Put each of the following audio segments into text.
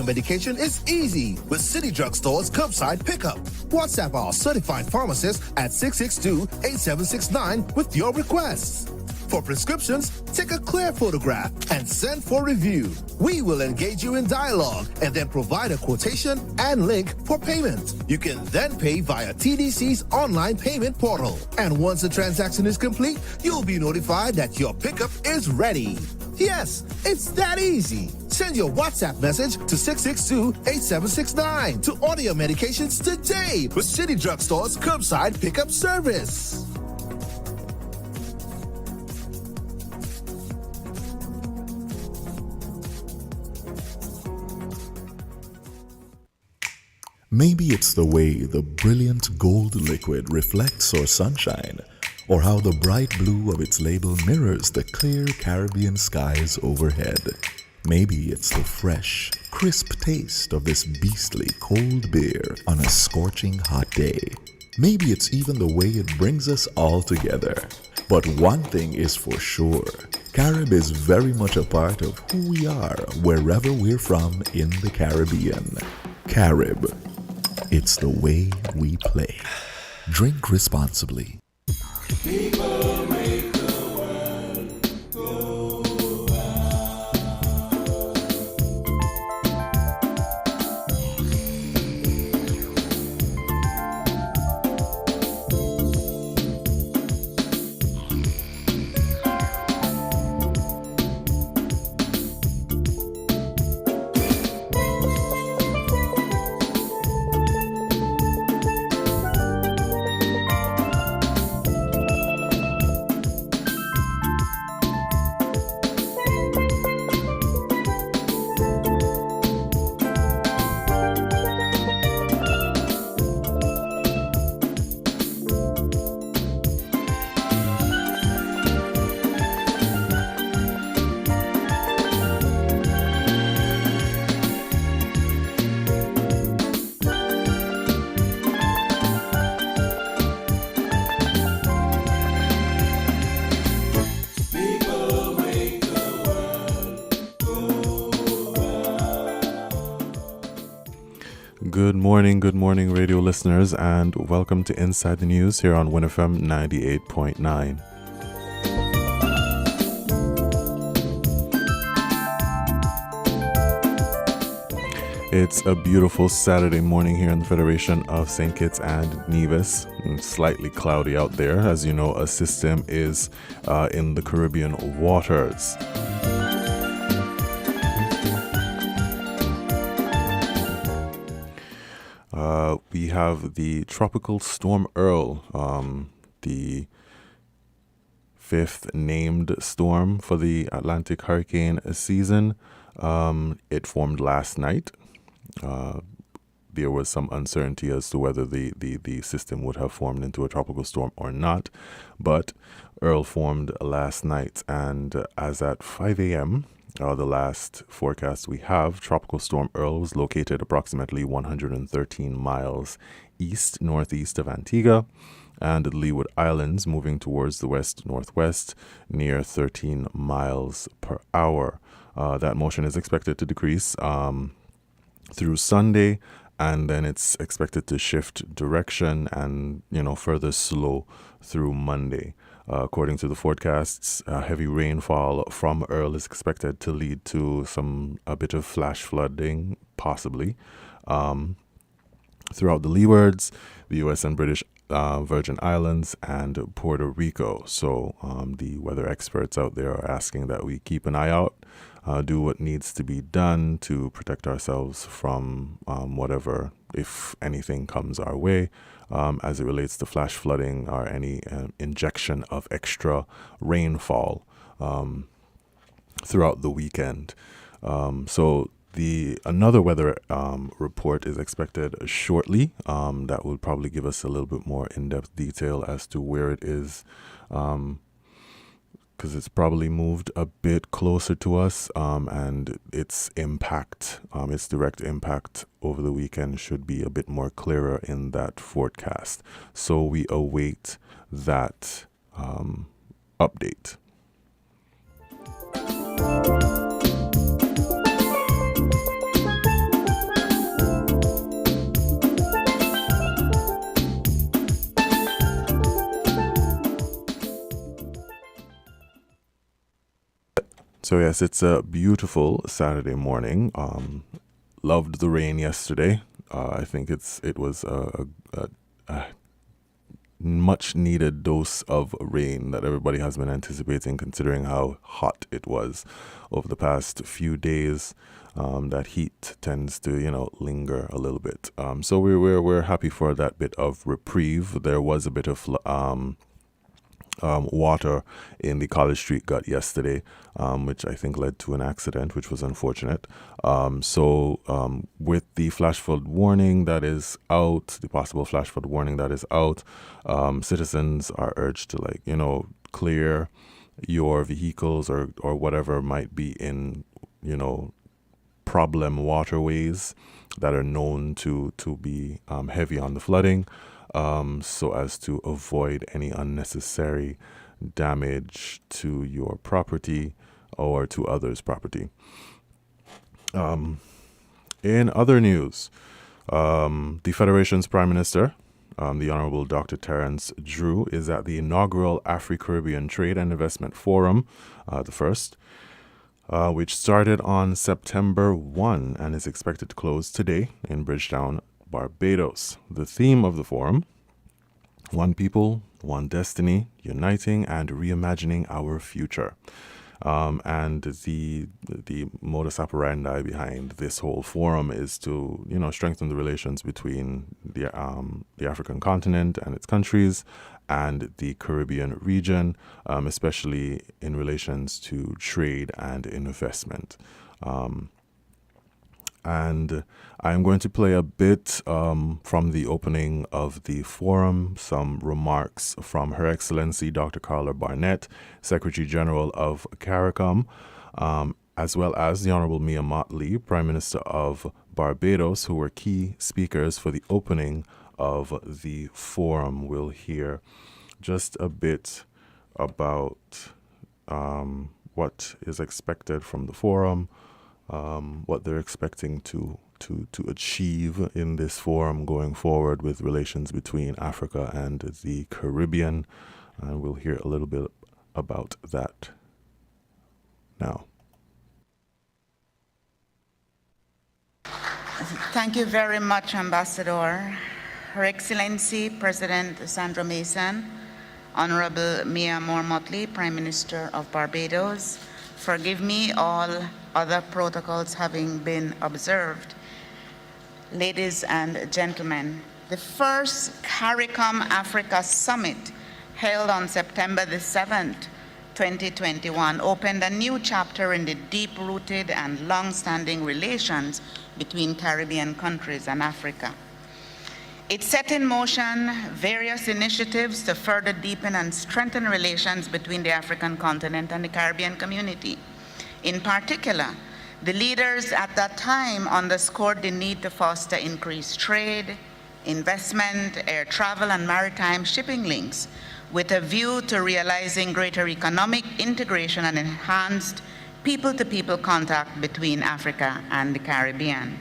audio medication is easy with City Drugstore's curbside pickup. WhatsApp our certified pharmacist at 662-8769 with your requests. For prescriptions, take a clear photograph and send for review. We will engage you in dialogue and then provide a quotation and link for payment. You can then pay via TDC's online payment portal. And once the transaction is complete, you'll be notified that your pickup is ready. Yes, it's that easy. Send your WhatsApp message to 662-8769 to order your medications today with City Drugstore's curbside pickup service. Maybe it's the way the brilliant gold liquid reflects our sunshine, or how the bright blue of its label mirrors the clear Caribbean skies overhead. Maybe it's the fresh, crisp taste of this beastly cold beer on a scorching hot day. Maybe it's even the way it brings us all together. But one thing is for sure, Carib is very much a part of who we are wherever we're from in the Caribbean. Carib. It's the way we play. Drink responsibly. People make the world go Good morning, radio listeners, and welcome to Inside the News here on WinFM 98.9. It's a beautiful Saturday morning here in the Federation of St. Kitts and Nevis. It's slightly cloudy out there. As you know, a system is in the Caribbean waters. We have the tropical storm Earl, the fifth named storm for the Atlantic hurricane season. It formed last night. There was some uncertainty as to whether the system would have formed into a tropical storm or not, but Earl formed last night, and as at 5 a.m., the last forecast we have, Tropical Storm Earl was located approximately 113 miles northeast of Antigua, and the Leeward Islands moving towards the west-northwest near 13 miles per hour. That motion is expected to decrease through Sunday, and then it's expected to shift direction and, further slow through Monday. According to the forecasts, heavy rainfall from Earl is expected to lead to a bit of flash flooding, possibly, throughout the Leewards, the U.S. and British Virgin Islands, and Puerto Rico. So the weather experts out there are asking that we keep an eye out, do what needs to be done to protect ourselves from whatever, if anything, comes our way. As it relates to flash flooding or any injection of extra rainfall throughout the weekend. So another weather report is expected shortly. That will probably give us a little bit more in-depth detail as to where it is, because it's probably moved a bit closer to us, and its impact, its direct impact over the weekend should be a bit more clearer in that forecast. So we await that update. So yes, it's a beautiful Saturday morning. Loved the rain yesterday. I think it was a much needed dose of rain that everybody has been anticipating, considering how hot it was over the past few days. That heat tends to, linger a little bit. So we're happy for that bit of reprieve. There was a bit of water in the College Street gut yesterday, which I think led to an accident, which was unfortunate. So with the flash flood warning that is out, the possible flash flood warning that is out, citizens are urged to clear your vehicles or whatever might be in, problem waterways that are known to be heavy on the flooding, so as to avoid any unnecessary damage to your property or to others' property. In other news, the Federation's Prime Minister, the Honorable Dr. Terence Drew, is at the inaugural Afro-Caribbean Trade and Investment Forum, the first, which started on September 1 and is expected to close today in Bridgetown, Barbados. The theme of the forum: One People, One Destiny, Uniting and Reimagining Our Future. And the modus operandi behind this whole forum is to, strengthen the relations between the African continent and its countries and the Caribbean region, especially in relations to trade and investment. And I'm going to play a bit from the opening of the forum, some remarks from Her Excellency Dr. Carla Barnett, Secretary General of CARICOM, as well as the Honorable Mia Mottley, Prime Minister of Barbados, who were key speakers for the opening of the forum. We'll hear just a bit about what is expected from the forum, what they're expecting to achieve in this forum going forward with relations between Africa and the Caribbean. And we'll hear a little bit about that now. Thank you very much, Ambassador. Her Excellency President Sandra Mason, Honorable Mia Motley, Prime Minister of Barbados, forgive me, all other protocols having been observed. Ladies and gentlemen, the first CARICOM Africa Summit held on September the 7th, 2021, opened a new chapter in the deep-rooted and long-standing relations between Caribbean countries and Africa. It set in motion various initiatives to further deepen and strengthen relations between the African continent and the Caribbean community. In particular, the leaders at that time underscored the need to foster increased trade, investment, air travel, and maritime shipping links with a view to realizing greater economic integration and enhanced people-to-people contact between Africa and the Caribbean.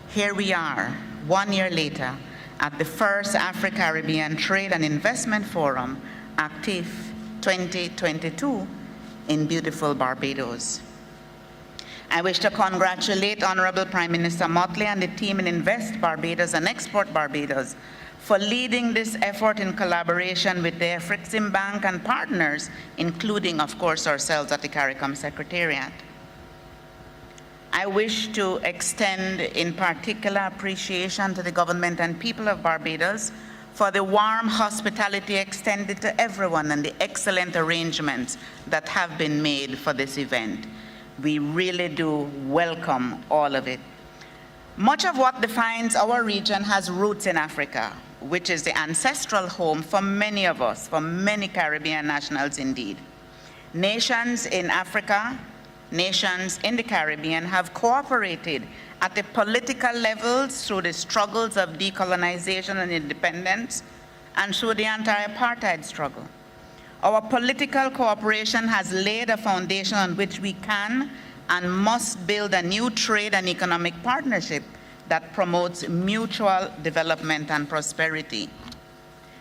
Here we are, 1 year later, at the first Afro-Caribbean Trade and Investment Forum, ACTIV 2022, in beautiful Barbados. I wish to congratulate Honorable Prime Minister Motley and the team in Invest Barbados and Export Barbados for leading this effort in collaboration with the Afrexim Bank and partners, including, of course, ourselves at the CARICOM Secretariat. I wish to extend in particular appreciation to the government and people of Barbados for the warm hospitality extended to everyone and the excellent arrangements that have been made for this event. We really do welcome all of it. Much of what defines our region has roots in Africa, which is the ancestral home for many of us, for many Caribbean nationals indeed. Nations in Africa, nations in the Caribbean have cooperated at the political levels through the struggles of decolonization and independence and through the anti-apartheid struggle. Our political cooperation has laid a foundation on which we can and must build a new trade and economic partnership that promotes mutual development and prosperity.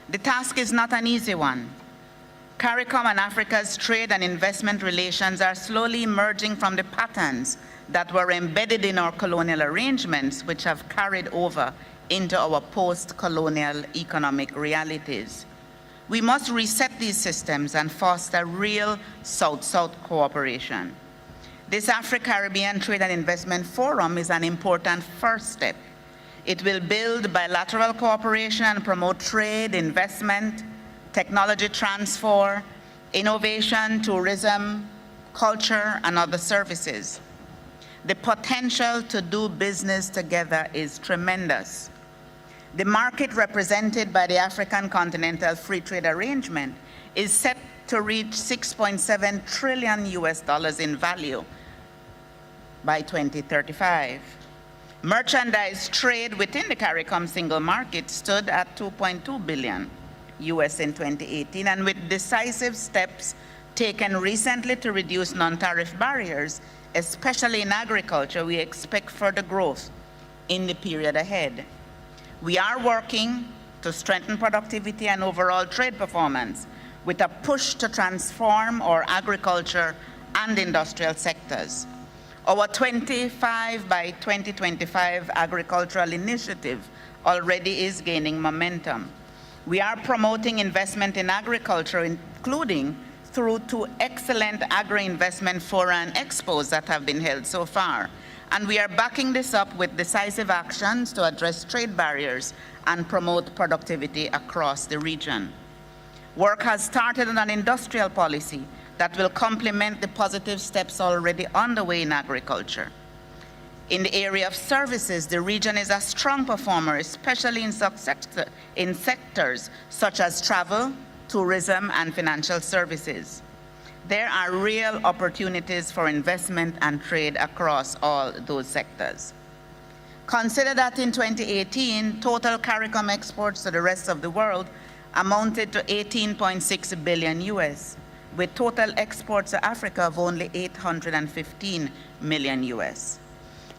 The task is not an easy one. CARICOM and Africa's trade and investment relations are slowly emerging from the patterns that were embedded in our colonial arrangements, which have carried over into our post-colonial economic realities. We must reset these systems and foster real South-South cooperation. This Afro-Caribbean Trade and Investment Forum is an important first step. It will build bilateral cooperation and promote trade, investment, technology transfer, innovation, tourism, culture, and other services. The potential to do business together is tremendous. The market represented by the African Continental Free Trade Arrangement is set to reach $6.7 trillion in value by 2035. Merchandise trade within the CARICOM single market stood at $2.2 billion in 2018, and with decisive steps taken recently to reduce non-tariff barriers, especially in agriculture, we expect further growth in the period ahead. We are working to strengthen productivity and overall trade performance with a push to transform our agriculture and industrial sectors. Our 25 by 2025 agricultural initiative already is gaining momentum. We are promoting investment in agriculture, including through 2 excellent agri-investment fora and expos that have been held so far. And we are backing this up with decisive actions to address trade barriers and promote productivity across the region. Work has started on an industrial policy that will complement the positive steps already underway in agriculture. In the area of services, the region is a strong performer, especially in sectors such as travel, tourism, and financial services. There are real opportunities for investment and trade across all those sectors. Consider that in 2018, total CARICOM exports to the rest of the world amounted to $18.6 billion, with total exports to Africa of only $815 million.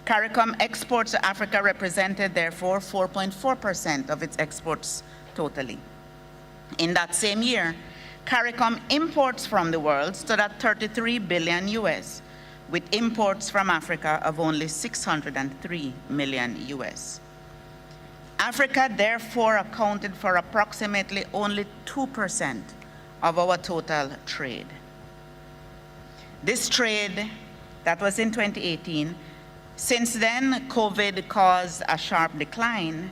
CARICOM exports to Africa represented, therefore, 4.4% of its exports totally. In that same year, CARICOM imports from the world stood at $33 billion, with imports from Africa of only $603 million. Africa therefore accounted for approximately only 2% of our total trade. This trade, that was in 2018, since then COVID caused a sharp decline.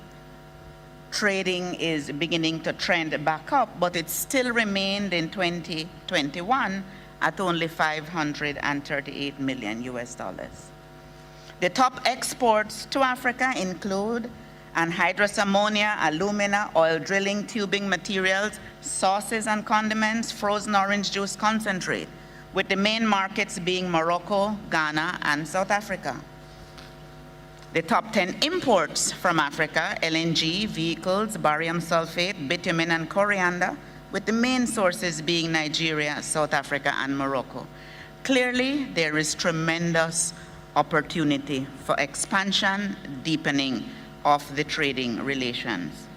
Trading is beginning to trend back up, but it still remained in 2021 at only $538 million. The top exports to Africa include anhydrous ammonia, alumina, oil drilling, tubing materials, sauces and condiments, frozen orange juice concentrate, with the main markets being Morocco, Ghana, and South Africa. The top 10 imports from Africa: LNG, vehicles, barium sulfate, bitumen, and coriander, with the main sources being Nigeria, South Africa, and Morocco. Clearly, there is tremendous opportunity for expansion, deepening of the trading relations.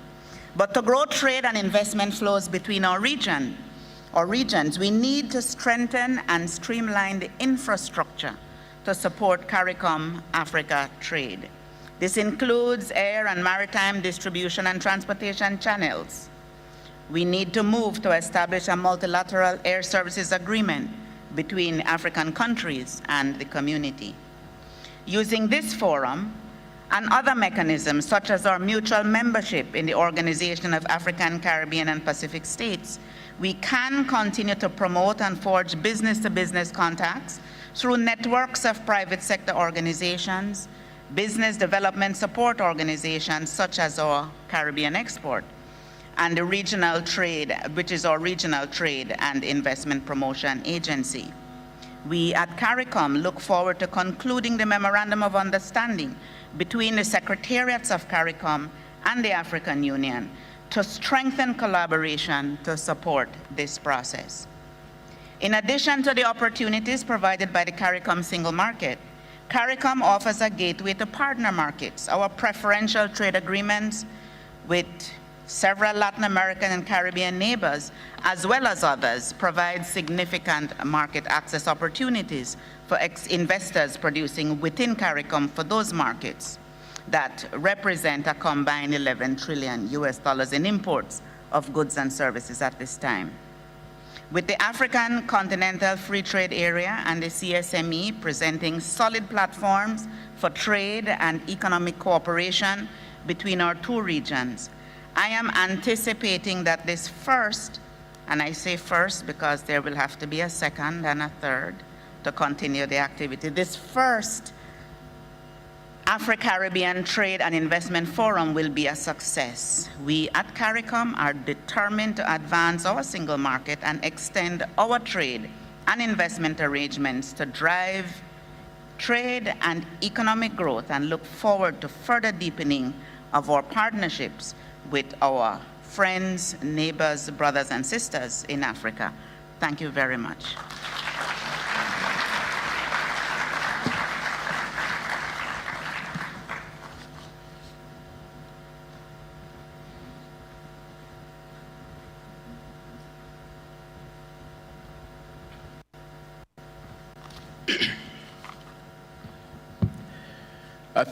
But to grow trade and investment flows between our regions, we need to strengthen and streamline the infrastructure to support CARICOM Africa trade. This includes air and maritime distribution and transportation channels. We need to move to establish a multilateral air services agreement between African countries and the community. Using this forum and other mechanisms, such as our mutual membership in the Organization of African, Caribbean, and Pacific States, we can continue to promote and forge business-to-business contacts through networks of private sector organizations, business development support organizations such as our Caribbean Export, and the regional trade, which is our regional trade and investment promotion agency. We at CARICOM look forward to concluding the Memorandum of Understanding between the Secretariats of CARICOM and the African Union to strengthen collaboration to support this process. In addition to the opportunities provided by the CARICOM single market, CARICOM offers a gateway to partner markets. Our preferential trade agreements with Several Latin American and Caribbean neighbors, as well as others, provide significant market access opportunities for investors producing within CARICOM for those markets that represent a combined 11 trillion US dollars in imports of goods and services at this time. With the African Continental Free Trade Area and the CSME presenting solid platforms for trade and economic cooperation between our two regions, I am anticipating that this first, and I say first because there will have to be a second and a third to continue the activity, this first Afro-Caribbean Trade and Investment Forum will be a success. We at CARICOM are determined to advance our single market and extend our trade and investment arrangements to drive trade and economic growth, and look forward to further deepening of our partnerships with our friends, neighbors, brothers, and sisters in Africa. Thank you very much.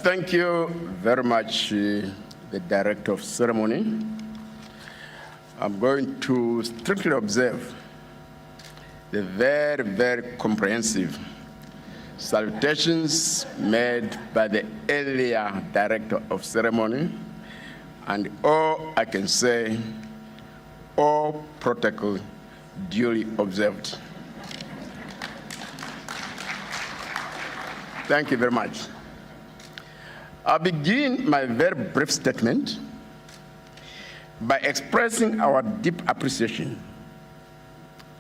Thank you very much, the Director of Ceremony. I'm going to strictly observe the very, very comprehensive salutations made by the earlier Director of Ceremony, and all I can say, all protocol duly observed. Thank you very much. I'll begin my very brief statement by expressing our deep appreciation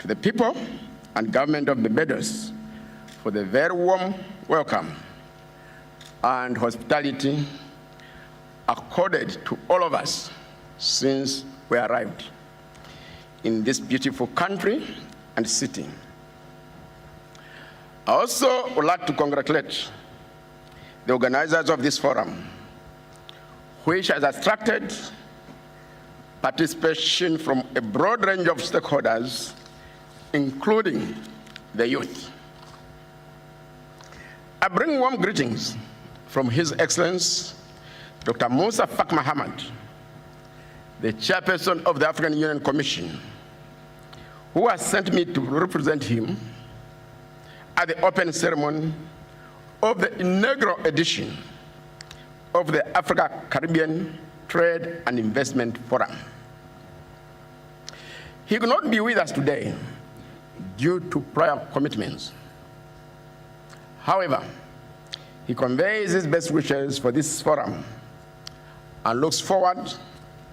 to the people and government of Barbados for the very warm welcome and hospitality accorded to all of us since we arrived in this beautiful country and city. I also would like to congratulate the organizers of this forum, which has attracted participation from a broad range of stakeholders, including the youth. I bring warm greetings from His Excellency, Dr. Musa Faki Mahamat, the chairperson of the African Union Commission, who has sent me to represent him at the open ceremony of the inaugural edition of the Africa-Caribbean Trade and Investment Forum. He could not be with us today due to prior commitments. However, he conveys his best wishes for this forum and looks forward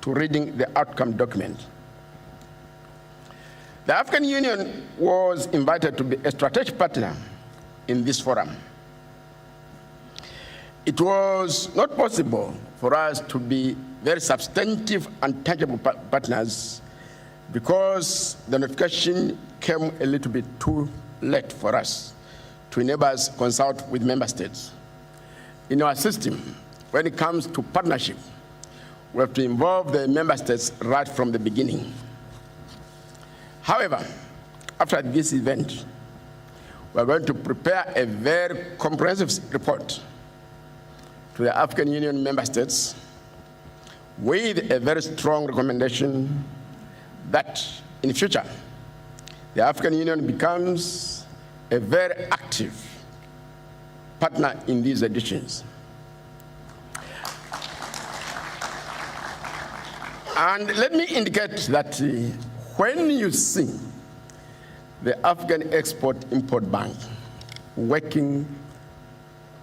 to reading the outcome document. The African Union was invited to be a strategic partner in this forum. It was not possible for us to be very substantive and tangible partners because the notification came a little bit too late for us to enable us to consult with member states. In our system, when it comes to partnership, we have to involve the member states right from the beginning. However, after this event, we are going to prepare a very comprehensive report to the African Union member states with a very strong recommendation that in future, the African Union becomes a very active partner in these editions. And let me indicate that when you see the African Export-Import Bank working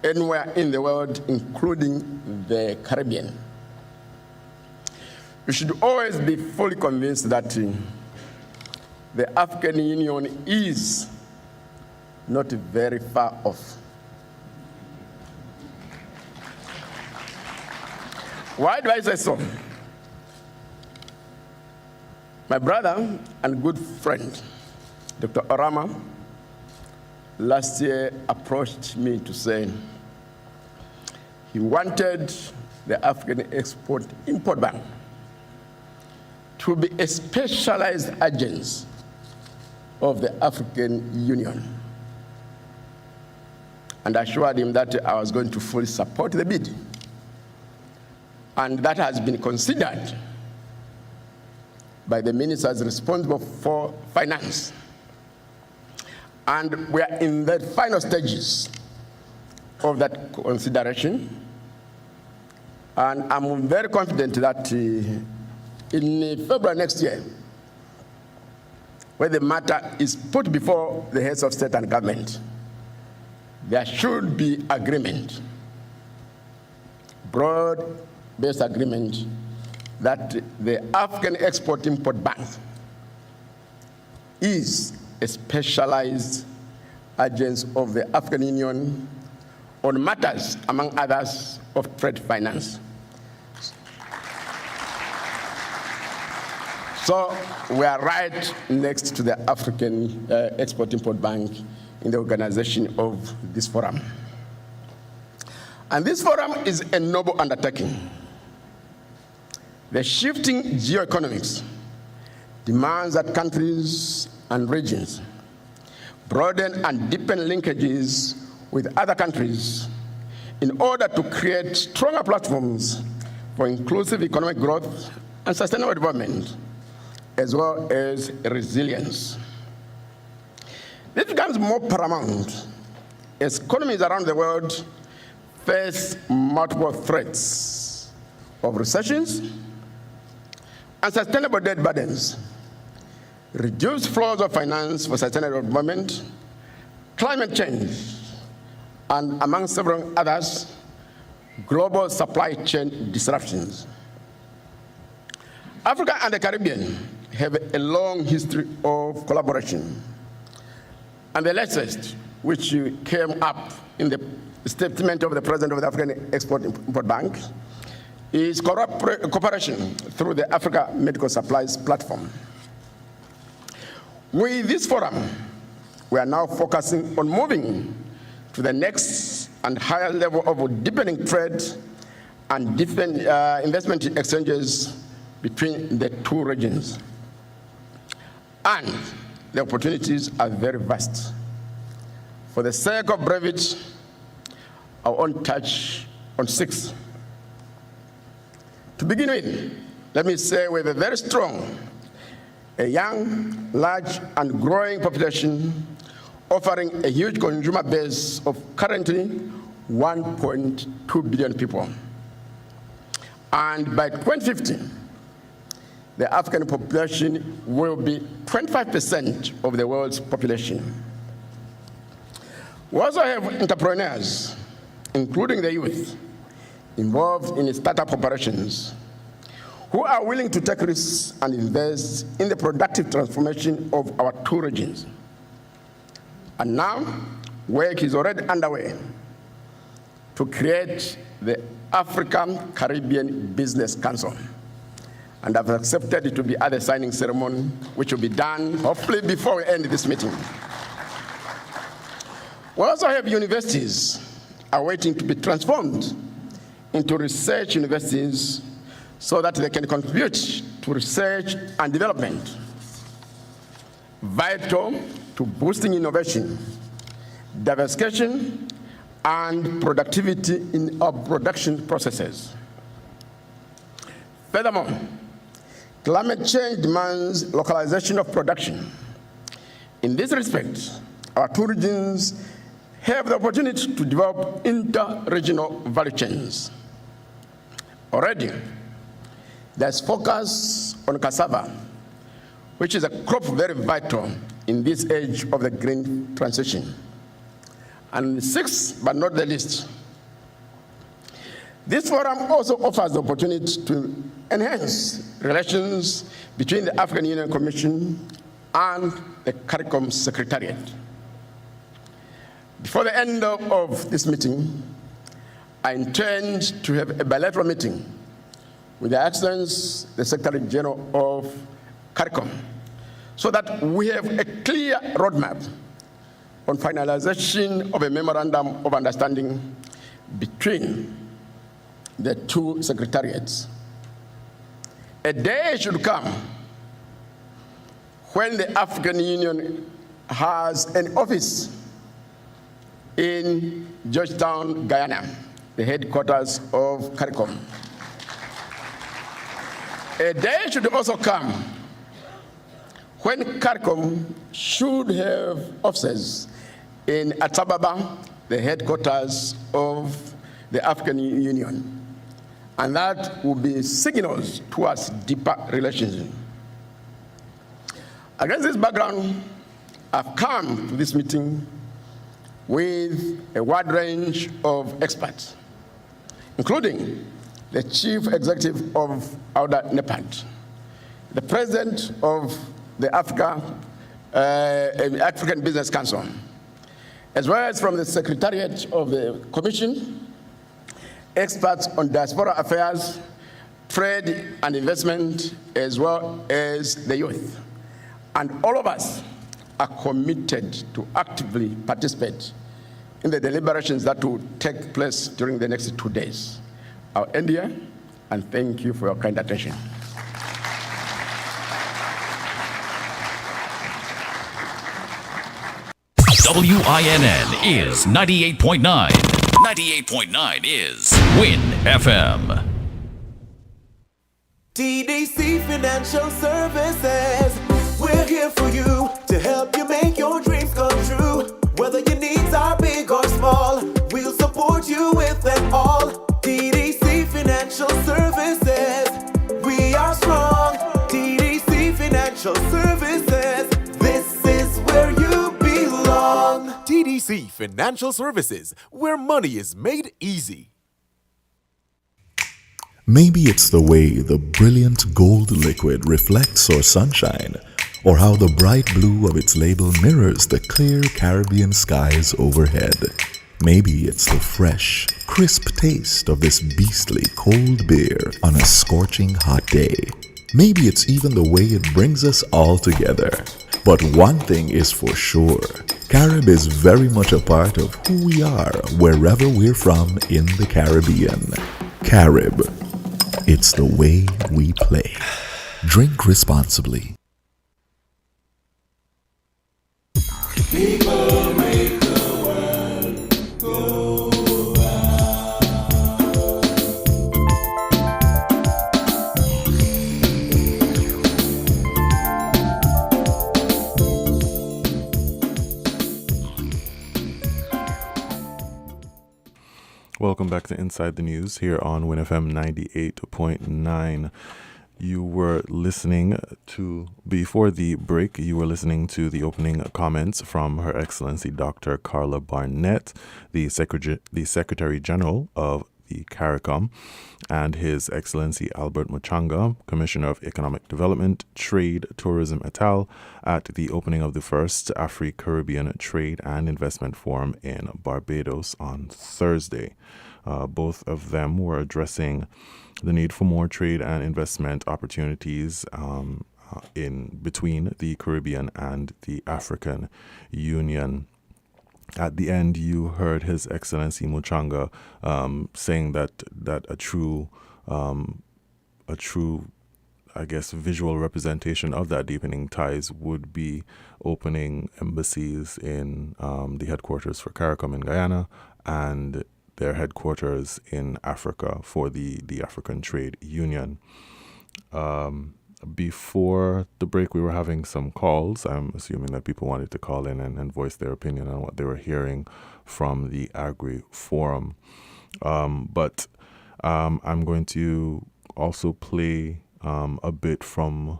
anywhere in the world, including the Caribbean, you should always be fully convinced that the African Union is not very far off. Why do I say so? My brother and good friend, Dr. Orama, last year approached me to say he wanted the African Export-Import Bank to be a specialized agent of the African Union, and assured him that I was going to fully support the bid. And that has been considered by the ministers responsible for finance. And we are in the final stages of that consideration. And I'm very confident that in February next year, when the matter is put before the heads of state and government, there should be agreement, broad-based agreement, that the African Export-Import Bank is a specialized agent of the African Union on matters, among others, of trade finance. So we are right next to the African Export-Import Bank in the organization of this forum. And this forum is a noble undertaking. The shifting geoeconomics demands that countries and regions broaden and deepen linkages with other countries in order to create stronger platforms for inclusive economic growth and sustainable development, as well as resilience. This becomes more paramount as economies around the world face multiple threats of recessions, unsustainable debt burdens, reduced flows of finance for sustainable development, climate change, and among several others, global supply chain disruptions. Africa and the Caribbean have a long history of collaboration. And the latest, which came up in the statement of the President of the African Export-Import Bank, is cooperation through the Africa Medical Supplies Platform. With this forum, we are now focusing on moving to the next and higher level of deepening trade and different investment exchanges between the two regions. And the opportunities are very vast. For the sake of brevity, I won't touch on 6. To begin with, let me say we have a very strong, a young, large, and growing population offering a huge consumer base of currently 1.2 billion people. And by 2050, the African population will be 25% of the world's population. We also have entrepreneurs, including the youth, involved in startup operations, who are willing to take risks and invest in the productive transformation of our two regions. And now, work is already underway to create the African Caribbean Business Council. And I've accepted it to be at the signing ceremony, which will be done, hopefully, before we end this meeting. We also have universities awaiting to be transformed into research universities so that they can contribute to research and development, vital to boosting innovation, diversification, and productivity in our production processes. Furthermore, climate change demands localization of production. In this respect, our two regions have the opportunity to develop inter-regional value chains. Already, there's focus on cassava, which is a crop very vital in this age of the green transition. And 6th, but not the least, this forum also offers the opportunity to enhance relations between the African Union Commission and the CARICOM Secretariat. Before the end of this meeting, I intend to have a bilateral meeting with the Excellency, the Secretary General of CARICOM, so that we have a clear roadmap on finalization of a memorandum of understanding between the two secretariats. A day should come when the African Union has an office in Georgetown, Guyana, the headquarters of CARICOM. A day should also come when CARICOM should have offices in Addis Ababa, the headquarters of the African Union, and that will be signals towards deeper relations. Against this background, I've come to this meeting with a wide range of experts, including the Chief Executive of AUDA NEPAD, the President of the African Business Council, as well as from the Secretariat of the Commission, experts on diaspora affairs, trade and investment, as well as the youth. And all of us are committed to actively participate in the deliberations that will take place during the next 2 days. I'll end here, and thank you for your kind attention. WINN is 98.9. 98.9 is WIN FM. TDC Financial Services. We're here for you to help you make your dreams come true. Whether your needs are big or small, we'll support you with them all. TDC Financial Services. We are strong. TDC Financial Services. This is where you belong. TDC Financial Services, where money is made easy. Maybe it's the way the brilliant gold liquid reflects our sunshine, or how the bright blue of its label mirrors the clear Caribbean skies overhead. Maybe it's the fresh, crisp taste of this beastly cold beer on a scorching hot day. Maybe it's even the way it brings us all together. But one thing is for sure, Carib is very much a part of who we are wherever we're from in the Caribbean. Carib, it's the way we play. Drink responsibly. People make the world go Welcome back to Inside the News here on WIN FM 98.9. You were listening to, before the break, you were listening to the opening comments from Her Excellency Dr. Carla Barnett, the Secretary General of the CARICOM, and His Excellency Albert Muchanga, Commissioner of Economic Development, Trade, Tourism et al., at the opening of the first Afro-Caribbean Trade and Investment Forum in Barbados on Thursday. Both of them were addressing the need for more trade and investment opportunities in between the Caribbean and the African Union. At the end, you heard His Excellency Muchanga saying that a true, I guess, visual representation of that deepening ties would be opening embassies in the headquarters for CARICOM in Guyana and their headquarters in Africa for the African Trade Union. Before the break, we were having some calls. I'm assuming that people wanted to call in and voice their opinion on what they were hearing from the Agri Forum. But I'm going to also play a bit from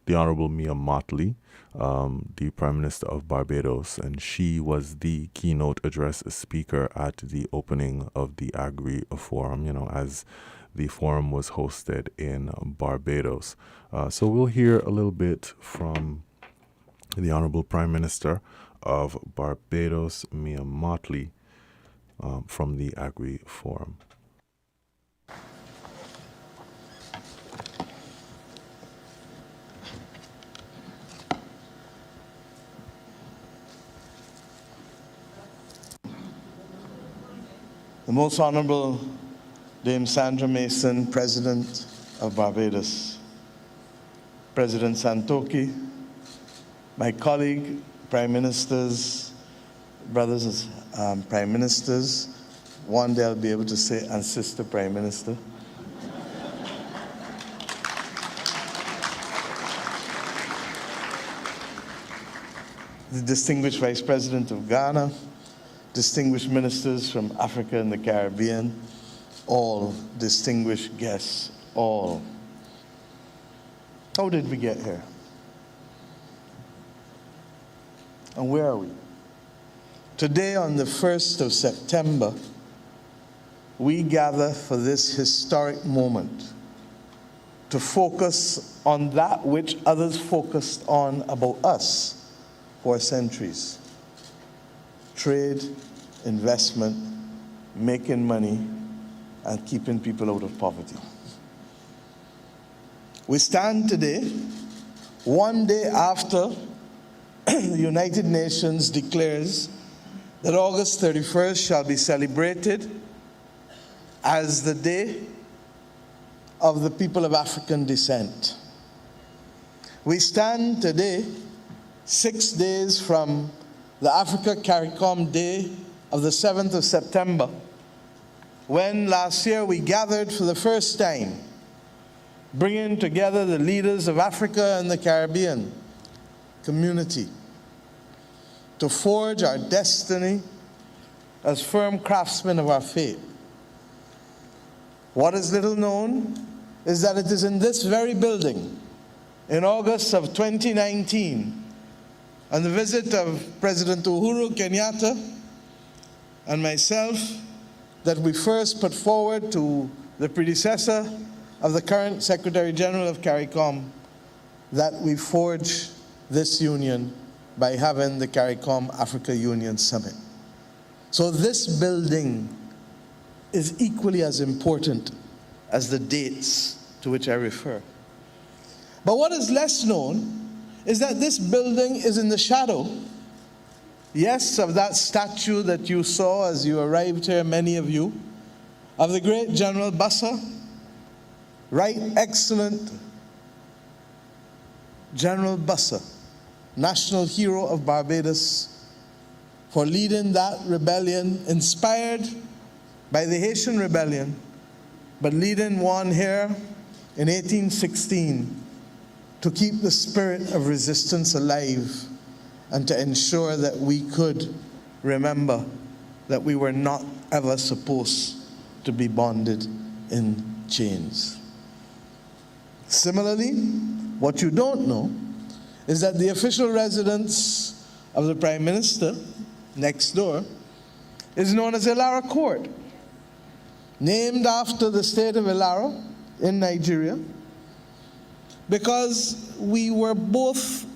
the Honorable Mia Mottley, the Prime Minister of Barbados, and she was the keynote address speaker at the opening of the Agri Forum, as the forum was hosted in Barbados. So we'll hear a little bit from the Honorable Prime Minister of Barbados, Mia Mottley, from the Agri Forum. The Most Honorable Dame Sandra Mason, President of Barbados, President Santoki, my colleague, prime ministers, brothers, prime ministers, one day I'll be able to say, and sister prime minister. The distinguished Vice President of Ghana, distinguished ministers from Africa and the Caribbean, all distinguished guests, all. How did we get here? And where are we? Today, on the 1st of September, we gather for this historic moment to focus on that which others focused on about us for centuries. Trade, investment, making money, and keeping people out of poverty. We stand today, one day after the United Nations declares that August 31st shall be celebrated as the Day of the People of African Descent. We stand today, 6 days from the Africa CARICOM Day of the 7th of September, when last year we gathered for the first time, bringing together the leaders of Africa and the Caribbean community to forge our destiny as firm craftsmen of our fate. What is little known is that it is in this very building, in August of 2019, on the visit of President Uhuru Kenyatta and myself, that we first put forward to the predecessor of the current Secretary General of CARICOM that we forge this union by having the CARICOM Africa Union Summit. So this building is equally as important as the dates to which I refer. But what is less known is that this building is in the shadow, yes, of that statue that you saw as you arrived here, many of you, of the great General Bussa, Right Excellent General Bussa, national hero of Barbados, for leading that rebellion, inspired by the Haitian rebellion, but leading one here in 1816 to keep the spirit of resistance alive and to ensure that we could remember that we were not ever supposed to be bonded in chains. Similarly, what you don't know is that the official residence of the Prime Minister next door is known as Ilara Court, named after the state of Ilara in Nigeria, because we were both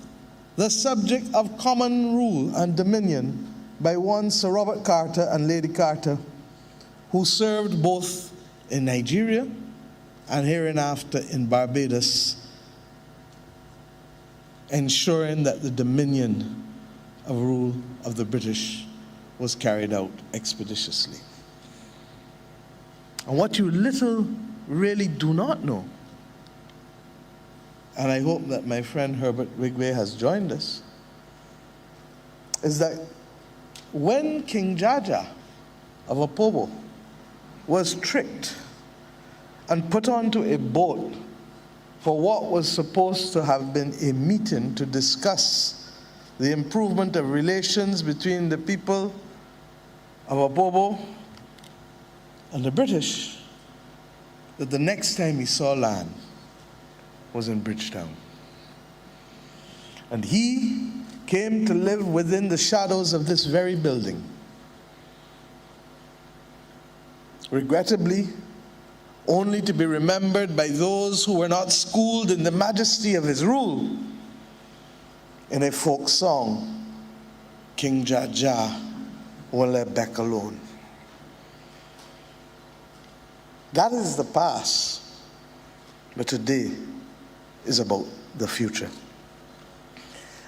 the subject of common rule and dominion by one Sir Robert Carter and Lady Carter, who served both in Nigeria and hereinafter in Barbados, ensuring that the dominion of rule of the British was carried out expeditiously. And what you little really do not know, and I hope that my friend Herbert Wigway has joined us, is that when King Jaja of Opobo was tricked and put onto a boat for what was supposed to have been a meeting to discuss the improvement of relations between the people of Opobo and the British, that the next time he saw land was in Bridgetown. And he came to live within the shadows of this very building. Regrettably, only to be remembered by those who were not schooled in the majesty of his rule in a folk song, King Jaja won't let back alone. That is the past, but today is about the future.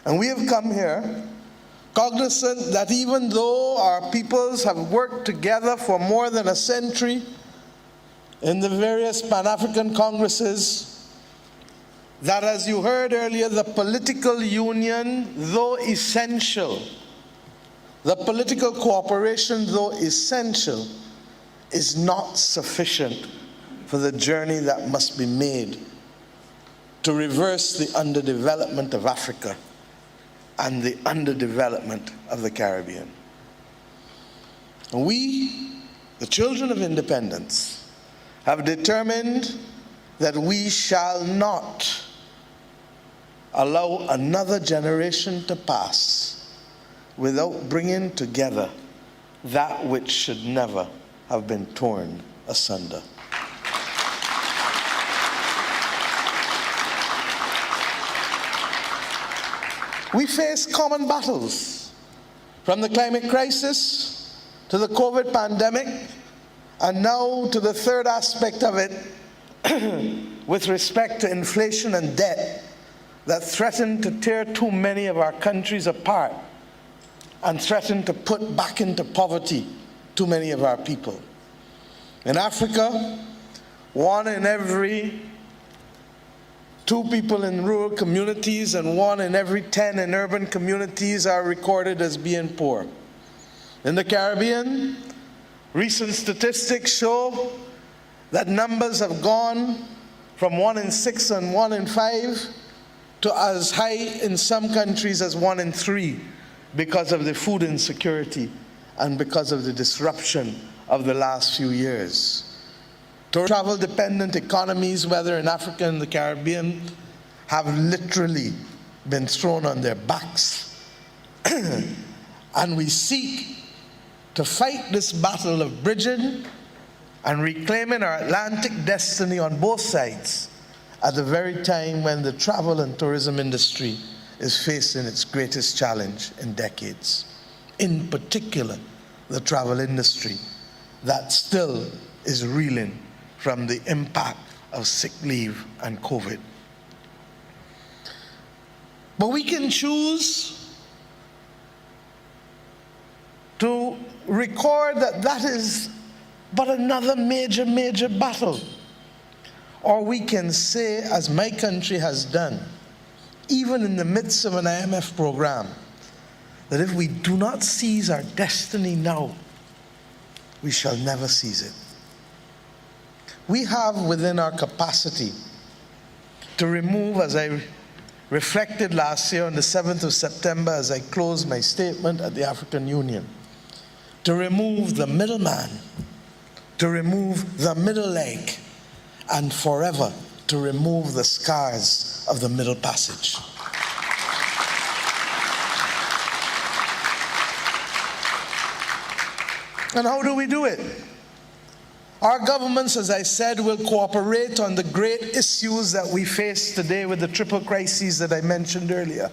And we have come here cognizant that even though our peoples have worked together for more than a century in the various Pan-African congresses, that, as you heard earlier, the political union, though essential, the political cooperation, though essential, is not sufficient for the journey that must be made to reverse the underdevelopment of Africa and the underdevelopment of the Caribbean. And we, the children of independence, have determined that we shall not allow another generation to pass without bringing together that which should never have been torn asunder. We face common battles, from the climate crisis to the COVID pandemic, and now to the third aspect of it, with respect to inflation and debt that threaten to tear too many of our countries apart and threaten to put back into poverty too many of our people. In Africa, 1 in every 2 people in rural communities and 1 in every 10 in urban communities are recorded as being poor. In the Caribbean, recent statistics show that numbers have gone from 1 in 6 and 1 in 5 to as high in some countries as 1 in 3 because of the food insecurity and because of the disruption of the last few years. Travel-dependent economies, whether in Africa and the Caribbean, have literally been thrown on their backs. And we seek to fight this battle of bridging and reclaiming our Atlantic destiny on both sides at the very time when the travel and tourism industry is facing its greatest challenge in decades. In particular, the travel industry that still is reeling from the impact of sick leave and COVID. But we can choose to record that that is but another major battle. Or we can say, as my country has done, even in the midst of an IMF program, that if we do not seize our destiny now, we shall never seize it. We have within our capacity to remove, as I reflected last year on the 7th of September as I closed my statement at the African Union, to remove the middleman, to remove the middle leg, and forever to remove the scars of the Middle Passage. And how do we do it? Our governments, as I said, will cooperate on the great issues that we face today with the triple crises that I mentioned earlier.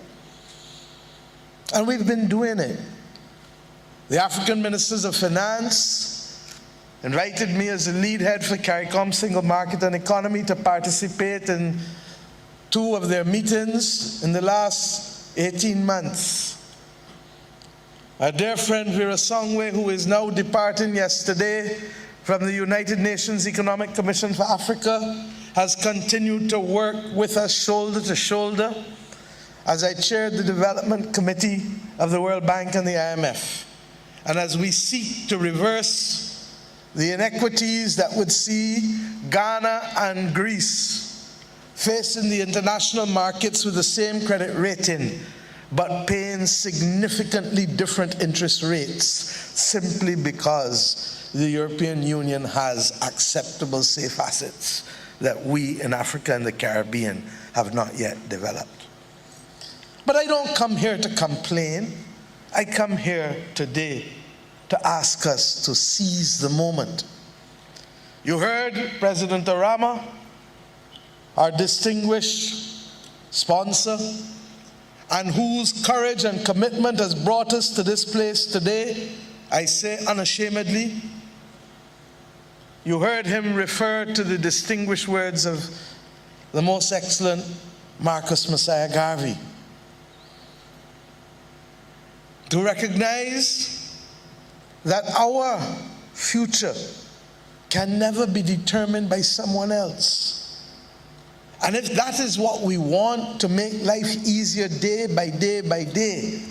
And we've been doing it. The African Ministers of Finance invited me as the lead head for CARICOM Single Market and Economy to participate in 2 of their meetings in the last 18 months. Our dear friend Vera Songwe, who is now departing yesterday from the United Nations Economic Commission for Africa, has continued to work with us shoulder to shoulder as I chaired the Development Committee of the World Bank and the IMF. And as we seek to reverse the inequities that would see Ghana and Greece facing the international markets with the same credit rating, but paying significantly different interest rates simply because the European Union has acceptable safe assets that we in Africa and the Caribbean have not yet developed. But I don't come here to complain. I come here today to ask us to seize the moment. You heard President Arama, our distinguished sponsor, and whose courage and commitment has brought us to this place today, I say unashamedly. You heard him refer to the distinguished words of the most excellent Marcus Messiah Garvey. To recognize that our future can never be determined by someone else. And if that is what we want, to make life easier day by day by day,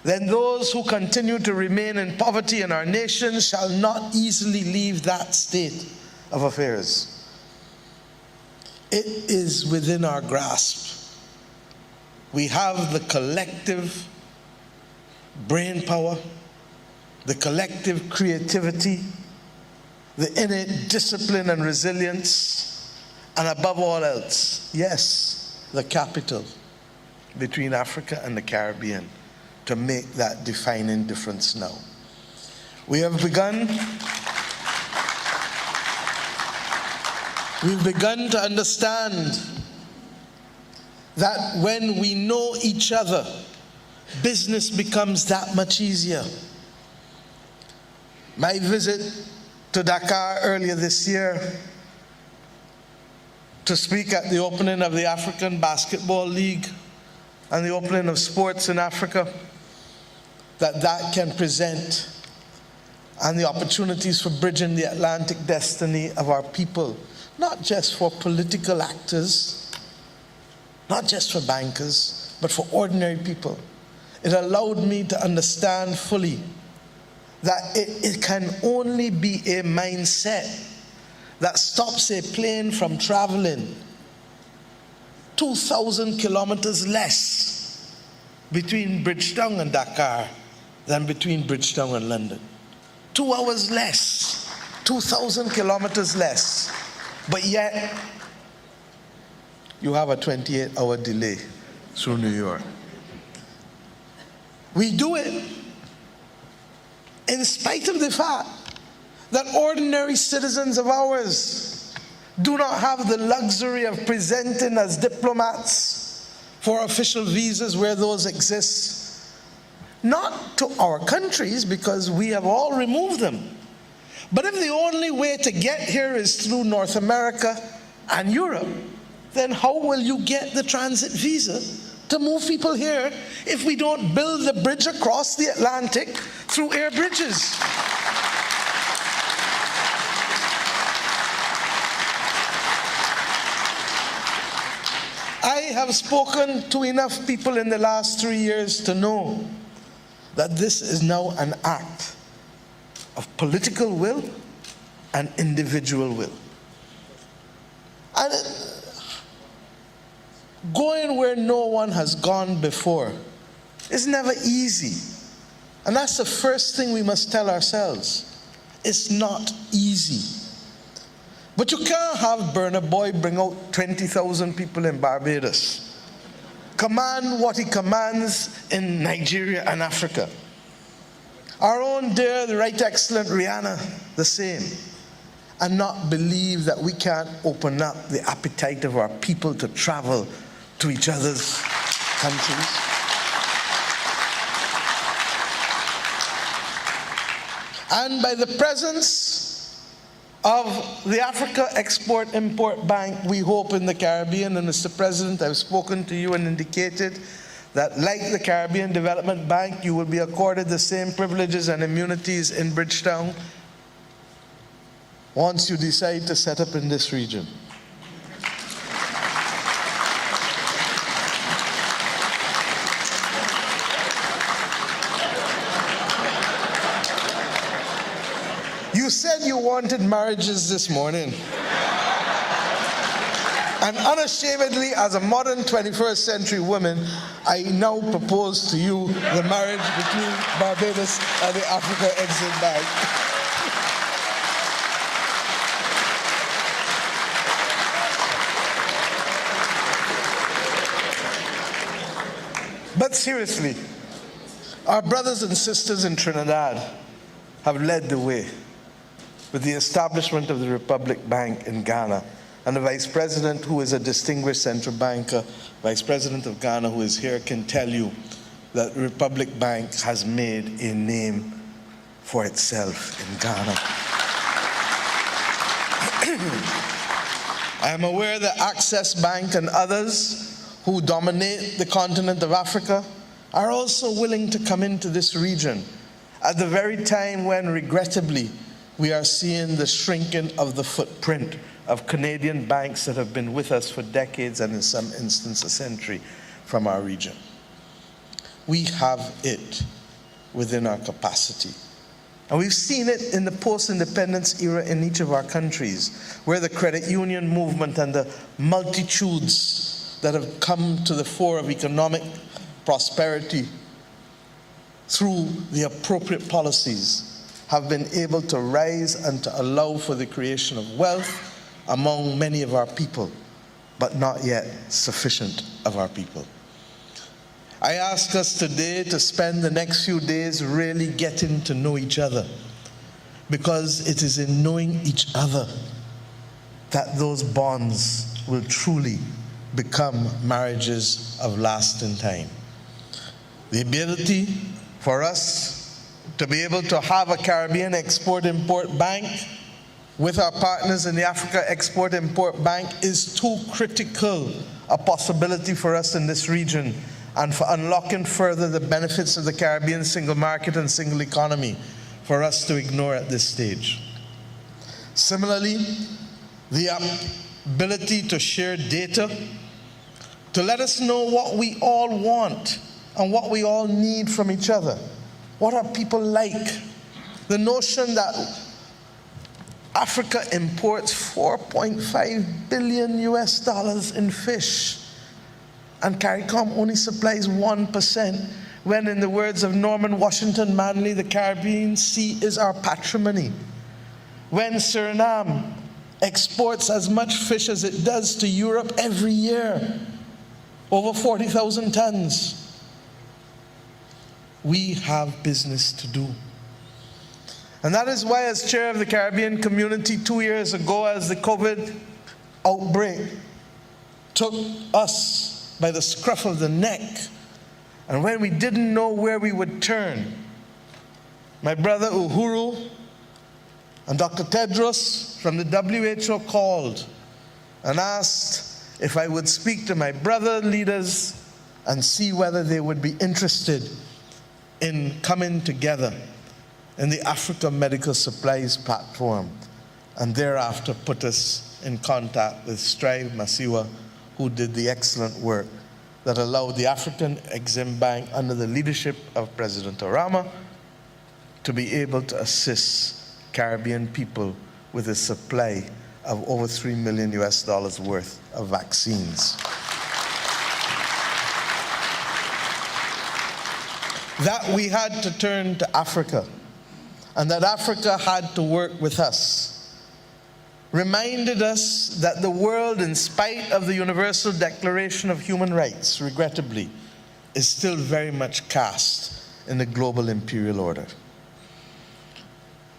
then those who continue to remain in poverty in our nation shall not easily leave that state of affairs. It is within our grasp. We have the collective brain power, the collective creativity, the innate discipline and resilience, and above all else, yes, the capital between Africa and the Caribbean to make that defining difference now. We've begun to understand that when we know each other, business becomes that much easier. My visit to Dakar earlier this year to speak at the opening of the African Basketball League and the opening of sports in Africa, that can present, and the opportunities for bridging the Atlantic destiny of our people, not just for political actors, not just for bankers, but for ordinary people. It allowed me to understand fully that it can only be a mindset that stops a plane from traveling 2,000 kilometers less between Bridgetown and Dakar than between Bridgetown and London. 2 hours less, 2,000 kilometers less, but yet you have a 28-hour delay through New York. We do it in spite of the fact that ordinary citizens of ours do not have the luxury of presenting as diplomats for official visas where those exist. Not to our countries, because we have all removed them. But if the only way to get here is through North America and Europe, then how will you get the transit visa to move people here if we don't build the bridge across the Atlantic through air bridges? I have spoken to enough people in the last 3 years to know that this is now an act of political will and individual will. And going where no one has gone before is never easy. And that's the first thing we must tell ourselves. It's not easy. But you can't have Burna Boy bring out 20,000 people in Barbados, command what he commands in Nigeria and Africa. Our own dear, the Right Excellent Rihanna, the same, and not believe that we can't open up the appetite of our people to travel to each other's countries. And by the presence of the Africa Export-Import Bank, we hope, in the Caribbean, and Mr. President, I've spoken to you and indicated that, like the Caribbean Development Bank, you will be accorded the same privileges and immunities in Bridgetown once you decide to set up in this region. You said you wanted marriages this morning. And unashamedly, as a modern 21st century woman, I now propose to you the marriage between Barbados and the Africa Exim Bank. But seriously, our brothers and sisters in Trinidad have led the way with the establishment of the Republic Bank in Ghana. And the Vice President, who is a distinguished central banker, Vice President of Ghana, who is here, can tell you that the Republic Bank has made a name for itself in Ghana. I am aware that Access Bank and others who dominate the continent of Africa are also willing to come into this region at the very time when, regrettably, we are seeing the shrinking of the footprint of Canadian banks that have been with us for decades and in some instances a century from our region. We have it within our capacity. And we've seen it in the post-independence era in each of our countries, where the credit union movement and the multitudes that have come to the fore of economic prosperity through the appropriate policies have been able to rise and to allow for the creation of wealth among many of our people, but not yet sufficient of our people. I ask us today to spend the next few days really getting to know each other, because it is in knowing each other that those bonds will truly become marriages of lasting time. The ability for us to be able to have a Caribbean Export-Import Bank with our partners in the Africa Export-Import Bank is too critical a possibility for us in this region, and for unlocking further the benefits of the Caribbean single market and single economy for us to ignore at this stage. Similarly, the ability to share data, to let us know what we all want and what we all need from each other. What are people like? The notion that Africa imports $4.5 billion in fish, and CARICOM only supplies 1%, when in the words of Norman Washington Manley, the Caribbean Sea is our patrimony. When Suriname exports as much fish as it does to Europe every year, over 40,000 tons. We have business to do. And that is why, as chair of the Caribbean community 2 years ago, as the COVID outbreak took us by the scruff of the neck, and when we didn't know where we would turn, my brother Uhuru and Dr. Tedros from the WHO called and asked if I would speak to my brother leaders and see whether they would be interested in coming together in the Africa Medical Supplies Platform, and thereafter put us in contact with Strive Masiwa, who did the excellent work that allowed the African Exim Bank, under the leadership of President Orama, to be able to assist Caribbean people with a supply of over $3 million worth of vaccines. That we had to turn to Africa, and that Africa had to work with us, reminded us that the world, in spite of the Universal Declaration of Human Rights, regrettably, is still very much cast in the global imperial order.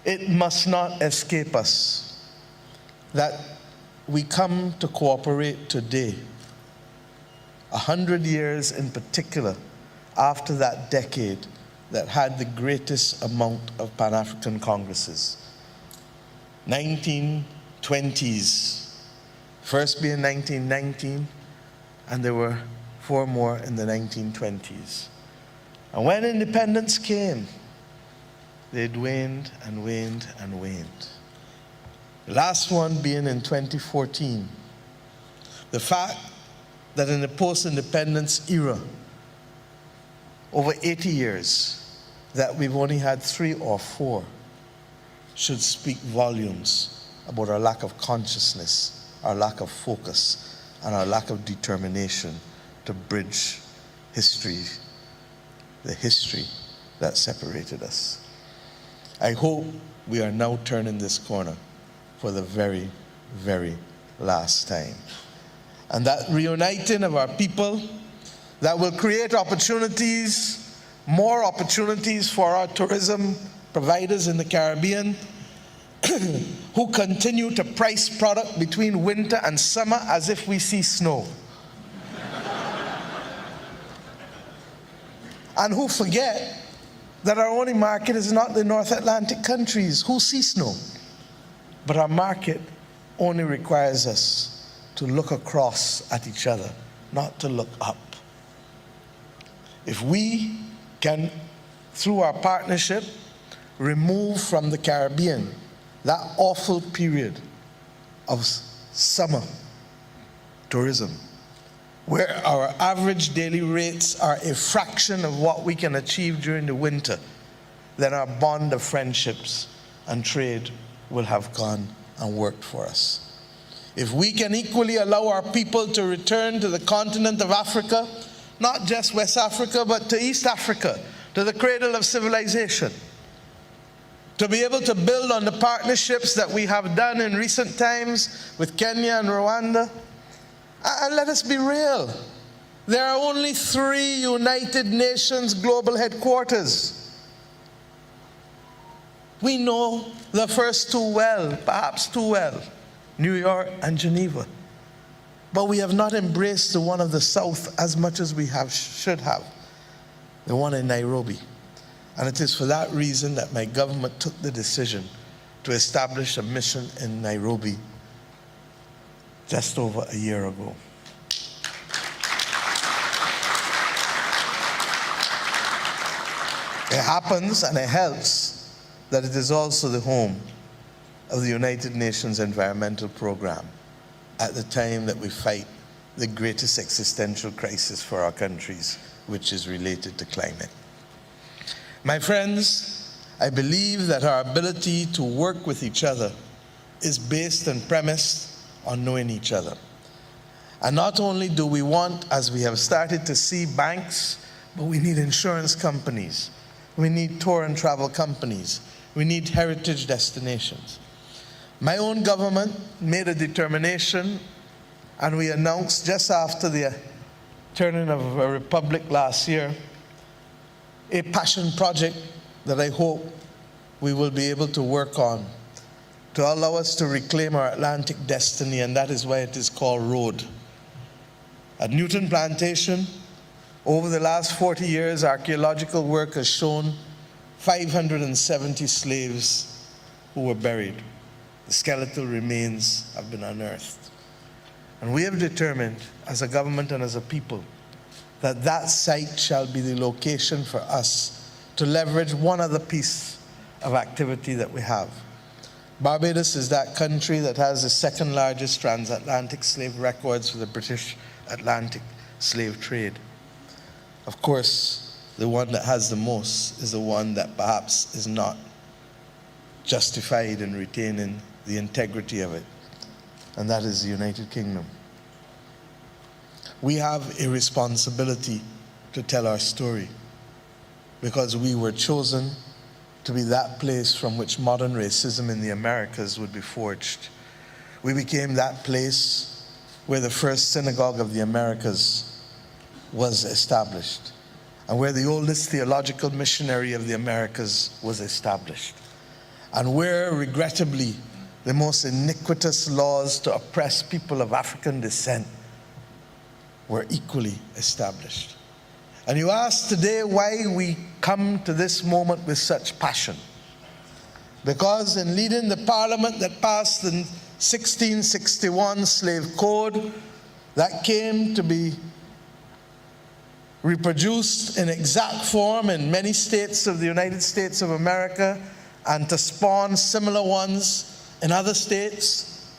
It must not escape us that we come to cooperate today, 100 years in particular after that decade that had the greatest amount of Pan-African Congresses. 1920s, first being 1919, and there were 4 more in the 1920s. And when independence came, they waned and waned and waned. The last one being in 2014. The fact that in the post-independence era, over 80 years, that we've only had 3 or 4 should speak volumes about our lack of consciousness, our lack of focus, and our lack of determination to bridge history, the history that separated us. I hope we are now turning this corner for the very, very last time. And that reuniting of our people, that will create opportunities, more opportunities for our tourism providers in the Caribbean, who continue to price product between winter and summer as if we see snow. And who forget that our only market is not the North Atlantic countries, who see snow. But our market only requires us to look across at each other, not to look up. If we can, through our partnership, remove from the Caribbean that awful period of summer tourism, where our average daily rates are a fraction of what we can achieve during the winter, then our bond of friendships and trade will have gone and worked for us. If we can equally allow our people to return to the continent of Africa, not just West Africa, but to East Africa, to the cradle of civilization, to be able to build on the partnerships that we have done in recent times with Kenya and Rwanda. And let us be real. There are only 3 United Nations global headquarters. We know the first 2 well, perhaps too well, New York and Geneva. But we have not embraced the one of the South as much as we should have, the one in Nairobi. And it is for that reason that my government took the decision to establish a mission in Nairobi just over a year ago. It happens and it helps that it is also the home of the United Nations Environmental Program at the time that we fight the greatest existential crisis for our countries, which is related to climate. My friends, I believe that our ability to work with each other is based and premised on knowing each other. And not only do we want, as we have started to see, banks, but we need insurance companies. We need tour and travel companies. We need heritage destinations. My own government made a determination, and we announced just after the turning of a republic last year, a passion project that I hope we will be able to work on to allow us to reclaim our Atlantic destiny, and that is why it is called ROAD. At Newton Plantation, over the last 40 years, archaeological work has shown 570 slaves who were buried. The skeletal remains have been unearthed. And we have determined, as a government and as a people, that that site shall be the location for us to leverage one other piece of activity that we have. Barbados is that country that has the 2nd largest transatlantic slave records for the British Atlantic slave trade. Of course, the one that has the most is the one that perhaps is not justified in retaining the integrity of it, and that is the United Kingdom. We have a responsibility to tell our story because we were chosen to be that place from which modern racism in the Americas would be forged. We became that place where the first synagogue of the Americas was established and where the oldest theological missionary of the Americas was established, and where, regrettably, the most iniquitous laws to oppress people of African descent were equally established. And you ask today why we come to this moment with such passion. Because in leading the parliament that passed the 1661 slave code, that came to be reproduced in exact form in many states of the United States of America and to spawn similar ones in other states,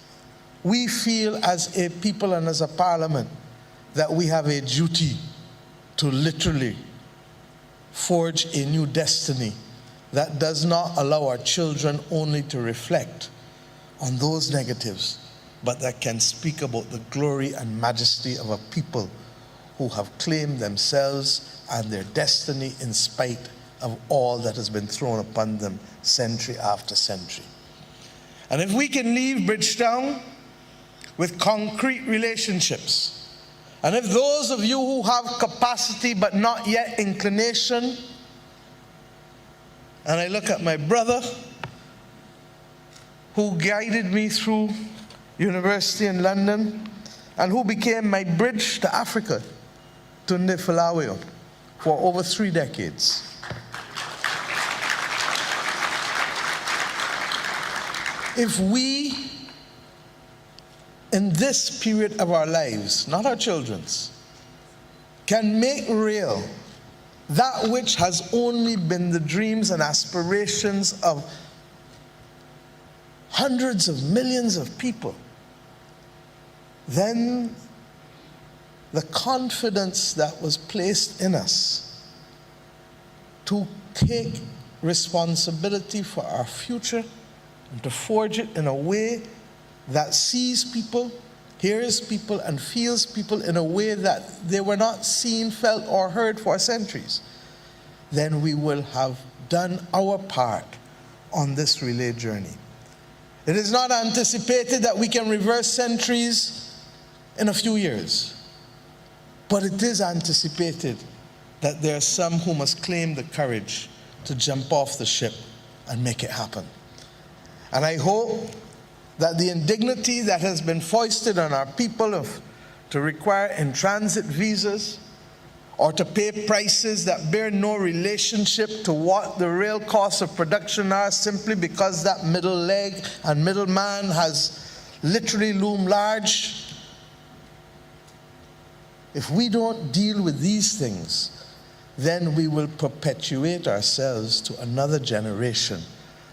we feel as a people and as a parliament that we have a duty to literally forge a new destiny that does not allow our children only to reflect on those negatives, but that can speak about the glory and majesty of a people who have claimed themselves and their destiny in spite of all that has been thrown upon them century after century. And if we can leave Bridgetown with concrete relationships, and if those of you who have capacity but not yet inclination, and I look at my brother who guided me through university in London and who became my bridge to Africa, Tunde Falawiyo, for over 3 decades. If we, in this period of our lives, not our children's, can make real that which has only been the dreams and aspirations of hundreds of millions of people, then the confidence that was placed in us to take responsibility for our future and to forge it in a way that sees people, hears people, and feels people in a way that they were not seen, felt, or heard for centuries, then we will have done our part on this relay journey. It is not anticipated that we can reverse centuries in a few years, but it is anticipated that there are some who must claim the courage to jump off the ship and make it happen. And I hope that the indignity that has been foisted on our people to require in-transit visas or to pay prices that bear no relationship to what the real costs of production are, simply because that middle leg and middleman has literally loomed large. If we don't deal with these things, then we will perpetuate ourselves to another generation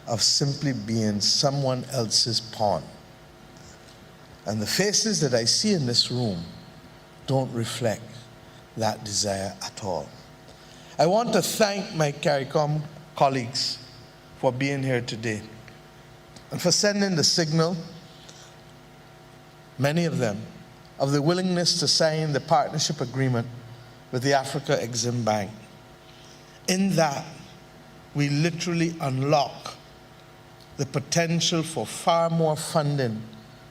of simply being someone else's pawn. And the faces that I see in this room don't reflect that desire at all. I want to thank my CARICOM colleagues for being here today and for sending the signal, many of them, of the willingness to sign the partnership agreement with the Africa Exim Bank. In that, we literally unlock the potential for far more funding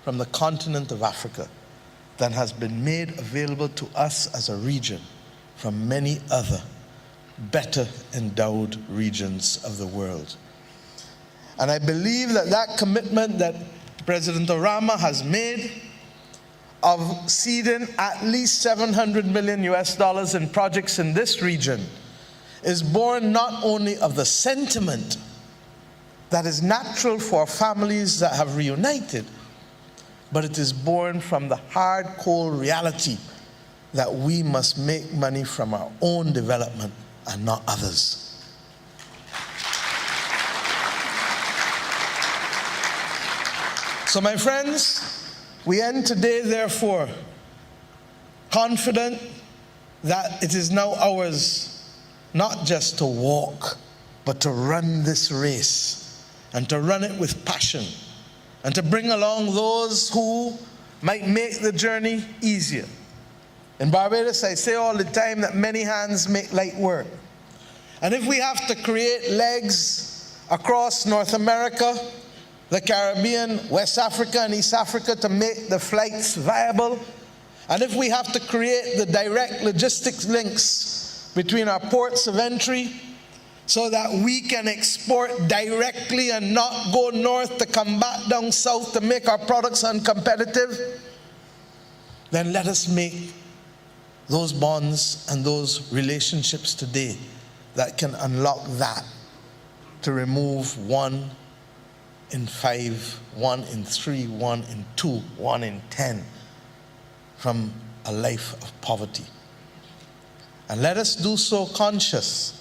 from the continent of Africa than has been made available to us as a region from many other better endowed regions of the world. And I believe that that commitment that President Orama has made of seeding at least $700 million in projects in this region is born not only of the sentiment that is natural for families that have reunited, but it is born from the hard, cold reality that we must make money from our own development and not others. So my friends, we end today, therefore, confident that it is now ours not just to walk, but to run this race, and to run it with passion, and to bring along those who might make the journey easier. In Barbados, I say all the time that many hands make light work. And if we have to create legs across North America, the Caribbean, West Africa, and East Africa to make the flights viable, and if we have to create the direct logistics links between our ports of entry so that we can export directly and not go north to come back down south to make our products uncompetitive, then let us make those bonds and those relationships today that can unlock that, to remove 1 in 5, 1 in 3, 1 in 2, 1 in 10 from a life of poverty. And let us do so conscious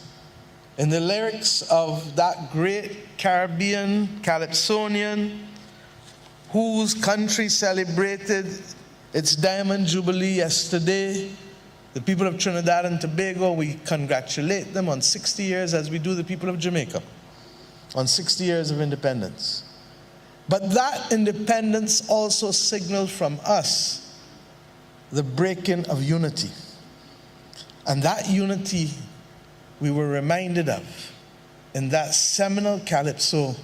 in the lyrics of that great Caribbean calypsonian whose country celebrated its Diamond Jubilee yesterday. The people of Trinidad and Tobago, we congratulate them on 60 years, as we do the people of Jamaica, on 60 years of independence. But that independence also signaled from us the breaking of unity. And that unity we were reminded of in that seminal calypso,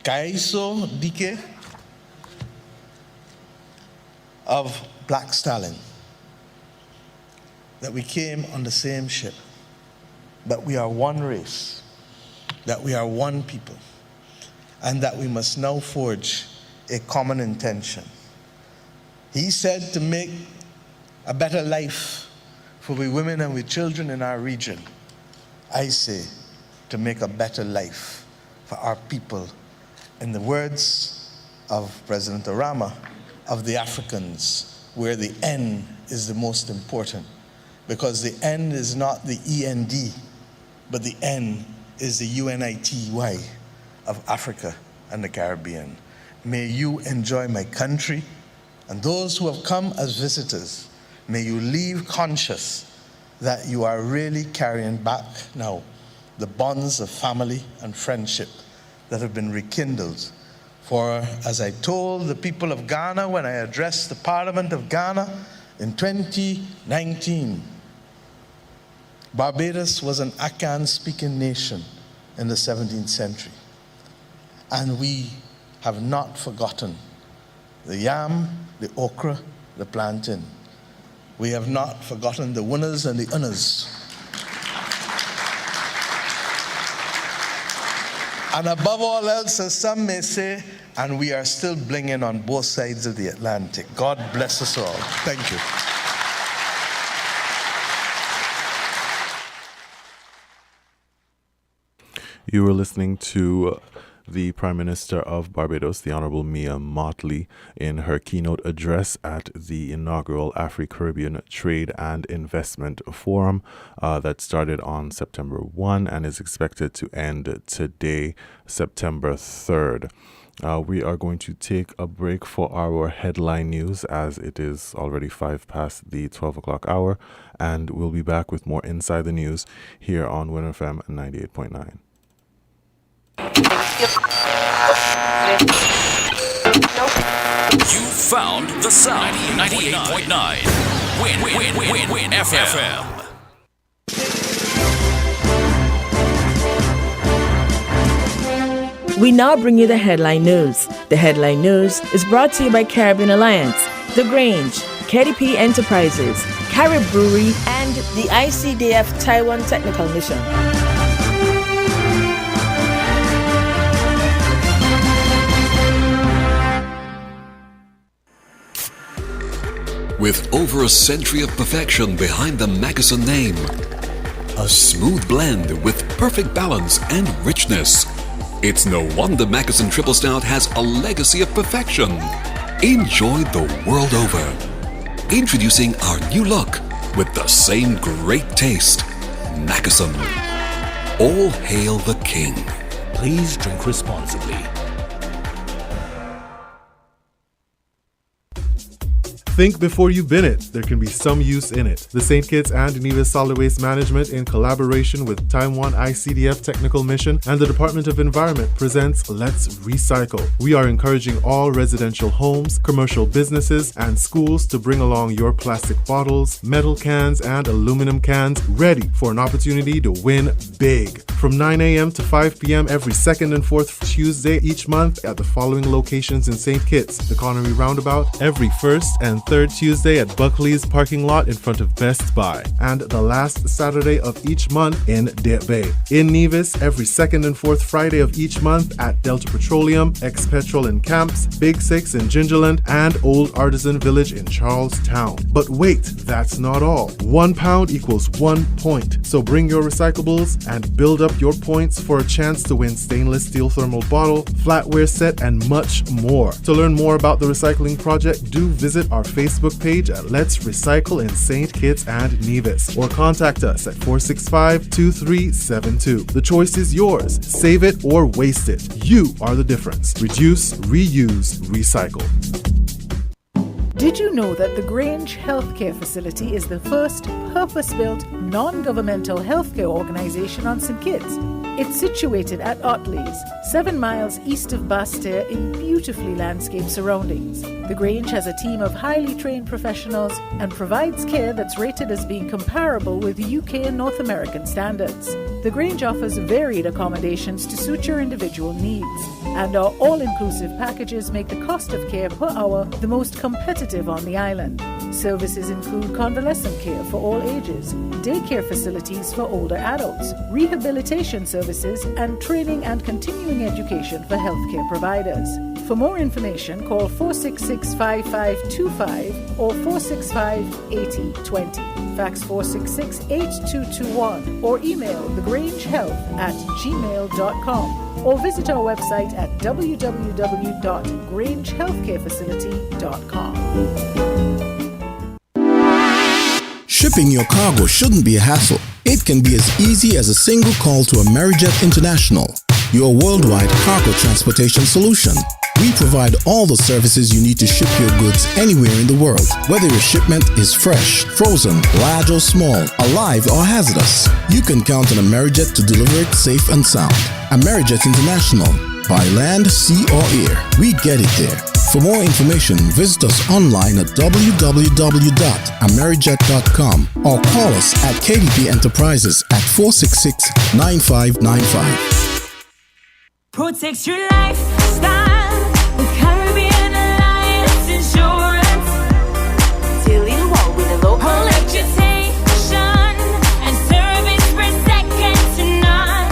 Kaiso Dike, of Black Stallion, that we came on the same ship, that we are one race, that we are one people, and that we must now forge a common intention. He said to make a better life for we women and we children in our region. I say to make a better life for our people, in the words of President Orama, of the Africans, where the N is the most important, because the N is not the END, but the N is the UNITY of Africa and the Caribbean. may you enjoy my country. And those who have come as visitors, may you leave conscious that you are really carrying back now the bonds of family and friendship that have been rekindled. For as I told the people of Ghana when I addressed the Parliament of Ghana in 2019, Barbados was an Akan-speaking nation in the 17th century. And we have not forgotten the yam, the okra, the plantain. We have not forgotten the winners and the unners. And above all else, as some may say, and we are still blinging on both sides of the Atlantic. God bless us all. Thank you. You were listening to the Prime Minister of Barbados, the Honorable Mia Mottley, in her keynote address at the inaugural Afro-Caribbean Trade and Investment Forum that started on September 1 and is expected to end today, September 3rd. We are going to take a break for our headline news as it is already 5 past the 12 o'clock hour, and we'll be back with more Inside the News here on Win FM 98.9. You found the sound. 98.9. Win FM. We now bring you the headline news. The headline news is brought to you by Caribbean Alliance, The Grange, KDP Enterprises, Carib Brewery, and the ICDF Taiwan Technical Mission. With over a century of perfection behind the Mackeson name, a smooth blend with perfect balance and richness, it's no wonder Mackeson Triple Stout has a legacy of perfection. Enjoy the world over. Introducing our new look with the same great taste. Mackeson. All hail the king. Please drink responsibly. Think before you bin it. There can be some use in it. The St. Kitts and Nevis Solid Waste Management, in collaboration with Taiwan ICDF Technical Mission and the Department of Environment, presents Let's Recycle. We are encouraging all residential homes, commercial businesses, and schools to bring along your plastic bottles, metal cans, and aluminum cans, ready for an opportunity to win big. From 9 a.m. to 5 p.m. every second and fourth Tuesday each month at the following locations in St. Kitts: the Connery Roundabout, every first and third Tuesday at Buckley's parking lot in front of Best Buy, and the last Saturday of each month in Deep Bay. In Nevis, every second and fourth Friday of each month at Delta Petroleum, Ex-Petrol in Camps, Big Six in Gingerland, and Old Artisan Village in Charlestown. But wait, that's not all. 1 pound equals 1 point. So bring your recyclables and build up your points for a chance to win stainless steel thermal bottle, flatware set, and much more. To learn more about the recycling project, do visit our Facebook page at Let's Recycle in St. Kitts and Nevis, or contact us at 465-2372. The choice is yours. Save it or waste it. You are the difference. Reduce, reuse, recycle. Did you know that the Grange Healthcare Facility is the first purpose-built, non-governmental healthcare organization on St. Kitts? It's situated at Otley's, 7 miles east of Basseterre in beautifully landscaped surroundings. The Grange has a team of highly trained professionals and provides care that's rated as being comparable with UK and North American standards. The Grange offers varied accommodations to suit your individual needs, and our all-inclusive packages make the cost of care per hour the most competitive on the island. Services include convalescent care for all ages, daycare facilities for older adults, rehabilitation services, and training and continuing education for healthcare providers. For more information, call 466-5525 or 465-8020. Fax 466-8221 or email thegrangehealth@gmail.com or visit our website at www.grangehealthcarefacility.com. Shipping your cargo shouldn't be a hassle. It can be as easy as a single call to Amerijet International, your worldwide cargo transportation solution. We provide all the services you need to ship your goods anywhere in the world, whether your shipment is fresh, frozen, large or small, alive or hazardous. You can count on Amerijet to deliver it safe and sound. Amerijet International. By land, sea or air, we get it there. For more information, visit us online at www.amerijet.com or call us at KDP Enterprises at 466-9595. Protect your lifestyle with Caribbean Alliance Insurance. Dealing well with a local reputation and service for second to none.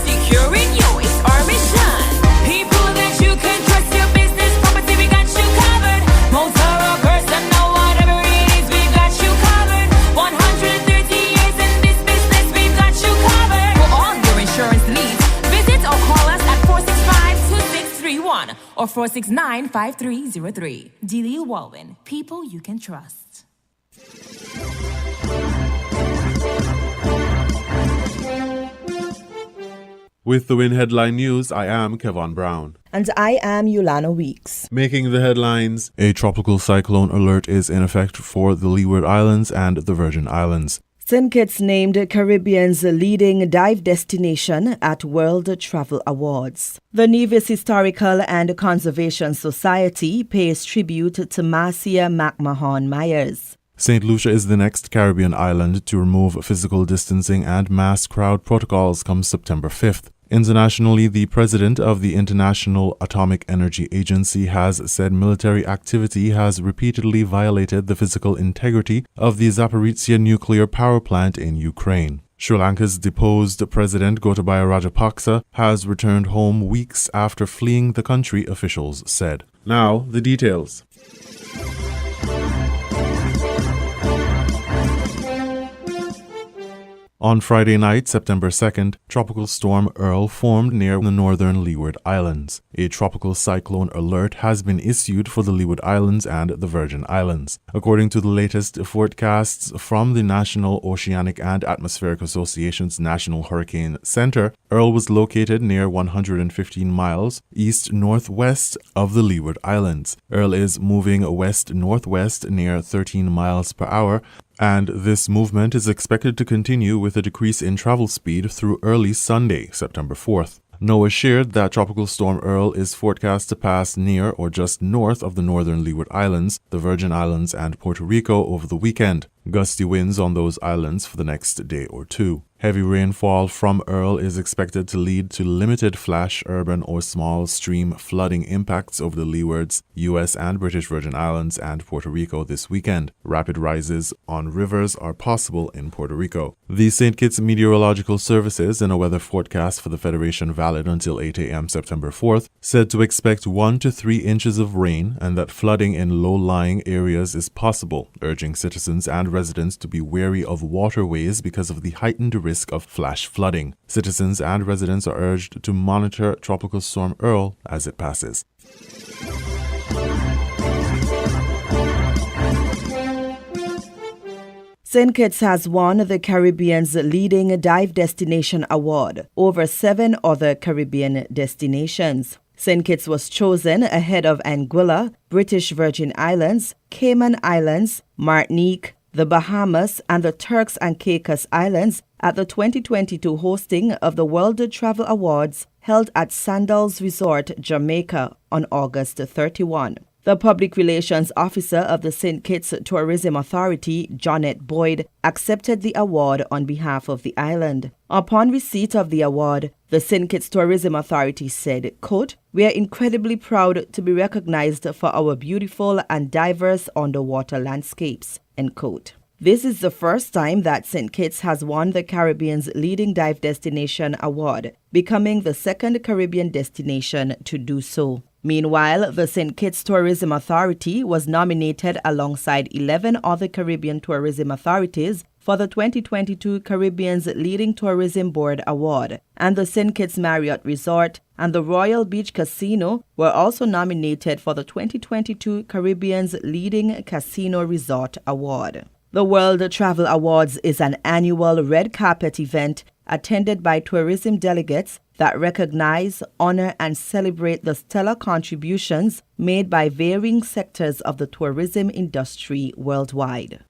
Securing you is our mission. People that you can trust, your business, property, we got you covered. Motor or personal, whatever it is, we got you covered. 130 years in this business, we got you covered. For all your insurance needs, visit or call us at 465-2631 or 469-5303. Dealey Walwyn, people you can trust. With the WIN headline news, I am Kevon Brown. And I am Yolana Weeks. Making the headlines, a tropical cyclone alert is in effect for the Leeward Islands and the Virgin Islands. St. Kitts named Caribbean's leading dive destination at World Travel Awards. The Nevis Historical and Conservation Society pays tribute to Marcia McMahon Myers. St. Lucia is the next Caribbean island to remove physical distancing and mass crowd protocols come September 5th. Internationally, the president of the International Atomic Energy Agency has said military activity has repeatedly violated the physical integrity of the Zaporizhzhia nuclear power plant in Ukraine. Sri Lanka's deposed President Gotabaya Rajapaksa has returned home weeks after fleeing the country, officials said. Now, the details. On Friday night, September 2nd, Tropical Storm Earl formed near the northern Leeward Islands. A tropical cyclone alert has been issued for the Leeward Islands and the Virgin Islands. According to the latest forecasts from the National Oceanic and Atmospheric Association's National Hurricane Center, Earl was located near 115 miles east-northwest of the Leeward Islands. Earl is moving west-northwest near 13 miles per hour, and this movement is expected to continue with a decrease in travel speed through early Sunday, September 4th. NOAA shared that Tropical Storm Earl is forecast to pass near or just north of the northern Leeward Islands, the Virgin Islands, and Puerto Rico over the weekend. Gusty winds on those islands for the next day or two. Heavy rainfall from Earl is expected to lead to limited flash urban or small stream flooding impacts over the Leewards, U.S. and British Virgin Islands, and Puerto Rico this weekend. Rapid rises on rivers are possible in Puerto Rico. The St. Kitts Meteorological Services, in a weather forecast for the Federation valid until 8 a.m. September 4th, said to expect 1 to 3 inches of rain and that flooding in low-lying areas is possible, urging citizens and residents to be wary of waterways because of the heightened risk of flash flooding. Citizens and residents are urged to monitor Tropical Storm Earl as it passes. St. Kitts has won the Caribbean's leading dive destination award over 7 other Caribbean destinations. St. Kitts was chosen ahead of Anguilla, British Virgin Islands, Cayman Islands, Martinique, the Bahamas, and the Turks and Caicos Islands at the 2022 hosting of the World Travel Awards held at Sandals Resort, Jamaica on August 31. The Public Relations Officer of the St. Kitts Tourism Authority, Jonette Boyd, accepted the award on behalf of the island. Upon receipt of the award, the St. Kitts Tourism Authority said, quote, "We are incredibly proud to be recognized for our beautiful and diverse underwater landscapes," end quote. This is the first time that St. Kitts has won the Caribbean's leading dive destination award, becoming the second Caribbean destination to do so. Meanwhile, the St. Kitts Tourism Authority was nominated alongside 11 other Caribbean tourism authorities for the 2022 Caribbean's Leading Tourism Board Award, and the St. Kitts Marriott Resort and the Royal Beach Casino were also nominated for the 2022 Caribbean's Leading Casino Resort Award. The World Travel Awards is an annual red carpet event attended by tourism delegates that recognize, honor, and celebrate the stellar contributions made by varying sectors of the tourism industry worldwide.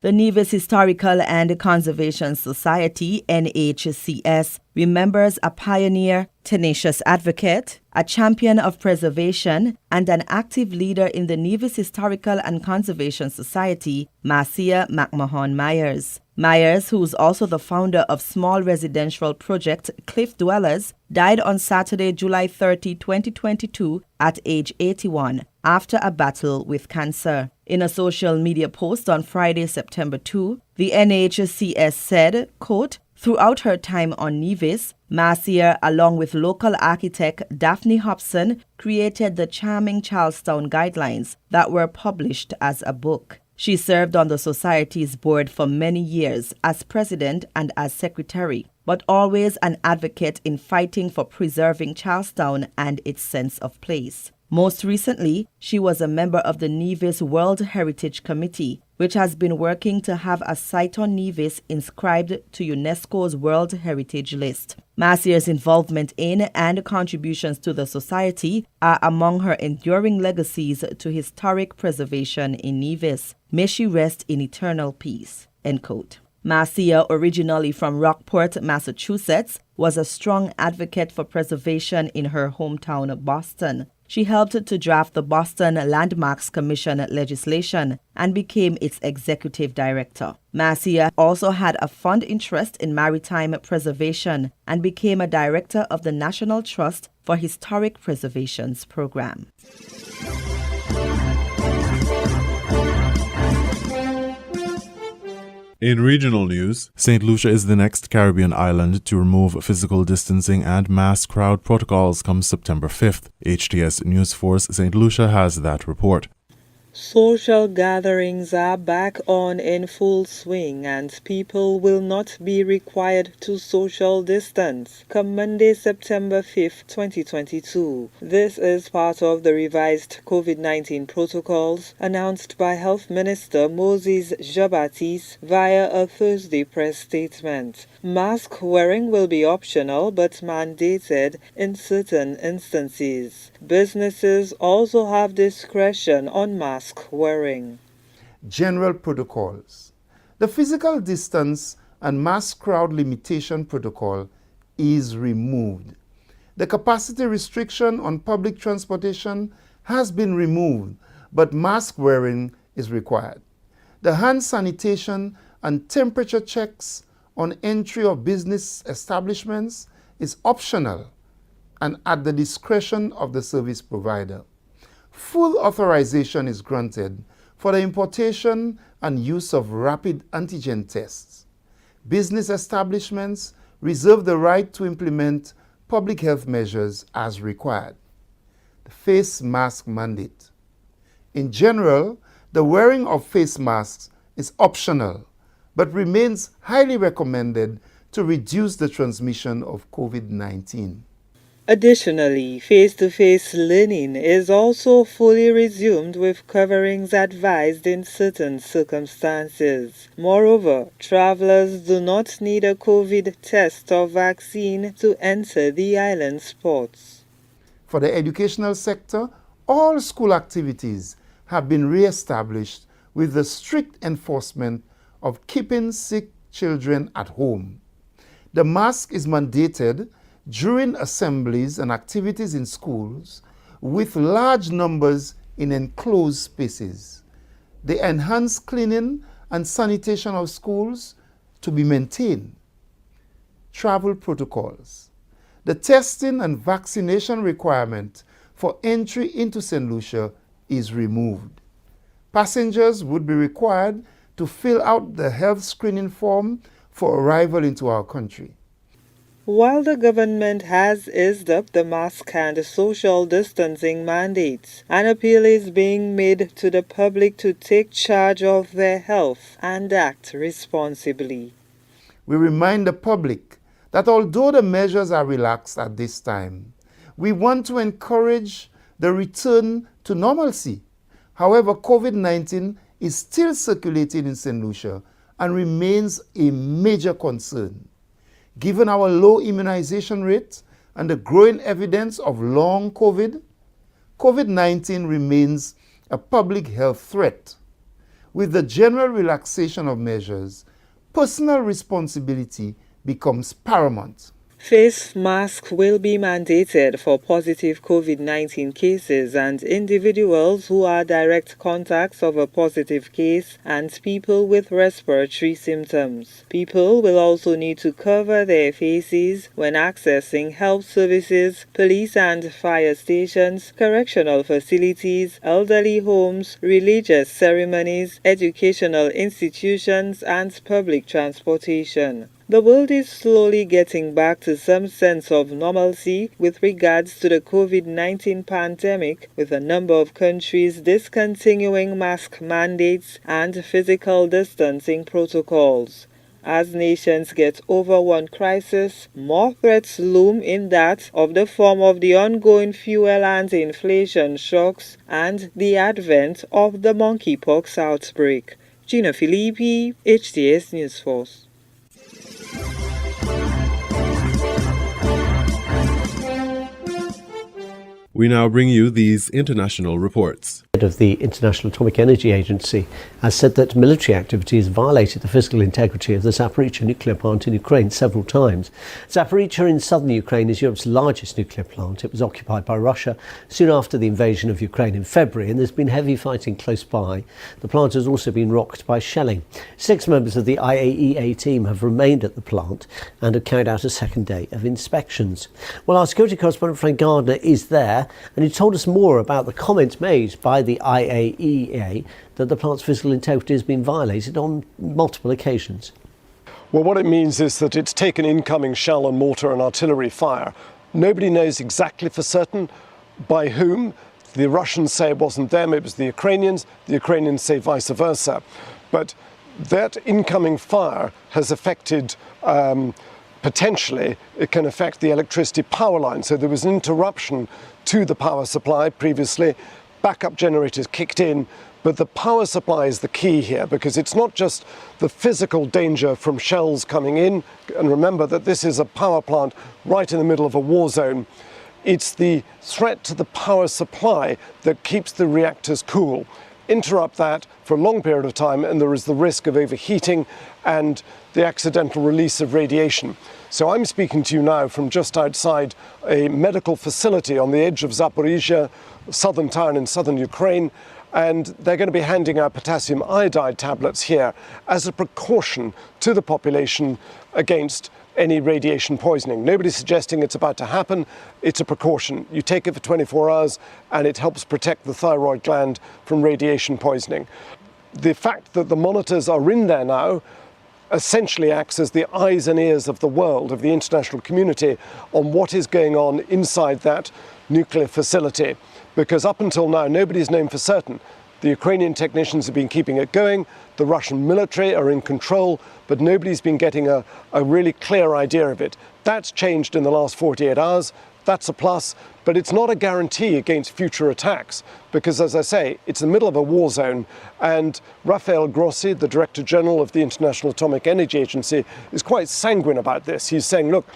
The Nevis Historical and Conservation Society, NHCS, remembers a pioneer, tenacious advocate, a champion of preservation, and an active leader in the Nevis Historical and Conservation Society, Marcia McMahon Myers. Myers, who's also the founder of small residential project Cliff Dwellers, died on Saturday, July 30, 2022, at age 81, after a battle with cancer. In a social media post on Friday, September 2, the NHCS said, quote, "Throughout her time on Nevis, Marcia, along with local architect Daphne Hobson, created the charming Charlestown Guidelines that were published as a book. She served on the Society's board for many years as president and as secretary, but always an advocate in fighting for preserving Charlestown and its sense of place. Most recently, she was a member of the Nevis World Heritage Committee, which has been working to have a site on Nevis inscribed to UNESCO's World Heritage List. Marcia's involvement in and contributions to the Society are among her enduring legacies to historic preservation in Nevis. May she rest in eternal peace." End quote. Marcia, originally from Rockport, Massachusetts, was a strong advocate for preservation in her hometown of Boston. She helped to draft the Boston Landmarks Commission legislation and became its executive director. Marcia also had a fond interest in maritime preservation and became a director of the National Trust for Historic Preservation's program. In regional news, St. Lucia is the next Caribbean island to remove physical distancing and mass crowd protocols come September 5th. HTS News Force St. Lucia has that report. Social gatherings are back on in full swing and people will not be required to social distance come Monday, September 5th, 2022. This is part of the revised COVID-19 protocols announced by Health Minister Moses Jabatis via a Thursday press statement. Mask wearing will be optional but mandated in certain instances. Businesses also have discretion on mask wearing. General protocols. The physical distance and mass crowd limitation protocol is removed. The capacity restriction on public transportation has been removed, but mask wearing is required. The hand sanitation and temperature checks on entry of business establishments is optional and at the discretion of the service provider. Full authorization is granted for the importation and use of rapid antigen tests. Business establishments reserve the right to implement public health measures as required. The face mask mandate. In general, the wearing of face masks is optional, but remains highly recommended to reduce the transmission of COVID-19. Additionally, face-to-face learning is also fully resumed with coverings advised in certain circumstances. Moreover, travelers do not need a COVID test or vaccine to enter the island ports. For the educational sector, all school activities have been re-established with the strict enforcement of keeping sick children at home. The mask is mandated during assemblies and activities in schools with large numbers in enclosed spaces. The enhanced cleaning and sanitation of schools to be maintained. Travel protocols. The testing and vaccination requirement for entry into St. Lucia is removed. Passengers would be required to fill out the health screening form for arrival into our country. While the government has eased up the mask and social distancing mandates, an appeal is being made to the public to take charge of their health and act responsibly. We remind the public that although the measures are relaxed at this time, we want to encourage the return to normalcy. However, COVID-19 is still circulating in St. Lucia and remains a major concern. Given our low immunization rate and the growing evidence of long COVID, COVID-19 remains a public health threat. With the general relaxation of measures, personal responsibility becomes paramount. Face masks will be mandated for positive COVID-19 cases and individuals who are direct contacts of a positive case and people with respiratory symptoms. People will also need to cover their faces when accessing health services, police and fire stations, correctional facilities, elderly homes, religious ceremonies, educational institutions, and public transportation. The world is slowly getting back to some sense of normalcy with regards to the COVID-19 pandemic, with a number of countries discontinuing mask mandates and physical distancing protocols. As nations get over one crisis, more threats loom, in that of the form of the ongoing fuel and inflation shocks and the advent of the monkeypox outbreak. Gina Filippi, HTS News Force. We now bring you these international reports. Head of the International Atomic Energy Agency has said that military activities violated the physical integrity of the Zaporizhzhia nuclear plant in Ukraine several times. Zaporizhzhia in southern Ukraine is Europe's largest nuclear plant. It was occupied by Russia soon after the invasion of Ukraine in February, and there's been heavy fighting close by. The plant has also been rocked by shelling. 6 members of the IAEA team have remained at the plant and have carried out a second day of inspections. Well, our security correspondent Frank Gardner is there, and he told us more about the comments made by the IAEA that the plant's physical integrity has been violated on multiple occasions. Well, what it means is that it's taken incoming shell and mortar and artillery fire. Nobody knows exactly for certain by whom. The Russians say it wasn't them, it was the Ukrainians say vice versa. But that incoming fire has affected potentially, it can affect the electricity power line. So there was an interruption to the power supply previously. Backup generators kicked in, but the power supply is the key here, because it's not just the physical danger from shells coming in. And remember that this is a power plant right in the middle of a war zone. It's the threat to the power supply that keeps the reactors cool. Interrupt that for a long period of time and there is the risk of overheating and the accidental release of radiation. So I'm speaking to you now from just outside a medical facility on the edge of Zaporizhzhia, southern town in southern Ukraine, and they're going to be handing out potassium iodide tablets here as a precaution to the population against any radiation poisoning. Nobody's suggesting it's about to happen. It's a precaution. You take it for 24 hours and it helps protect the thyroid gland from radiation poisoning. The fact that the monitors are in there now essentially acts as the eyes and ears of the world, of the international community, on what is going on inside that nuclear facility. Because up until now, nobody's known for certain. The Ukrainian technicians have been keeping it going, the Russian military are in control, but nobody's been getting a really clear idea of it. That's changed in the last 48 hours. That's a plus, but it's not a guarantee against future attacks, because, as I say, it's the middle of a war zone, and Rafael Grossi, the Director General of the International Atomic Energy Agency, is quite sanguine about this. He's saying, look,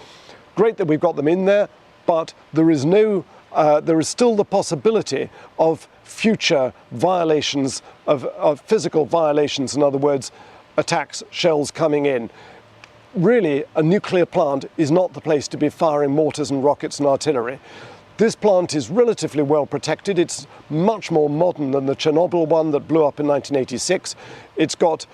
great that we've got them in there, but there is still the possibility of future violations, of physical violations, in other words, attacks, shells coming in. Really, a nuclear plant is not the place to be firing mortars and rockets and artillery. This plant is relatively well protected. It's much more modern than the Chernobyl one that blew up in 1986. It's got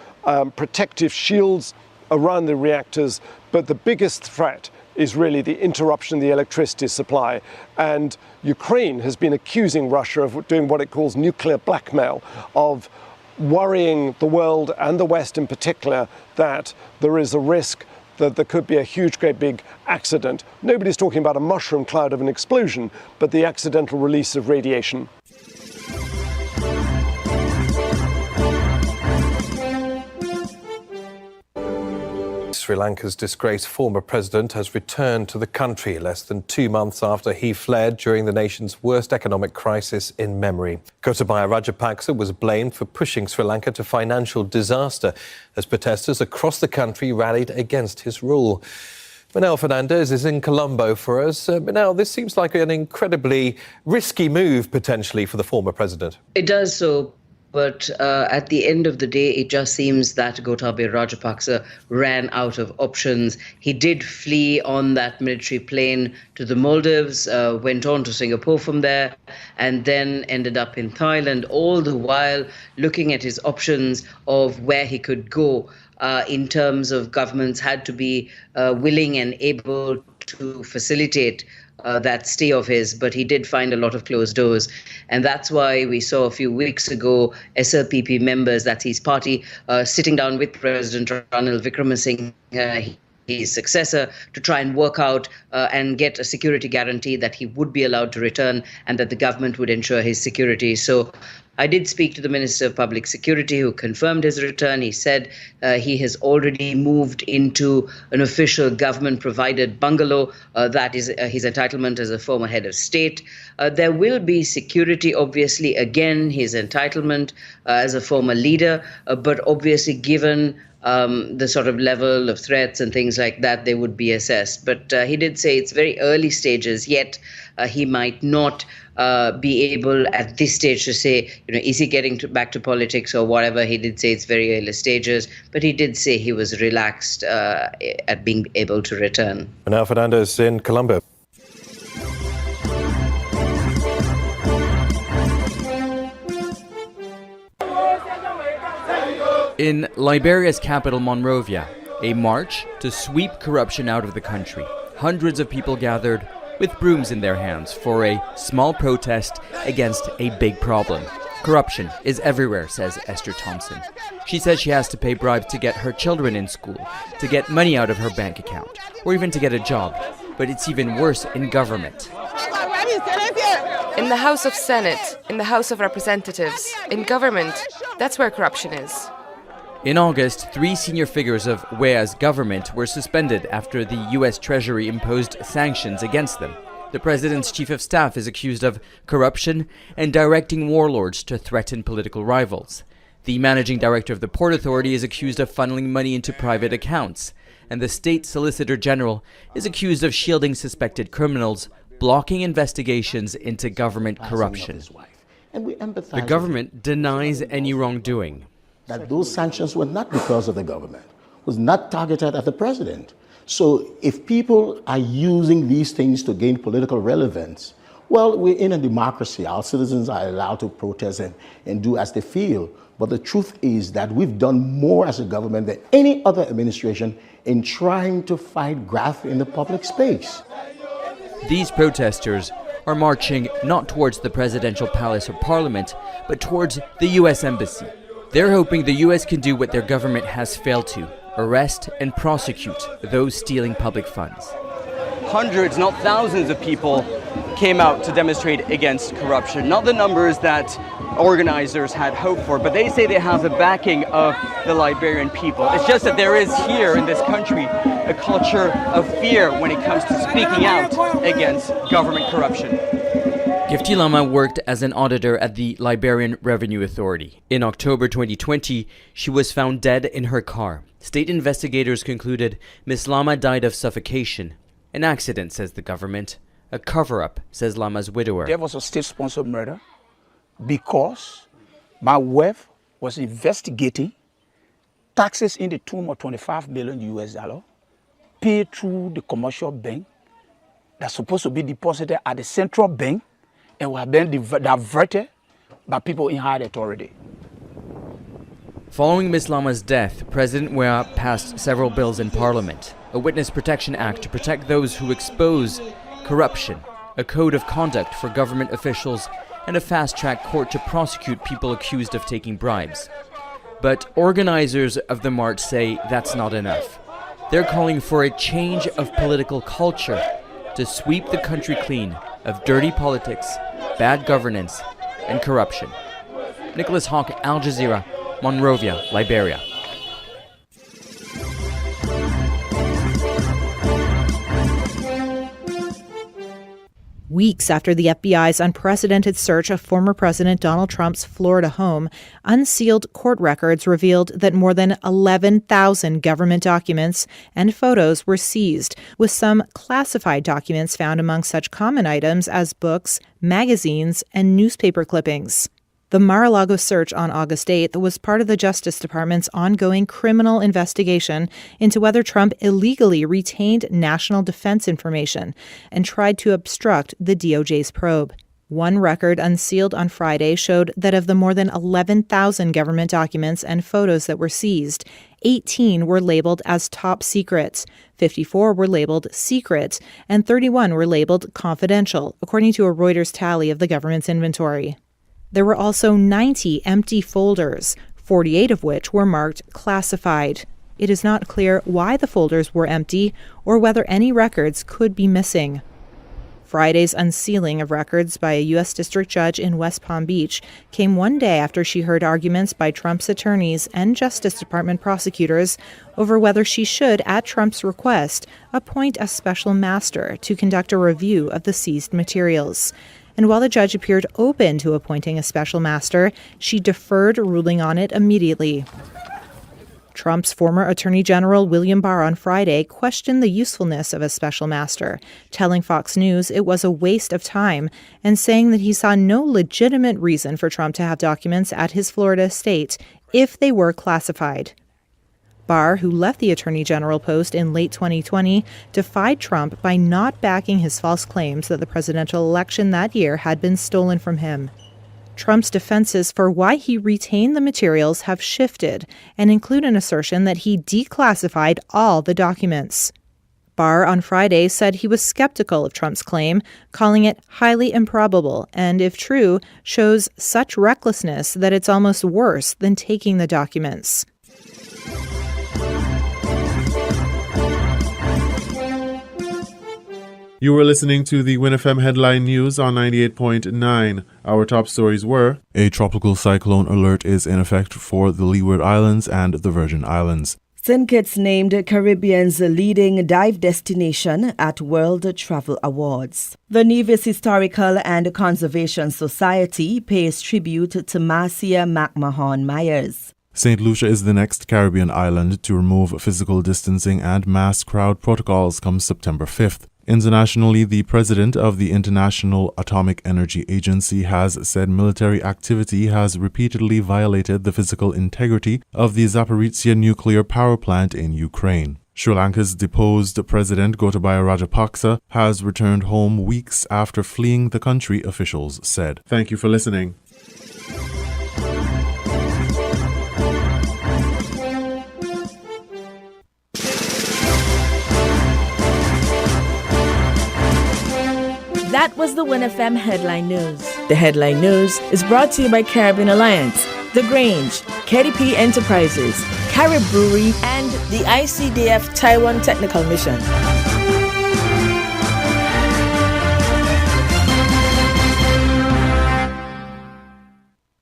protective shields around the reactors, but the biggest threat is really the interruption of the electricity supply. And Ukraine has been accusing Russia of doing what it calls nuclear blackmail, of worrying the world and the West in particular that there is a risk that there could be a huge, great big accident. Nobody's talking about a mushroom cloud of an explosion, but the accidental release of radiation. Sri Lanka's disgraced former president has returned to the country less than 2 months after he fled during the nation's worst economic crisis in memory. Gotabaya Rajapaksa was blamed for pushing Sri Lanka to financial disaster as protesters across the country rallied against his rule. Manel Fernandez is in Colombo for us. Manel, this seems like an incredibly risky move, potentially, for the former president. It does so, but at the end of the day, it just seems that Gotabaya Rajapaksa ran out of options. He did flee on that military plane to the Maldives, went on to Singapore from there, and then ended up in Thailand, all the while looking at his options of where he could go. In terms of governments had to be willing and able to facilitate that stay of his, but he did find a lot of closed doors. And that's why we saw a few weeks ago SLPP members, that's his party, sitting down with President Ranil Wickremesinghe, his successor, to try and work out and get a security guarantee that he would be allowed to return and that the government would ensure his security. So I did speak to the Minister of Public Security, who confirmed his return. He said he has already moved into an official government-provided bungalow. That is his entitlement as a former head of state. There will be security, obviously, again, his entitlement as a former leader, but obviously given the sort of level of threats and things like that, they would be assessed. But he did say it's very early stages, yet he might not be able at this stage to say, is he getting back to politics or whatever. He did say it's very early stages, but he did say he was relaxed at being able to return. Manel Fernandez in Colombo. In Liberia's capital, Monrovia, a march to sweep corruption out of the country. Hundreds of people gathered with brooms in their hands for a small protest against a big problem. Corruption is everywhere, says Esther Thompson. She says she has to pay bribes to get her children in school, to get money out of her bank account, or even to get a job. But it's even worse in government. In the House of Senate, in the House of Representatives, in government, that's where corruption is. In August, 3 senior figures of WEA's government were suspended after the U.S. Treasury imposed sanctions against them. The president's chief of staff is accused of corruption and directing warlords to threaten political rivals. The managing director of the Port Authority is accused of funneling money into private accounts. And the state solicitor general is accused of shielding suspected criminals, blocking investigations into government corruption. The government denies any wrongdoing. That those sanctions were not because of the government, was not targeted at the president. So if people are using these things to gain political relevance, well, we're in a democracy. Our citizens are allowed to protest and do as they feel. But the truth is that we've done more as a government than any other administration in trying to fight graft in the public space. These protesters are marching not towards the presidential palace or parliament, but towards the U.S. Embassy. They're hoping the U.S. can do what their government has failed to, arrest and prosecute those stealing public funds. Hundreds, not thousands of people came out to demonstrate against corruption. Not the numbers that organizers had hoped for, but they say they have the backing of the Liberian people. It's just that there is here in this country a culture of fear when it comes to speaking out against government corruption. Gifty Lama worked as an auditor at the Liberian Revenue Authority. In October 2020, she was found dead in her car. State investigators concluded Ms. Lama died of suffocation. An accident, says the government. A cover-up, says Lama's widower. There was a state-sponsored murder because my wife was investigating taxes in the tune of $25 million paid through the commercial bank that's supposed to be deposited at the central bank and were then diverted by people in higher authority. Following Ms. Lama's death, President Weah passed several bills in Parliament. A Witness Protection Act to protect those who expose corruption, a code of conduct for government officials, and a fast-track court to prosecute people accused of taking bribes. But organizers of the march say that's not enough. They're calling for a change of political culture to sweep the country clean of dirty politics, bad governance, and corruption. Nicholas Hawk, Al Jazeera, Monrovia, Liberia. Weeks after the FBI's unprecedented search of former President Donald Trump's Florida home, unsealed court records revealed that more than 11,000 government documents and photos were seized, with some classified documents found among such common items as books, magazines, and newspaper clippings. The Mar-a-Lago search on August 8th was part of the Justice Department's ongoing criminal investigation into whether Trump illegally retained national defense information and tried to obstruct the DOJ's probe. One record unsealed on Friday showed that of the more than 11,000 government documents and photos that were seized, 18 were labeled as top secrets, 54 were labeled secret, and 31 were labeled confidential, according to a Reuters tally of the government's inventory. There were also 90 empty folders, 48 of which were marked classified. It is not clear why the folders were empty or whether any records could be missing. Friday's unsealing of records by a U.S. district judge in West Palm Beach came one day after she heard arguments by Trump's attorneys and Justice Department prosecutors over whether she should, at Trump's request, appoint a special master to conduct a review of the seized materials. And while the judge appeared open to appointing a special master, she deferred ruling on it immediately. Trump's former Attorney General William Barr on Friday questioned the usefulness of a special master, telling Fox News it was a waste of time and saying that he saw no legitimate reason for Trump to have documents at his Florida estate if they were classified. Barr, who left the Attorney General post in late 2020, defied Trump by not backing his false claims that the presidential election that year had been stolen from him. Trump's defenses for why he retained the materials have shifted and include an assertion that he declassified all the documents. Barr on Friday said he was skeptical of Trump's claim, calling it highly improbable and, if true, shows such recklessness that it's almost worse than taking the documents. You were listening to the WinFM headline news on 98.9. Our top stories were: a tropical cyclone alert is in effect for the Leeward Islands and the Virgin Islands. Cinco named Caribbean's leading dive destination at World Travel Awards. The Nevis Historical and Conservation Society pays tribute to Marcia McMahon Myers. St. Lucia is the next Caribbean island to remove physical distancing and mass crowd protocols come September 5th. Internationally, the president of the International Atomic Energy Agency has said military activity has repeatedly violated the physical integrity of the Zaporizhzhia nuclear power plant in Ukraine. Sri Lanka's deposed President Gotabaya Rajapaksa has returned home weeks after fleeing the country, officials said. Thank you for listening. That was the WinFM Headline News. The Headline News is brought to you by Caribbean Alliance, The Grange, KDP Enterprises, Carib Brewery, and the ICDF Taiwan Technical Mission.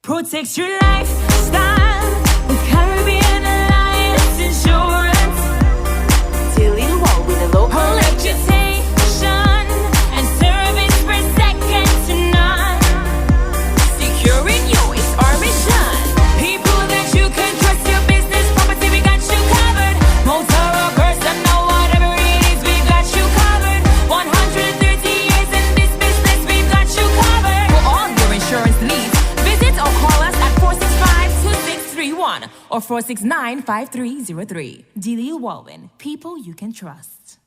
Protect your lifestyle with Caribbean Alliance Insurance. Tilly Wall with a low reputation and service for second to none. Securing you is our mission. People that you can trust, your business, property, we got you covered. Motor or personal, whatever it is, we got you covered. 130 years in this business, we've got you covered. For all your insurance needs, visit or call us at 465-2631 or 469-5303. Dealey Walwyn, people you can trust.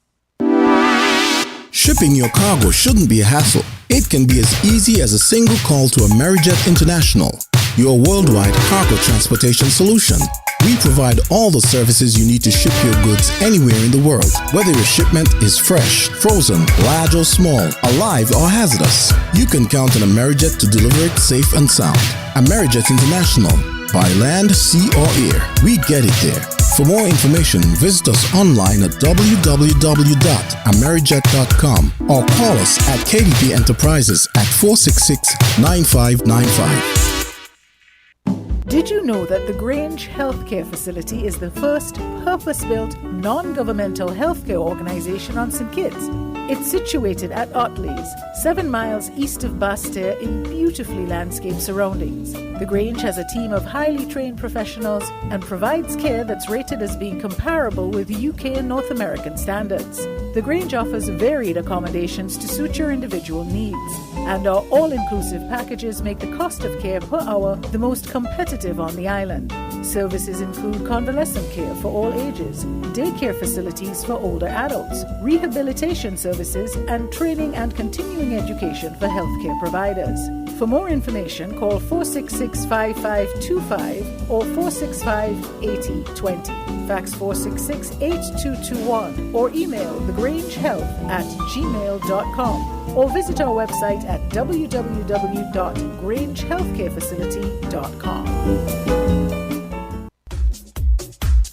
Shipping your cargo shouldn't be a hassle. It can be as easy as a single call to Amerijet International, your worldwide cargo transportation solution. We provide all the services you need to ship your goods anywhere in the world, whether your shipment is fresh, frozen, large or small, alive or hazardous. You can count on Amerijet to deliver it safe and sound. Amerijet International, by land, sea or air, we get it there. For more information, visit us online at www.amerijet.com or call us at KDP Enterprises at 466-9595. Did you know that the Grange Healthcare Facility is the first purpose-built, non-governmental healthcare organization on St. Kitts? It's situated at Otley's, 7 miles east of Basseterre in beautifully landscaped surroundings. The Grange has a team of highly trained professionals and provides care that's rated as being comparable with UK and North American standards. The Grange offers varied accommodations to suit your individual needs, and our all-inclusive packages make the cost of care per hour the most competitive on the island. Services include convalescent care for all ages, daycare facilities for older adults, rehabilitation services, and training and continuing education for healthcare providers. For more information, call 466-5525 or 465-8020. Fax 466-8221 or email thegrangehealth@gmail.com or visit our website at www.grangehealthcarefacility.com.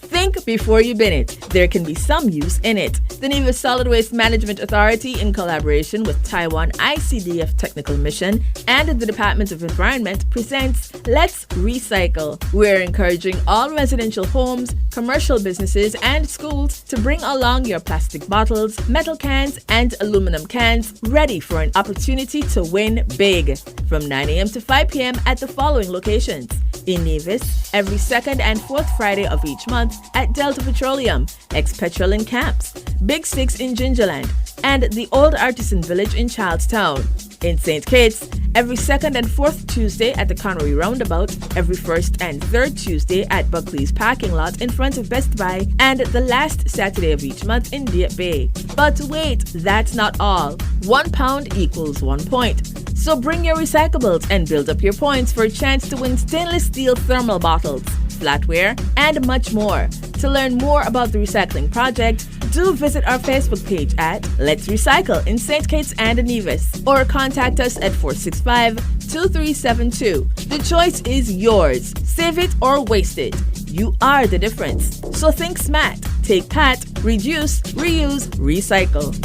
Think before you bin it. There can be some use in it. The Nevis Solid Waste Management Authority, in collaboration with Taiwan ICDF Technical Mission and the Department of Environment, presents Let's Recycle. We're encouraging all residential homes, commercial businesses, and schools to bring along your plastic bottles, metal cans, and aluminum cans ready for an opportunity to win big. From 9 a.m. to 5 p.m. at the following locations. In Nevis, every second and fourth Friday of each month at Delta Petroleum, ex-Petrol in Camps, Big Six in Gingerland, and the Old Artisan Village in Charlestown. In St. Kitts, every second and fourth Tuesday at the Connery Roundabout, every first and third Tuesday at Buckley's parking lot in front of Best Buy, and the last Saturday of each month in Deep Bay. But wait, that's not all. 1 pound equals 1 point. So bring your recyclables and build up your points for a chance to win stainless steel thermal bottles, flatware, and much more. To learn more about the recycling project, do visit our Facebook page at Let's Recycle in St. Kitts and Nevis, or contact us at 465-2372. The choice is yours. Save it or waste it. You are the difference. So think smart. Take PAT, reduce, reuse, recycle.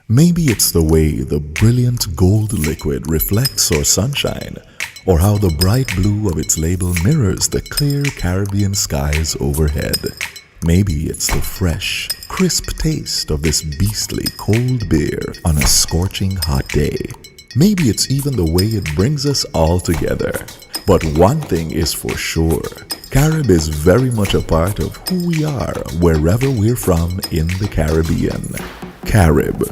Maybe it's the way the brilliant gold liquid reflects our sunshine, or how the bright blue of its label mirrors the clear Caribbean skies overhead. Maybe it's the fresh, crisp taste of this beastly cold beer on a scorching hot day. Maybe it's even the way it brings us all together. But one thing is for sure, Carib is very much a part of who we are wherever we're from in the Caribbean. Carib.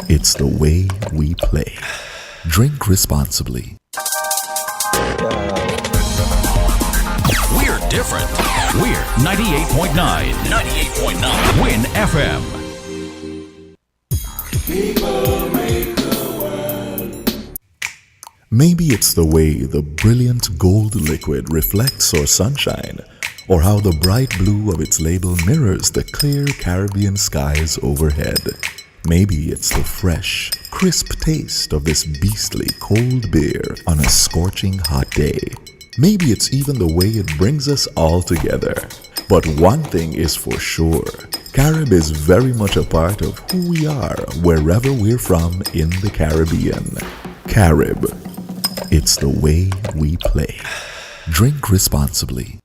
It's the way we play. Drink responsibly. We're different. We're 98.9. 98.9. Win FM. People make the world. Maybe it's the way the brilliant gold liquid reflects our sunshine, or how the bright blue of its label mirrors the clear Caribbean skies overhead. Maybe it's the fresh, crisp taste of this beastly cold beer on a scorching hot day. Maybe it's even the way it brings us all together. But one thing is for sure, Carib is very much a part of who we are wherever we're from in the Caribbean. Carib. It's the way we play. Drink responsibly.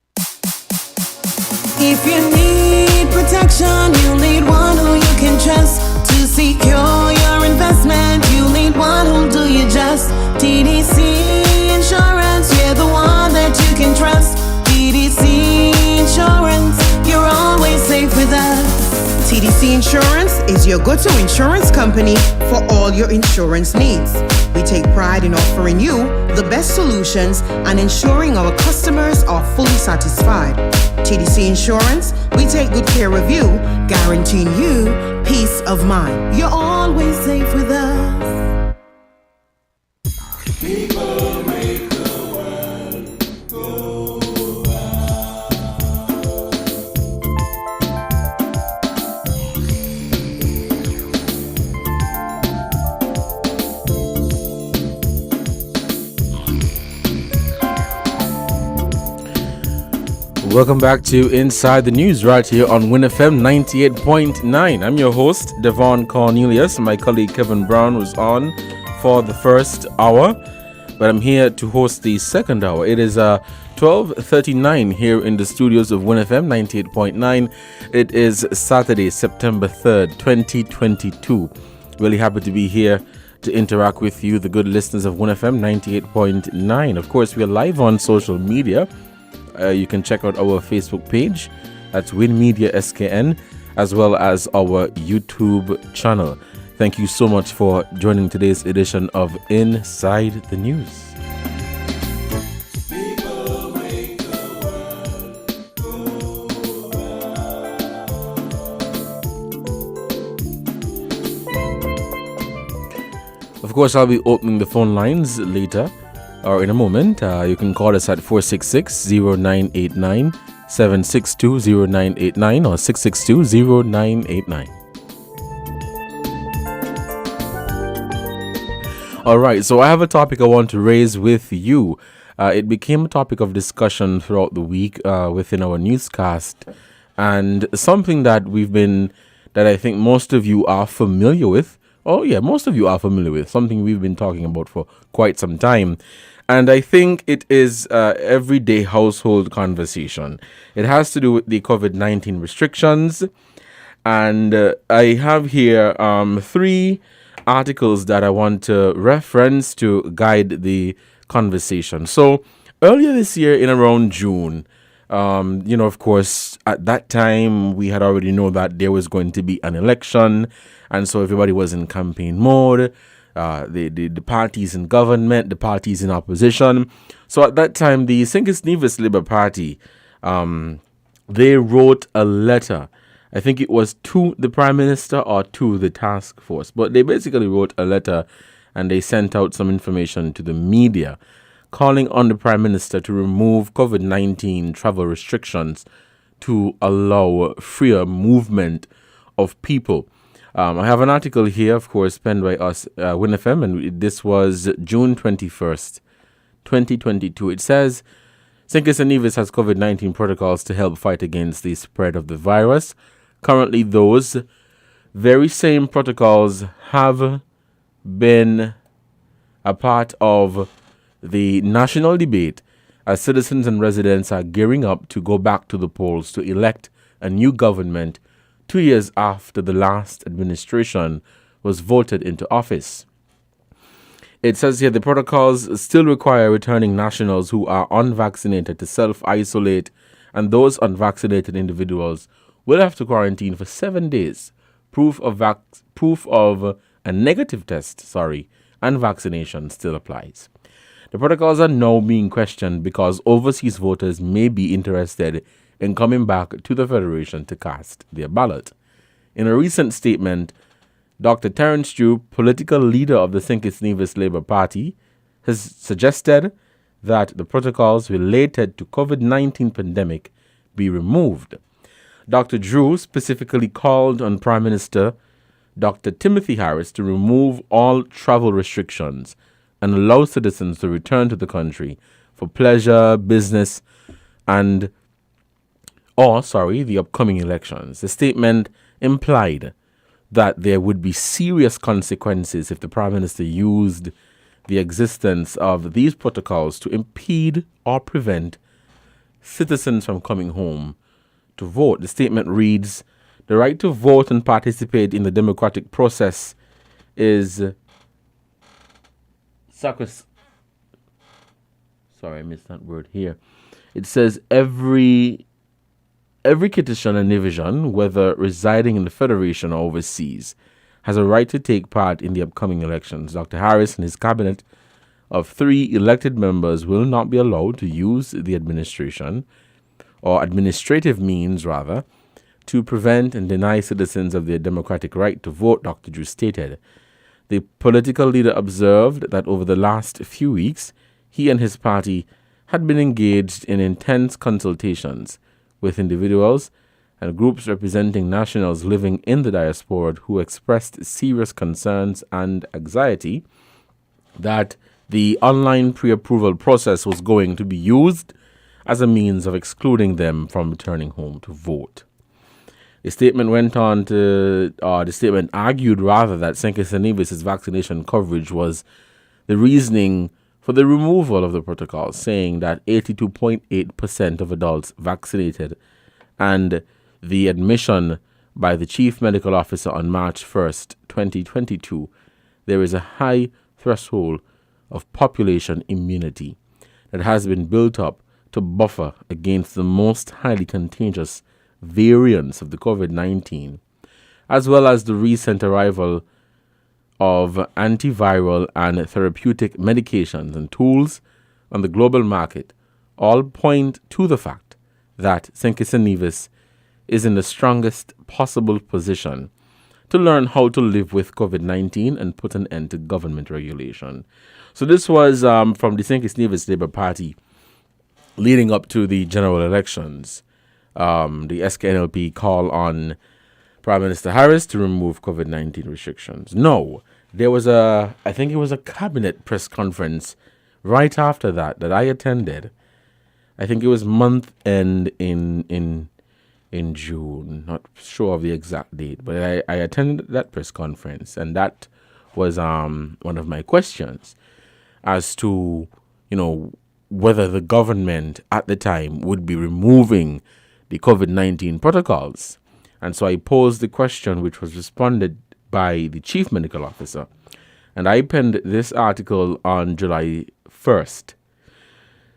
If you need protection, you need one who you can trust. To secure your investment, you need one who'll do you just. TDC Insurance, you're the one that you can trust. TDC Insurance, you're always safe with us. TDC Insurance is your go-to insurance company for all your insurance needs. We take pride in offering you the best solutions and ensuring our customers are fully satisfied. TDC Insurance, we take good care of you, guaranteeing you peace of mind. You're always safe with us. People make the world go Welcome back to Inside the News right here on Win FM 98.9. I'm your host, Devon Cornelius. My colleague Kevin Brown was on for the first hour. but I'm here to host the second hour. It is 12:39 here in the studios of WinFM 98.9. It is Saturday, September 3rd, 2022. Really happy to be here to interact with you, the good listeners of WinFM 98.9. Of course, we are live on social media. You can check out our Facebook page. That's Win Media SKN, as well as our YouTube channel. Thank you so much for joining today's edition of Inside the News. Of course, I'll be opening the phone lines later or in a moment. You can call us at 466-0989, 762-0989 or 662-0989. All right, so I have a topic I want to raise with you. It became a topic of discussion throughout the week within our newscast, and something that I think most of you are familiar with. Oh yeah, most of you are familiar with, something we've been talking about for quite some time. And I think it is everyday household conversation. It has to do with the COVID-19 restrictions. And I have here 3 articles that I want to reference to guide the conversation. So earlier this year in around June, of course, at that time, we had already known that there was going to be an election. And so everybody was in campaign mode. The parties in government, the parties in opposition. So at that time, the Cinco Labour Party, they wrote a letter. I think it was to the Prime Minister or to the task force. But they basically wrote a letter and they sent out some information to the media, calling on the Prime Minister to remove COVID-19 travel restrictions to allow freer movement of people. I have an article here, of course, penned by us, WinFM, and this was June 21st, 2022. It says, Cinco has COVID-19 protocols to help fight against the spread of the virus. Currently, those very same protocols have been a part of the national debate as citizens and residents are gearing up to go back to the polls to elect a new government 2 years after the last administration was voted into office. It says here the protocols still require returning nationals who are unvaccinated to self-isolate, and those unvaccinated individuals will have to quarantine for 7 days. Proof of a negative test, and vaccination still applies. The protocols are now being questioned because overseas voters may be interested in coming back to the Federation to cast their ballot. In a recent statement, Dr. Terence Drew, political leader of the Cinco Labour Party, has suggested that the protocols related to COVID-19 pandemic be removed. Dr. Drew specifically called on Prime Minister Dr. Timothy Harris to remove all travel restrictions and allow citizens to return to the country for pleasure, business, and the upcoming elections. The statement implied that there would be serious consequences if the Prime Minister used the existence of these protocols to impede or prevent citizens from coming home to vote. The statement reads, the right to vote and participate in the democratic process is sacrosanct. Sorry, I missed that word here. It says every citizen and division, whether residing in the Federation or overseas, has a right to take part in the upcoming elections. Dr. Harris and his cabinet of 3 elected members will not be allowed to use the administrative means, to prevent and deny citizens of their democratic right to vote, Dr. Drew stated. The political leader observed that over the last few weeks, he and his party had been engaged in intense consultations with individuals and groups representing nationals living in the diaspora who expressed serious concerns and anxiety that the online pre-approval process was going to be used as a means of excluding them from returning home to vote. The statement argued that Cinco vaccination coverage was the reasoning for the removal of the protocol, saying that 82.8% of adults vaccinated and the admission by the Chief Medical Officer on March 1st, 2022, there is a high threshold of population immunity that has been built up to buffer against the most highly contagious variants of the COVID-19, as well as the recent arrival of antiviral and therapeutic medications and tools on the global market, all point to the fact that Cinco Nevis is in the strongest possible position to learn how to live with COVID-19 and put an end to government regulation. So this was from the Cinco Nevis Labour Party leading up to the general elections. The SKNLP call on Prime Minister Harris to remove COVID-19 restrictions. No, there was I think it was a cabinet press conference right after that I attended. I think it was month end in June, not sure of the exact date, but I attended that press conference, and that was one of my questions as to, whether the government at the time would be removing the COVID-19 protocols. And so I posed the question, which was responded by the Chief Medical Officer, and I penned this article on July 1st.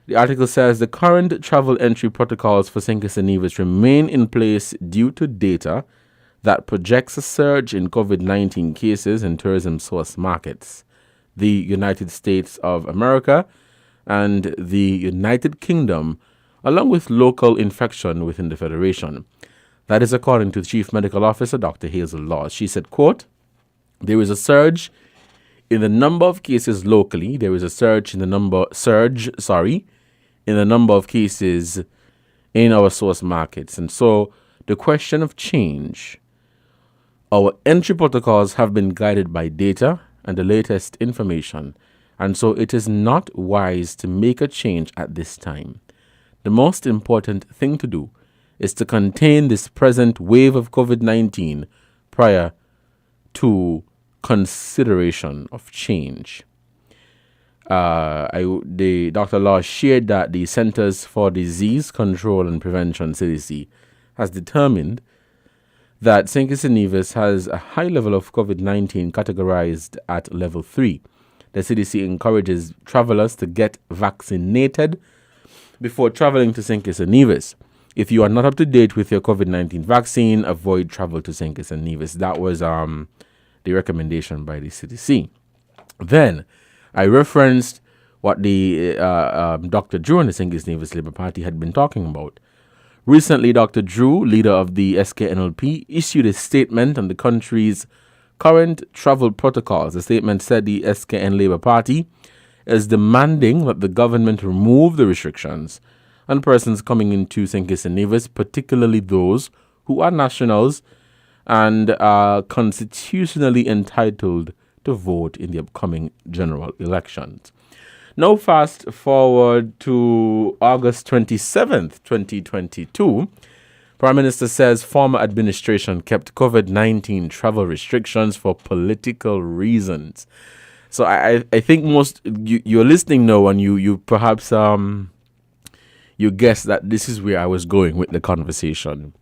The article says the current travel entry protocols for Cinco Nevis remain in place due to data that projects a surge in COVID-19 cases in tourism source markets, the United States of America and the United Kingdom, along with local infection within the Federation. That is according to the Chief Medical Officer, Dr. Hazel Laws. She said, quote, there is a surge in the number of cases locally. There is a surge in the number of cases in our source markets. And so the question of change, our entry protocols have been guided by data and the latest information. And so it is not wise to make a change at this time. The most important thing to do is to contain this present wave of COVID-19 prior to consideration of change. Dr. Law shared that the Centers for Disease Control and Prevention, CDC, has determined that Cinco Nevis has a high level of COVID-19 categorized at level 3. The CDC encourages travelers to get vaccinated before traveling to Cinco Nevis. If you are not up to date with your COVID-19 vaccine, avoid travel to Cinco Nevis. That was the recommendation by the CDC. Then I referenced what the Dr. Drew and the Cinco Nevis Labour Party had been talking about. Recently, Dr. Drew, leader of the SKNLP, issued a statement on the country's current travel protocols. The statement said the SKN Labour Party is demanding that the government remove the restrictions on persons coming into Cinco Nevis, particularly those who are nationals and are constitutionally entitled to vote in the upcoming general elections. Now fast forward to August 27th, 2022. Prime Minister says former administration kept COVID-19 travel restrictions for political reasons. So I think most you're listening now, and you perhaps you guess that this is where I was going with the conversation.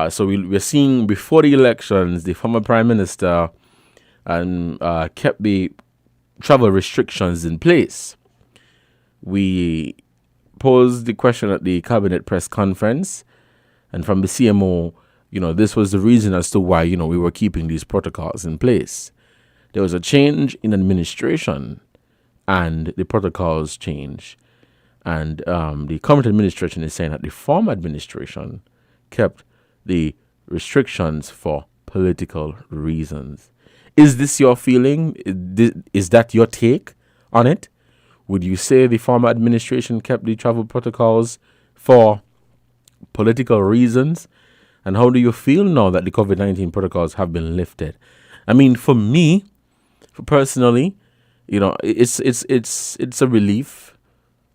So we're seeing before the elections, the former Prime Minister kept the travel restrictions in place. We posed the question at the cabinet press conference, and from the CMO, this was the reason as to why, we were keeping these protocols in place. There was a change in administration, and the protocols changed. And the current administration is saying that the former administration kept the restrictions for political reasons. Is this your feeling? Is that your take on it? Would you say the former administration kept the travel protocols for political reasons? And how do you feel now that the COVID-19 protocols have been lifted? I mean, for me, personally, it's a relief.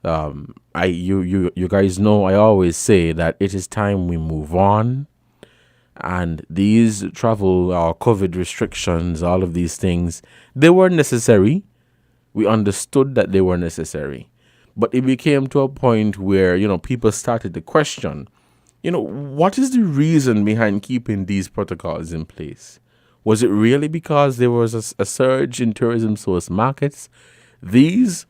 You guys know I always say that it is time we move on. And these travel or COVID restrictions, all of these things, they were necessary. We understood that they were necessary. But it became to a point where, people started to question, what is the reason behind keeping these protocols in place? Was it really because there was a surge in tourism source markets? These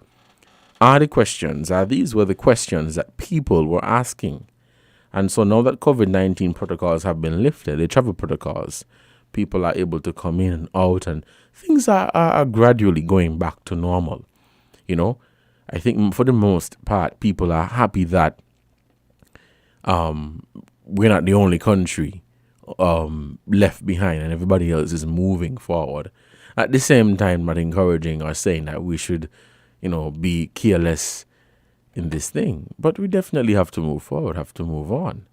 were the questions that people were asking. And so now that COVID-19 protocols have been lifted, the travel protocols, people are able to come in and out, and things are gradually going back to normal. I think for the most part, people are happy that we're not the only country left behind and everybody else is moving forward. At the same time, not encouraging or saying that we should, be careless in this thing. But we definitely have to move forward, have to move on.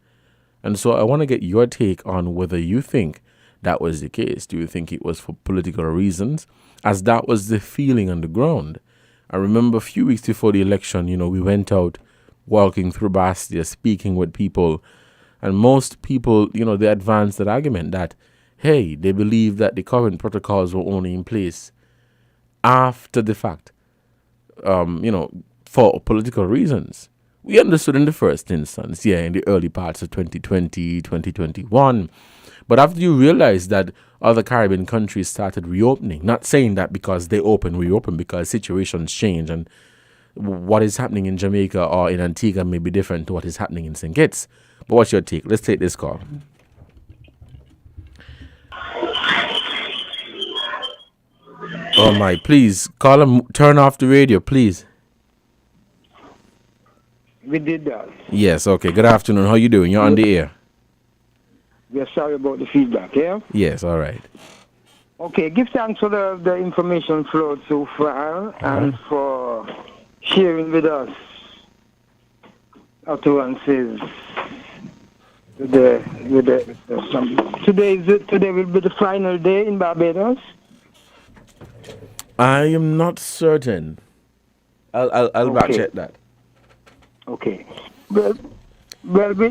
And so I want to get your take on whether you think that was the case. Do you think it was for political reasons, as that was the feeling on the ground? I remember a few weeks before the election, we went out walking through Bastia, speaking with people, and most people, they advanced that argument that, hey, they believe that the current protocols were only in place after the fact, for political reasons. We understood in the first instance, in the early parts of 2020, 2021. But after you realize that other Caribbean countries started reopening, not saying that because they reopen because situations change and what is happening in Jamaica or in Antigua may be different to what is happening in St. Kitts. But what's your take? Let's take this call. Oh my, please, call him, turn off the radio, please. We did that. Yes, okay. Good afternoon. How you doing? You're on the air. We are sorry about the feedback, yeah? Yes, all right. Okay, give thanks for the information flowed so far and for sharing with us utterances today will be the final day in Barbados. I am not certain. I'll back check that. Okay. Well, we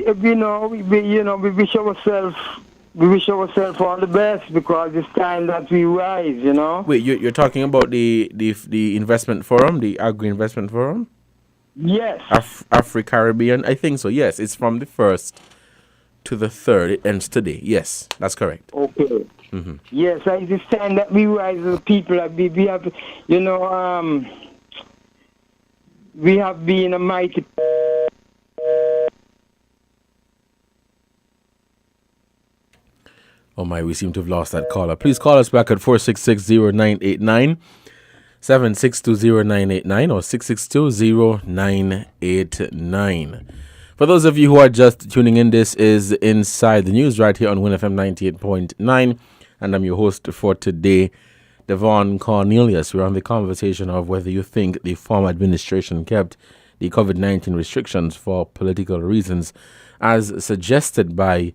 wish ourselves all the best because it's time that we rise, Wait, you're talking about the investment forum, the Agri Investment Forum? Yes. Afro-Caribbean, I think so. Yes, it's from the 1st to the 3rd. It ends today. Yes, that's correct. Okay. Mm-hmm. Yes, it's time that we rise as people. We have been a mighty. Oh my, we seem to have lost that caller. Please call us back at 4660989, 7620989, or 6620989. For those of you who are just tuning in, this is Inside the News right here on WinFM 98.9, and I'm your host for today, Devon Cornelius. We're on the conversation of whether you think the former administration kept the COVID-19 restrictions for political reasons, as suggested by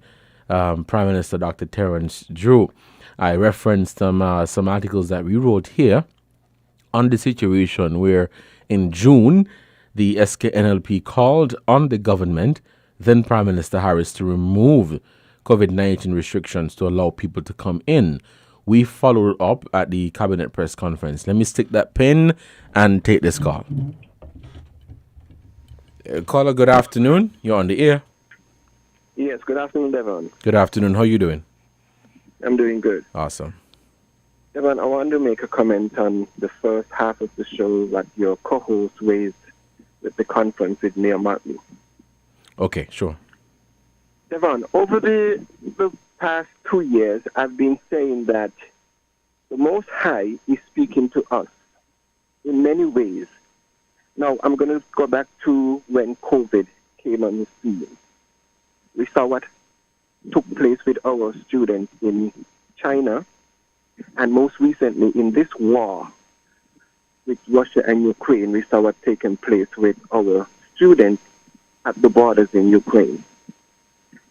Prime Minister Dr. Terence Drew. I referenced some articles that we wrote here on the situation where in June, the SKNLP called on the government, then Prime Minister Harris, to remove COVID-19 restrictions to allow people to come in. We followed up at the Cabinet press conference. Let me stick that pin and take this call. Caller, good afternoon. You're on the air. Yes, good afternoon, Devon. Good afternoon. How are you doing? I'm doing good. Awesome. Devon, I wanted to make a comment on the first half of the show that your co-host raised with the conference with Mayor Martin. Okay, sure. Devon, over the past 2 years, I've been saying that the Most High is speaking to us in many ways. Now, I'm going to go back to when COVID came on the scene. We saw what took place with our students in China, and most recently in this war with Russia and Ukraine, we saw what taken place with our students at the borders in Ukraine.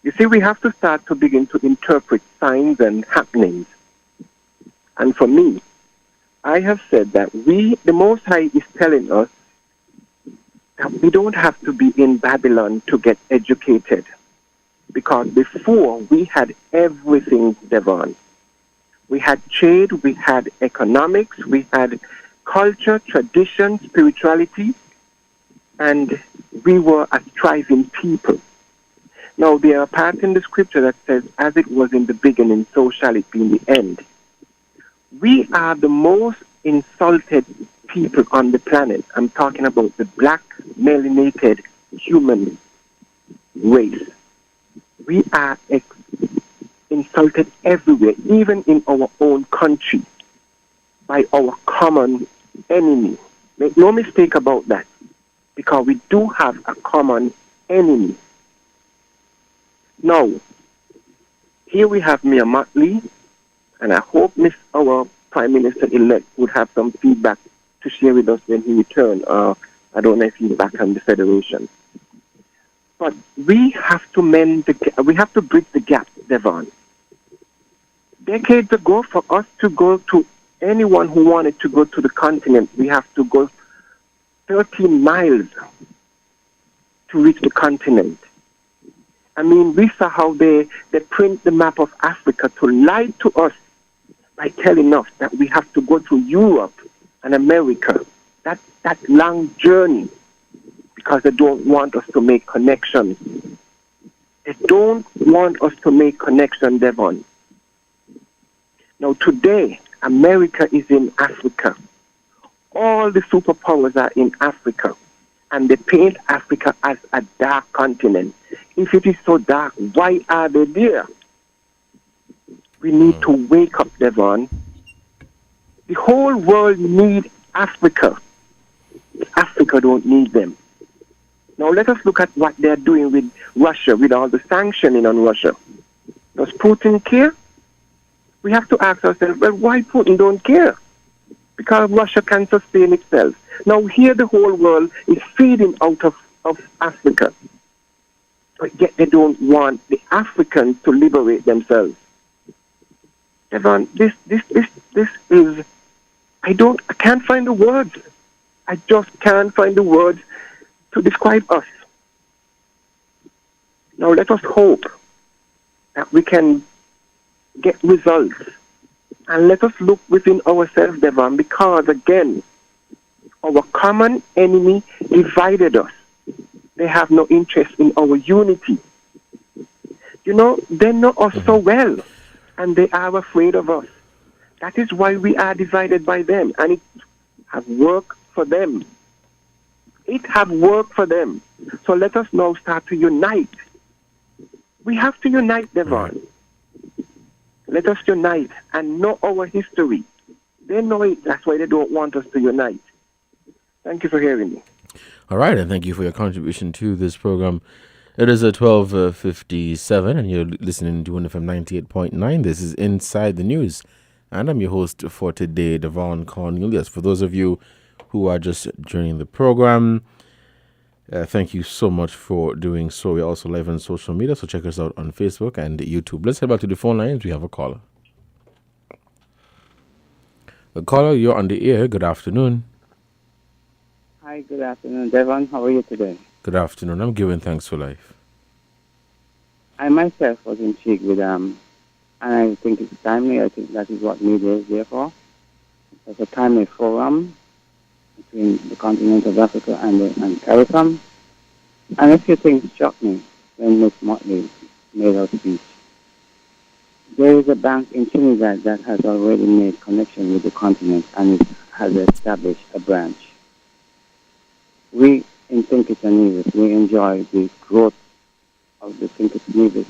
You see, we have to start to begin to interpret signs and happenings. And for me, I have said that the Most High is telling us that we don't have to be in Babylon to get educated. Because before, we had everything, Devon. We had trade, we had economics, we had culture, tradition, spirituality, and we were a thriving people. Now, there are parts in the scripture that says, as it was in the beginning, so shall it be in the end. We are the most insulted people on the planet. I'm talking about the black, melanated human race. We are insulted everywhere, even in our own country, by our common enemy. Make no mistake about that, because we do have a common enemy. Now, here we have Mia Motley, and I hope our Prime Minister-elect would have some feedback to share with us when he returns. I don't know if he's back on the Federation. But we have to we have to bridge the gap, Devon. Decades ago, for us to go to anyone who wanted to go to the continent, we have to go 13 miles to reach the continent. I mean, we saw how they print the map of Africa to lie to us by telling us that we have to go to Europe and America. That long journey, because they don't want us to make connections. They don't want us to make connections, Devon. Now, today, America is in Africa. All the superpowers are in Africa. And they paint Africa as a dark continent. If it is so dark, why are they there? We need to wake up, Devon. The whole world needs Africa. Africa don't need them. Now let us look at what they're doing with Russia, with all the sanctioning on Russia. Does Putin care? We have to ask ourselves, well, why Putin don't care? Because Russia can sustain itself. Now here the whole world is feeding out of Africa. But yet they don't want the Africans to liberate themselves. Devon, this is, I can't find the words. I just can't find the words to describe us. Now let us hope that we can get results. And let us look within ourselves, Devon, because again, our common enemy divided us. They have no interest in our unity. You know, they know us so well, and they are afraid of us. That is why we are divided by them, and it has worked for them. It has worked for them. So let us now start to unite. We have to unite, Devon. Let us unite and know our history. They know it. That's why they don't want us to unite. Thank you for hearing me. All right, and thank you for your contribution to this program. It is at 12:57, and you're listening to FM 98.9. This is Inside the News, and I'm your host for today, Devon Cornelius. For those of you who are just joining the program, thank you so much for doing so. We're also live on social media, so check us out on Facebook and YouTube. Let's head back to the phone lines. We have a caller. The caller, you're on the air. Good afternoon. Hi, good afternoon, Devon. How are you today? Good afternoon. I'm giving thanks for life. I myself was intrigued with, and I think it's timely. I think that is what media is there for. It's a timely forum between the continent of Africa and CARICOM. And a few things struck me when Ms. Motley made her speech. There is a bank in Trinidad that has already made connection with the continent and it has established a branch. We in St. Kitts and Nevis, we enjoy the growth of the St. Kitts and Nevis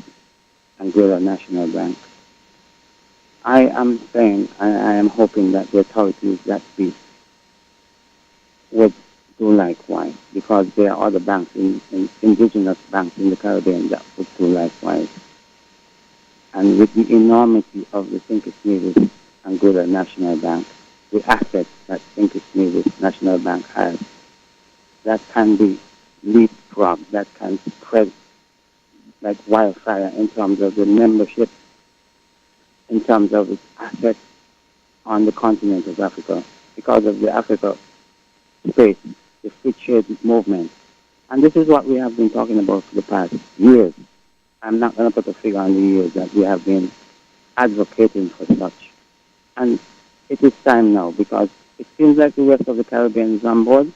and Greater National Bank. I am saying, I am hoping that the authorities that speak would do likewise, because there are other banks, indigenous banks in the Caribbean that would do likewise. And with the enormity of the St. Kitts and Nevis and Greater National Bank, the assets that St. Kitts and Nevis National Bank has, that can be leapfrogged, that can spread like wildfire in terms of the membership, in terms of its assets on the continent of Africa, because of the Africa space, the free trade movement. And this is what we have been talking about for the past years. I'm not going to put a figure on the years that we have been advocating for such. And it is time now, because It seems like the rest of the Caribbean is on board.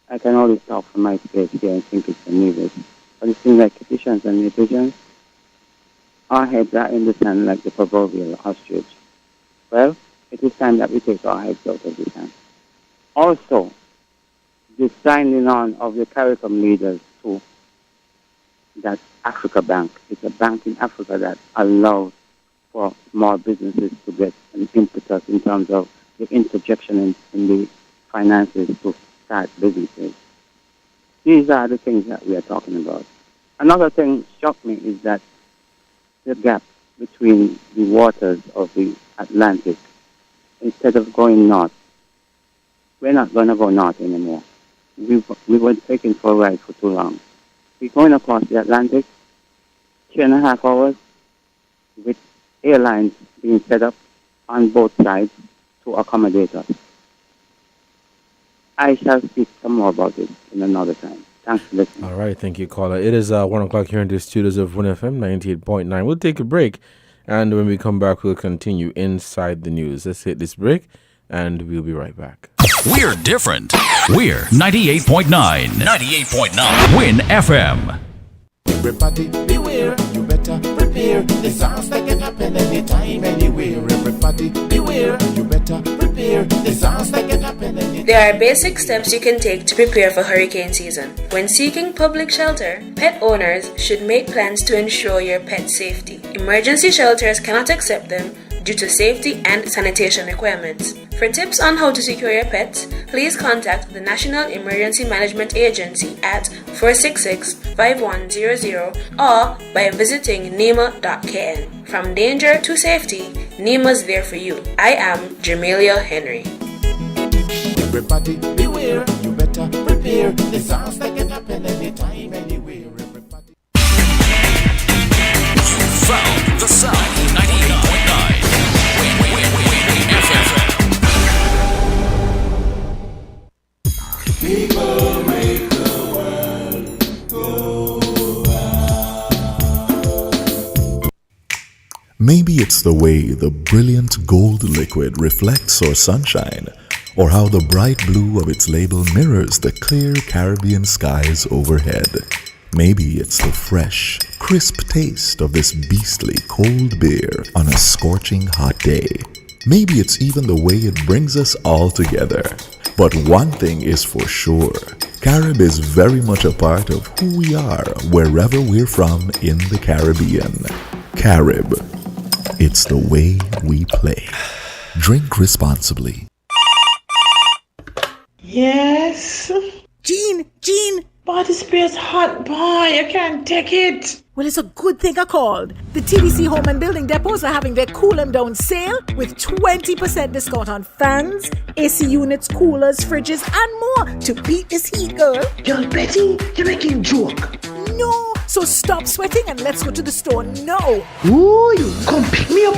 I can always talk from my space here and think it's a Nevis. But it seems like Kittians and Nativians, our heads are in the sand like the proverbial ostrich. Well, it is time that we take our heads out of the sand. Also, the signing on of the CARICOM leaders to that Africa Bank. It's a bank in Africa that allows for small businesses to get an impetus in terms of the interjection in the finances to start businesses. These are the things that we are talking about. Another thing struck me is that the gap between the waters of the Atlantic, instead of going north, we're not going to go north anymore. We were taken for a ride for too long. We're going across the Atlantic, 2.5 hours, with airlines being set up on both sides to accommodate us. I shall speak some more about it in another time. Thanks for listening. All right, thank you, caller. It is 1 o'clock here in the studios of 1FM 98.9. We'll take a break, and when we come back, we'll continue inside the news. Let's hit this break, and we'll be right back. We're different. We're 98.9. 98.9. Win FM. Everybody beware, you better prepare. Disaster can happen anytime, anywhere. Everybody beware, you better prepare. Disaster can happen anytime. There are basic steps you can take to prepare for hurricane season. When seeking public shelter, pet owners should make plans to ensure your pet's safety. Emergency shelters cannot accept them due to safety and sanitation requirements. For tips on how to secure your pets, please contact the National Emergency Management Agency at 466-5100 or by visiting NEMA.kn. From danger to safety, NEMA's there for you. I am Jamelia Henry. Everybody beware, you better prepare. Disaster can happen anytime, anywhere. Everybody. You found the sound 98.9. People make the world go round. Maybe it's the way the brilliant gold liquid reflects our sunshine, or how the bright blue of its label mirrors the clear Caribbean skies overhead. Maybe it's the fresh, crisp taste of this beastly cold beer on a scorching hot day. Maybe it's even the way it brings us all together. But one thing is for sure, Carib is very much a part of who we are wherever we're from in the Caribbean. Carib, it's the way we play. Drink responsibly. Yes? Jean! Body spray's hot, boy. I can't take it. Well, it's a good thing I called. The TDC Home and Building Depots are having their Cool 'em Down sale with 20% discount on fans, AC units, coolers, fridges, and more to beat this heat, girl. Girl, Betty, you're making joke. No, so stop sweating and let's go to the store now. Ooh, you come pick me up,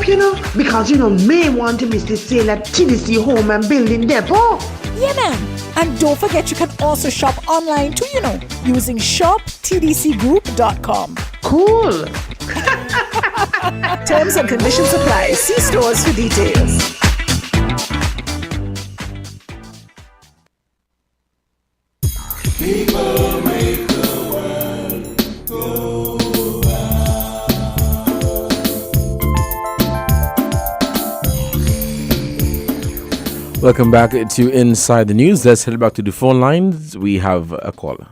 because may want to miss the sale at TDC Home and Building Depot. Yeah, man. And don't forget you can also shop online too, using shoptdcgroup.com. Cool. Terms and conditions apply. See stores for details. People make the world go round. Welcome back to Inside the News. Let's head back to the phone lines. We have a caller.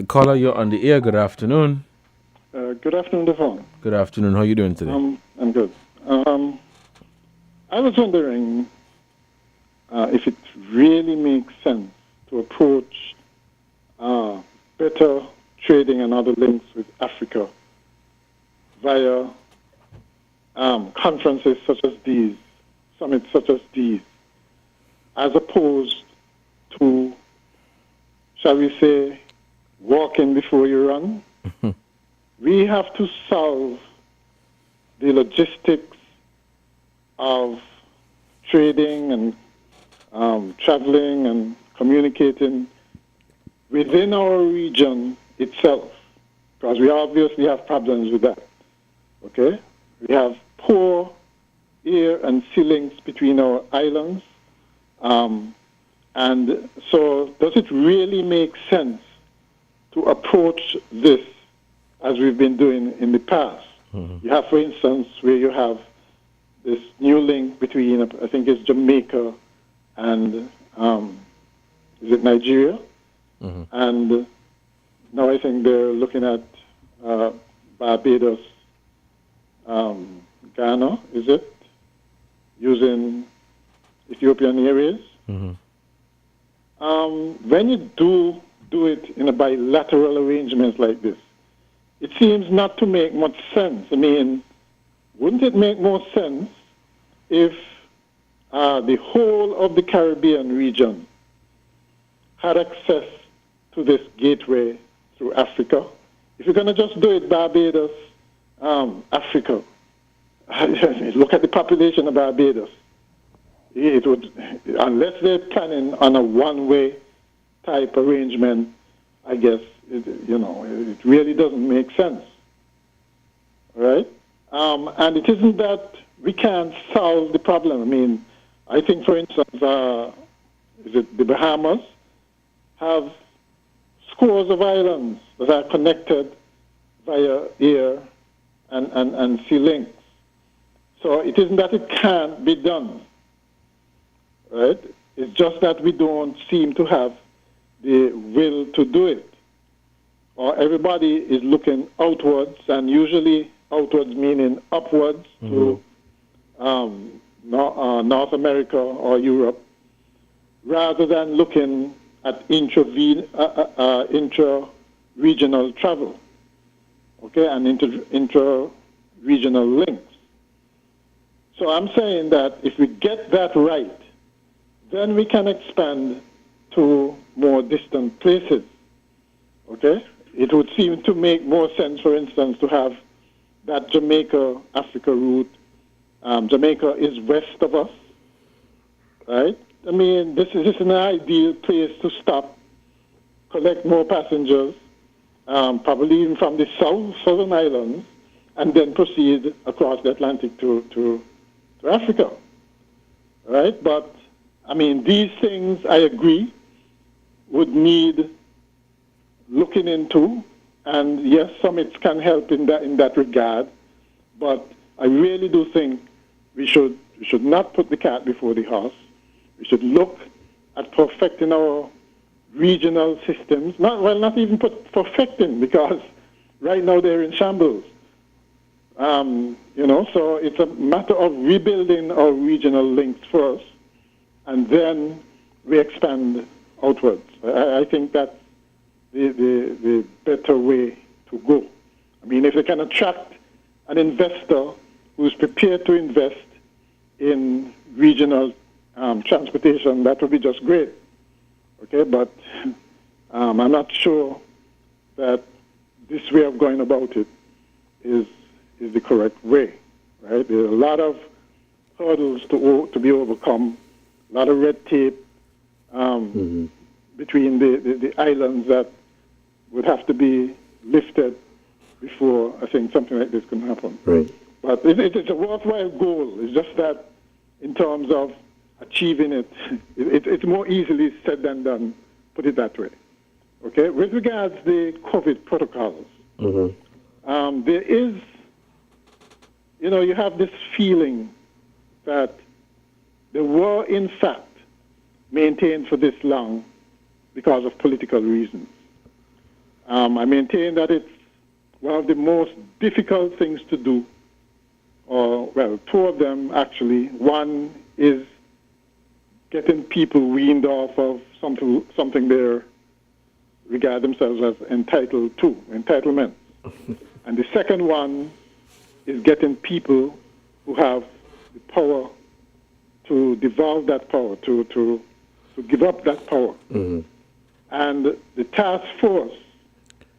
Caller, you're on the air. Good afternoon. Good afternoon, Devon. Good afternoon. How are you doing today? I'm good. I was wondering if it really makes sense to approach better trading and other links with Africa via conferences such as these, summits such as these, as opposed to, shall we say, walking before you run. We have to solve the logistics of trading and traveling and communicating within our region itself, because we obviously have problems with that. Okay? We have poor air and sea links between our islands. And so does it really make sense to approach this as we've been doing in the past? You have, for instance, where you have this new link between, I think it's Jamaica and, is it Nigeria? And now I think they're looking at Barbados, Ghana, is it? Using Ethiopian areas. When you do it in a bilateral arrangement like this, it seems not to make much sense. I mean, wouldn't it make more sense if the whole of the Caribbean region had access to this gateway through Africa? If you're going to just do it Barbados, Africa, look at the population of Barbados. It would, unless they're planning on a one-way type arrangement, I guess, it really doesn't make sense. All right? And it isn't that we can't solve the problem. I mean, I think, for instance, is it the Bahamas have scores of islands that are connected via air and sea links. So it isn't that it can't be done, right? It's just that we don't seem to have the will to do it. Or everybody is looking outwards, and usually outwards meaning upwards to North America or Europe, rather than looking at intra-regional travel, okay, and intra-regional links. So I'm saying that if we get that right, then we can expand to more distant places, okay? It would seem to make more sense, for instance, to have that Jamaica-Africa route. Jamaica is west of us, right? I mean, this is an ideal place to stop, collect more passengers, probably even from the southern islands, and then proceed across the Atlantic to Africa, right? But, I mean, these things, I agree, would need looking into, and yes, summits can help in that regard, but I really do think we should not put the cat before the horse. We should look at perfecting our regional systems. Not even perfecting, because right now they're in shambles. So it's a matter of rebuilding our regional links first, and then we expand outwards. I think that's the better way to go. I mean, if they can attract an investor who's prepared to invest in regional transportation, that would be just great. Okay, but I'm not sure that this way of going about it is the correct way, right? There are a lot of hurdles to be overcome, a lot of red tape between the islands that would have to be lifted before I think something like this can happen. Right. But it's a worthwhile goal. It's just that in terms of achieving it, it's more easily said than done, put it that way. Okay? With regards to the COVID protocols, there is, you have this feeling that they were, in fact, maintained for this long because of political reasons. I maintain that it's one of the most difficult things to do, two of them actually. One is getting people weaned off of something they regard themselves as entitled to, entitlement. And the second one is getting people who have the power to devolve that power, to give up that power. And the task force,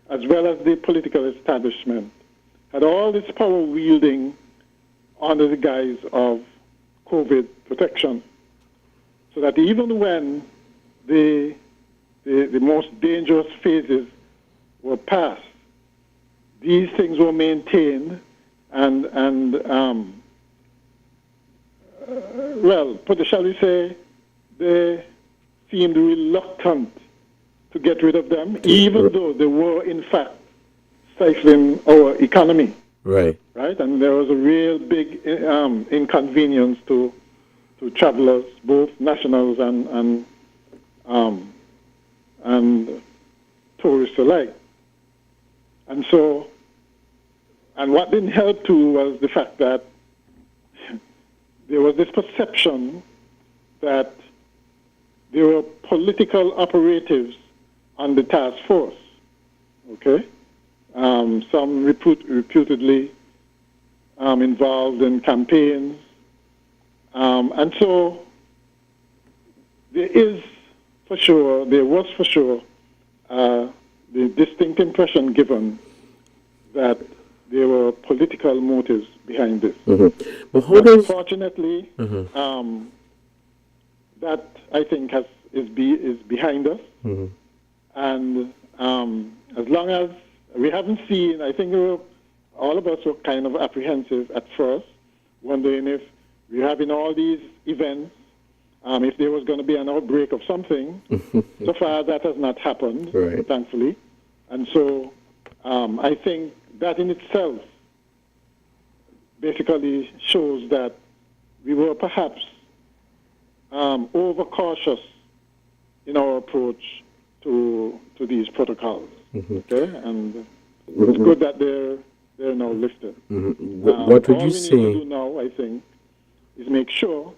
as well as the political establishment, had all this power wielding under the guise of COVID protection, so that even when the most dangerous phases were passed, these things were maintained, and shall we say, they seemed reluctant to get rid of them, even though they were, in fact, stifling our economy. Right. Right? And there was a real big inconvenience to travelers, both nationals and tourists alike. And so, and what didn't help too was the fact that there was this perception that there were political operatives on the task force, okay? Some reputedly involved in campaigns. And so there was for sure, the distinct impression given that there were political motives behind this. But unfortunately, that I think is behind us. And as long as we haven't seen, I think all of us were kind of apprehensive at first, wondering if we're having all these events, if there was going to be an outbreak of something. So far, that has not happened, thankfully. And so I think that in itself basically shows that we were perhaps overcautious in our approach to these protocols. Okay, and it's good that they're now lifted. What would you say? All we need to do now, I think, is make sure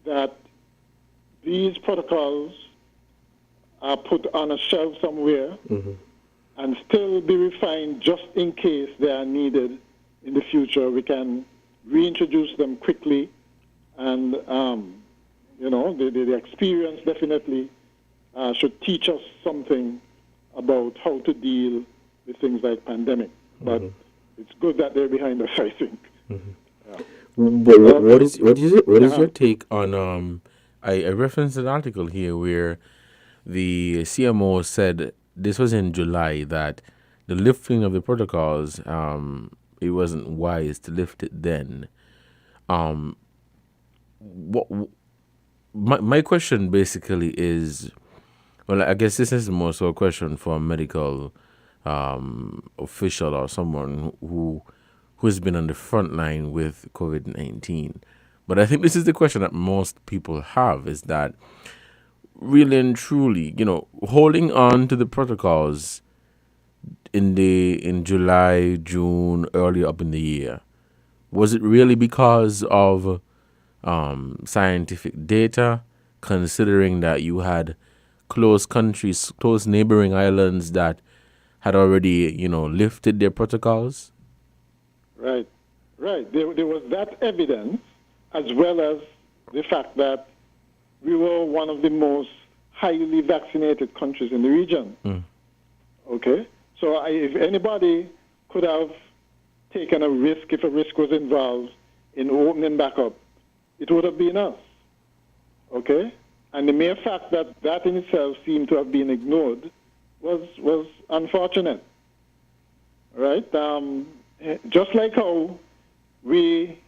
that these protocols are put on a shelf somewhere and still be refined just in case they are needed in the future. We can reintroduce them quickly, and the experience definitely should teach us something about how to deal with things like pandemic. But it's good that they're behind us, I think. But what is your take on I referenced an article here where the CMO said this was in July that the lifting of the protocols it wasn't wise to lift it then. My question basically is, well, I guess this is more so a question for a medical official or someone who's been on the front line with COVID-19. But I think this is the question that most people have, is that really and truly, holding on to the protocols in July, June, early up in the year, was it really because of scientific data, considering that you had close countries, close neighboring islands that had already, lifted their protocols? Right. There was that evidence, as well as the fact that we were one of the most highly vaccinated countries in the region. Okay? So if anybody could have taken a risk, if a risk was involved in opening back up, it would have been us. Okay? And the mere fact that that in itself seemed to have been ignored was unfortunate. Right? Just like how we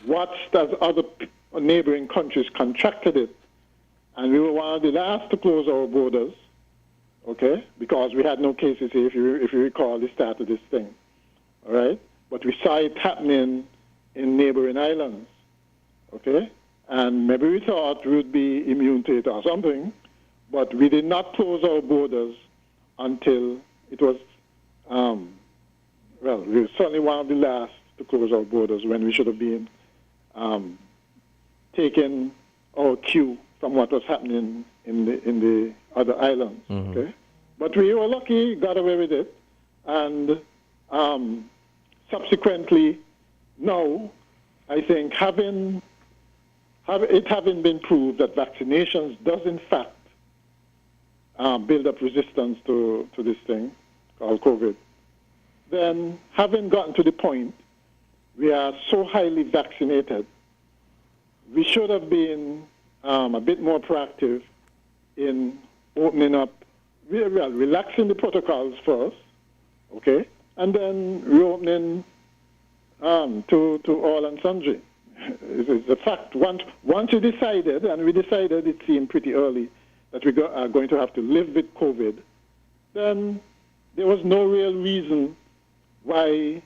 watched as other neighboring countries contracted it, and we were one of the last to close our borders, okay, because we had no cases here, if you recall the start of this thing, all right? But we saw it happening in neighboring islands, okay? And maybe we thought we would be immune to it or something, but we did not close our borders until it was, we were certainly one of the last to close our borders when we should have been taking our cue from what was happening in the other islands. Okay, but we were lucky, got away with it, and subsequently, now I think having been proved that vaccinations does in fact build up resistance to this thing called COVID, then having gotten to the point we are so highly vaccinated, we should have been a bit more proactive in opening up, relaxing the protocols first, okay, and then reopening to all and sundry, It's a fact. Once we decided, and we decided it seemed pretty early, that we are going to have to live with COVID, then there was no real reason why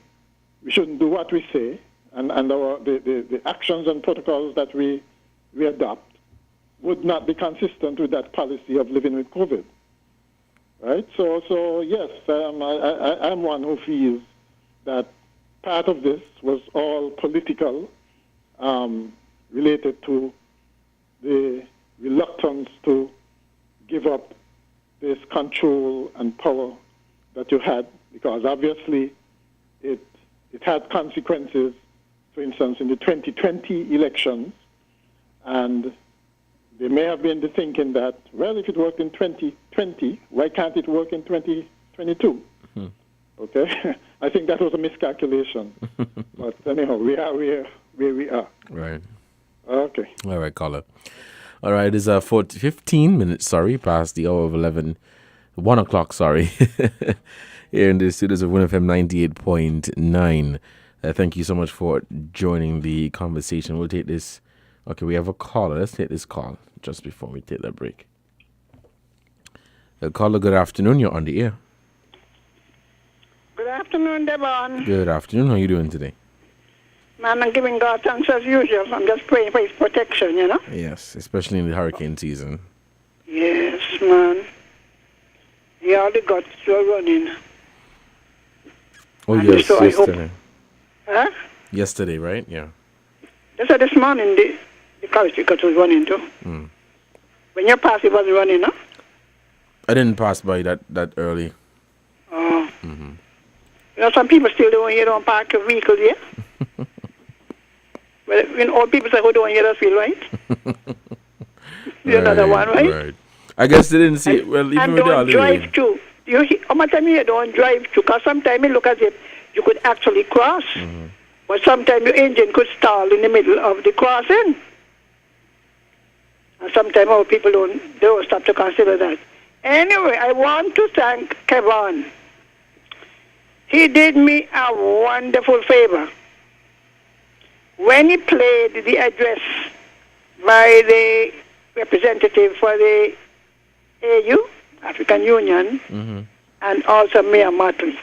we shouldn't do what we say, and the actions and protocols that we adopt would not be consistent with that policy of living with COVID. Right? So yes, I'm one who feels that part of this was all political, related to the reluctance to give up this control and power that you had, because obviously it had consequences, for instance, in the 2020 elections, and there may have been the thinking that, well, if it worked in 2020, why can't it work in 2022? Okay? I think that was a miscalculation. But anyhow, we are where we are. Right. Okay. All right, caller. All right, it's 15 minutes, past the hour of 1 o'clock, here in the studios of WinFM 98.9. Thank you so much for joining the conversation. We'll take this. Okay, we have a caller. Let's take this call just before we take that break. Caller, good afternoon. You're on the air. Good afternoon, Devon. Good afternoon. How are you doing today? Man, I'm giving God thanks as usual. I'm just praying for his protection, you know? Yes, especially in the hurricane season. Yes, man. Yeah, all the guts are running. Oh, And yes, so yesterday. Huh? Yesterday, right? Yeah. They said this morning the college guts was running too. Mm. When you passed, it wasn't running, no? I didn't pass by that early. Oh. Mm-hmm. You know, some people still don't park your vehicles here. Well, when old people say, who don't hear us feel right? You're another one, right? Right. I guess they didn't see it. Well, even And with the don't holiday. drive too. How much time you don't drive too? Because sometimes it look as if you could actually cross. Mm-hmm. But sometimes your engine could stall in the middle of the crossing. And sometimes our people don't stop to consider that. Anyway, I want to thank Kevin. He did me a wonderful favor. When he played the address by the representative for the AU, African Union, Mm-hmm. and also Mayor Motley.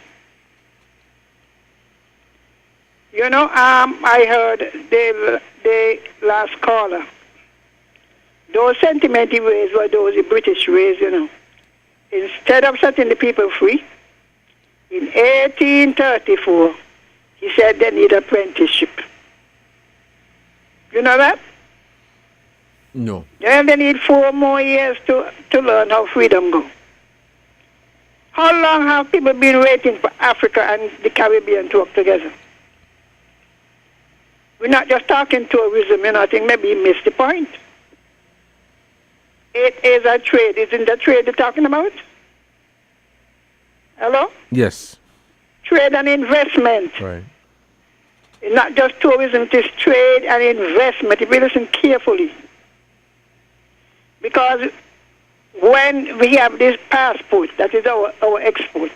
You know, I heard the last caller. Those sentiment he raised were those the British raised, you know. Instead of setting the people free, in 1834, he said they need apprenticeship. You know that? No. They need 4 more years to learn how freedom goes. How long have people been waiting for Africa and the Caribbean to work together? We're not just talking tourism, you know. I think maybe you missed the point. It is a trade. Isn't that trade they're talking about? Hello? Yes. Trade and investment. Right. It's not just tourism, it is trade and investment. If you listen carefully. Because when we have this passport, that is our export,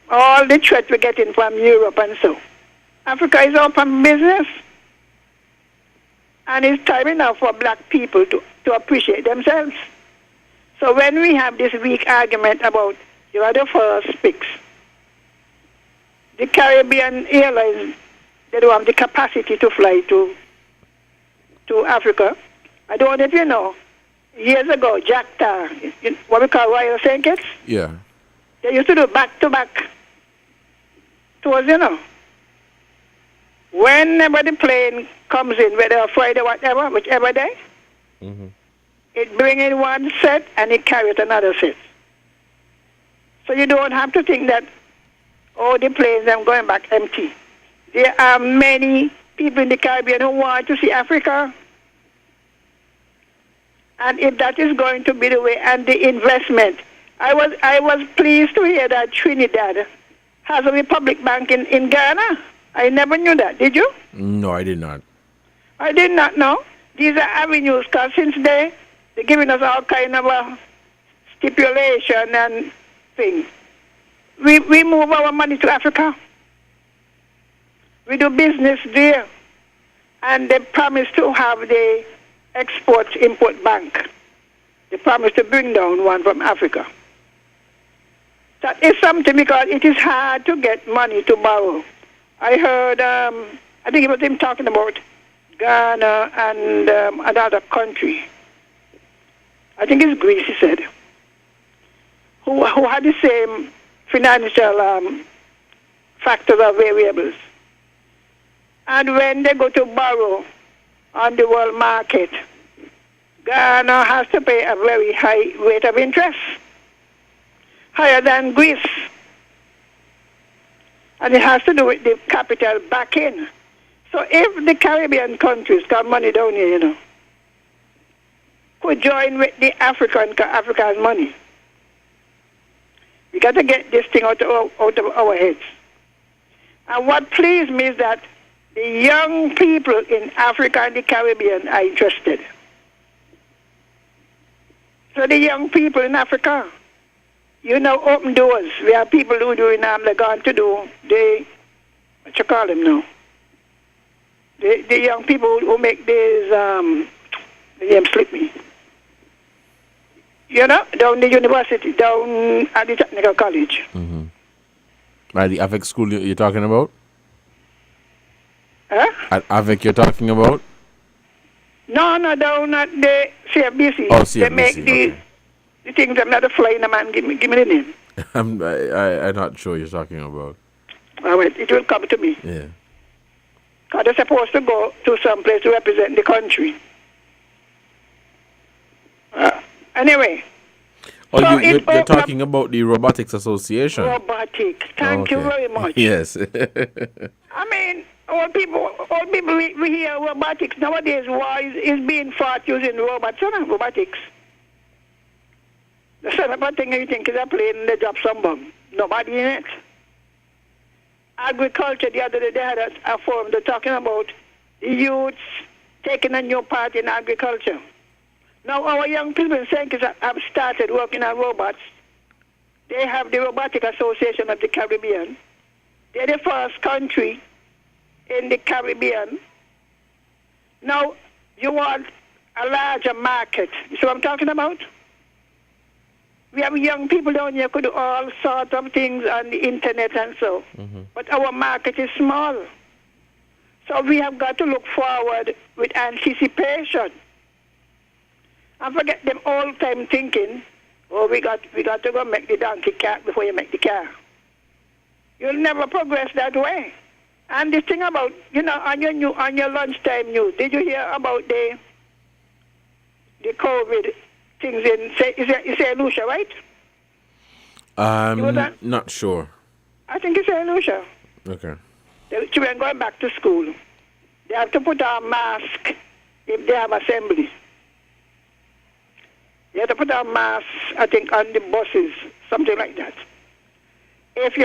all the threat we're getting from Europe and so, Africa is open business. And it's time enough for black people to appreciate themselves. So when we have this weak argument about you are the first picks, the Caribbean airlines, they don't have the capacity to fly to Africa. I don't know if you know, years ago, JACTA, what we call Royal St. Kitts, Yeah. they used to do back-to-back tours, you know. Whenever the plane comes in, whether Friday, whatever, whichever day, Mm-hmm. it brings in one set and it carries another set. So you don't have to think that, oh, the planes are going back empty. There are many people in the Caribbean who want to see Africa. And if that is going to be the way, and the investment, I was pleased to hear that Trinidad has a Republic Bank in Ghana. I never knew that. Did you? No, I did not. I did not know. These are avenues, because since they're giving us all kind of a stipulation and things. We move our money to Africa. We do business there. And they promised to have the Export-Import Bank. They promised to bring down one from Africa. That is something because it is hard to get money to borrow. I heard, I think it was him talking about Ghana and another country. I think it's Greece, he said, who had the same financial factors or variables. And when they go to borrow on the world market, Ghana has to pay a very high rate of interest, higher than Greece. And it has to do with the capital back in. So if the Caribbean countries got money down here, could join with the Africa's money. We got to get this thing out of our heads. And what pleased me is that the young people in Africa and the Caribbean are interested. So the young people in Africa, open doors. We have people who do they're going to do, what you call them now? The young people who make these, the name slip me. Down the university, down at the technical college. Mm-hmm. Right, the AVIC school you're talking about? Huh? At AVIC you're talking about? No, down at the CFBC. Oh, CFBC, They make the things I'm not flying them and give me the name. I'm not sure you're talking about. All right, it will come to me. Yeah. Because they're supposed to go to some place to represent the country. Anyway. Oh, so you're talking about the Robotics Association. Robotics. Thank you very much. Yes. I mean, all people we hear robotics nowadays. Why is being fought using robots? Robotics. The same thing you think is a plane, they drop some bomb. Nobody in it. Agriculture, the other day they had a forum, they're talking about the youths taking a new part in agriculture. Now our young people in Cinco have started working on robots. They have the Robotic Association of the Caribbean. They're the first country in the Caribbean. Now you want a larger market. You see what I'm talking about? We have young people down here who do all sorts of things on the internet and so. Mm-hmm. But our market is small. So we have got to look forward with anticipation. And forget them all time thinking, we got to go make the donkey cart before you make the car. You'll never progress that way. And this thing about, on your lunchtime news, did you hear about the COVID things in St. Lucia, right? Not sure. I think it's St. Lucia. Okay. The children going back to school. They have to put on mask if they have assembly. You have to put on masks, I think, on the buses, something like that. If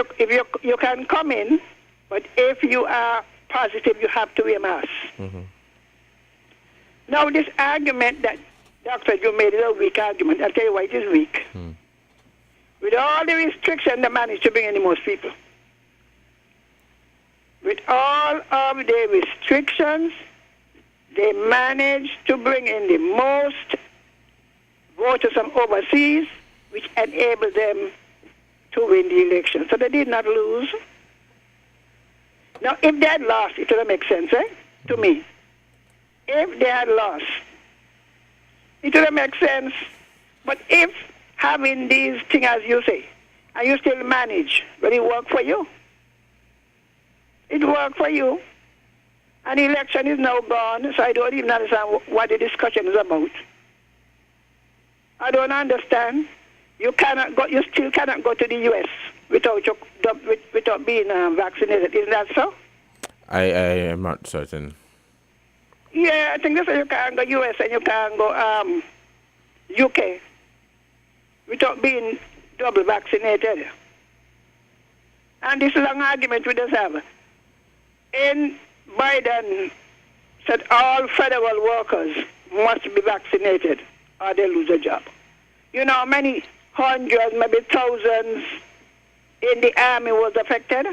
you can come in, but if you are positive, you have to wear a mask. Mm-hmm. Now, this argument that Doctor, you made it a weak argument. I'll tell you why it is weak. With all the restrictions, they managed to bring in the most people. With all of the restrictions, they managed to bring in the most voters from overseas, which enabled them to win the election. So they did not lose. Now, if they had lost, it would make sense, to me. If they had lost, it would make sense. But if having these things, as you say, and you still manage, will it work for you? It worked for you. And the election is now gone, so I don't even understand what the discussion is about. I don't understand. You still cannot go to the U.S. without being vaccinated. Isn't that so? I am not certain. Yeah, I think that's why you can go U.S. and you can go UK without being double vaccinated. And this long argument we just have. In Biden said all federal workers must be vaccinated or they lose a job. You know how many hundreds, maybe thousands in the army was affected?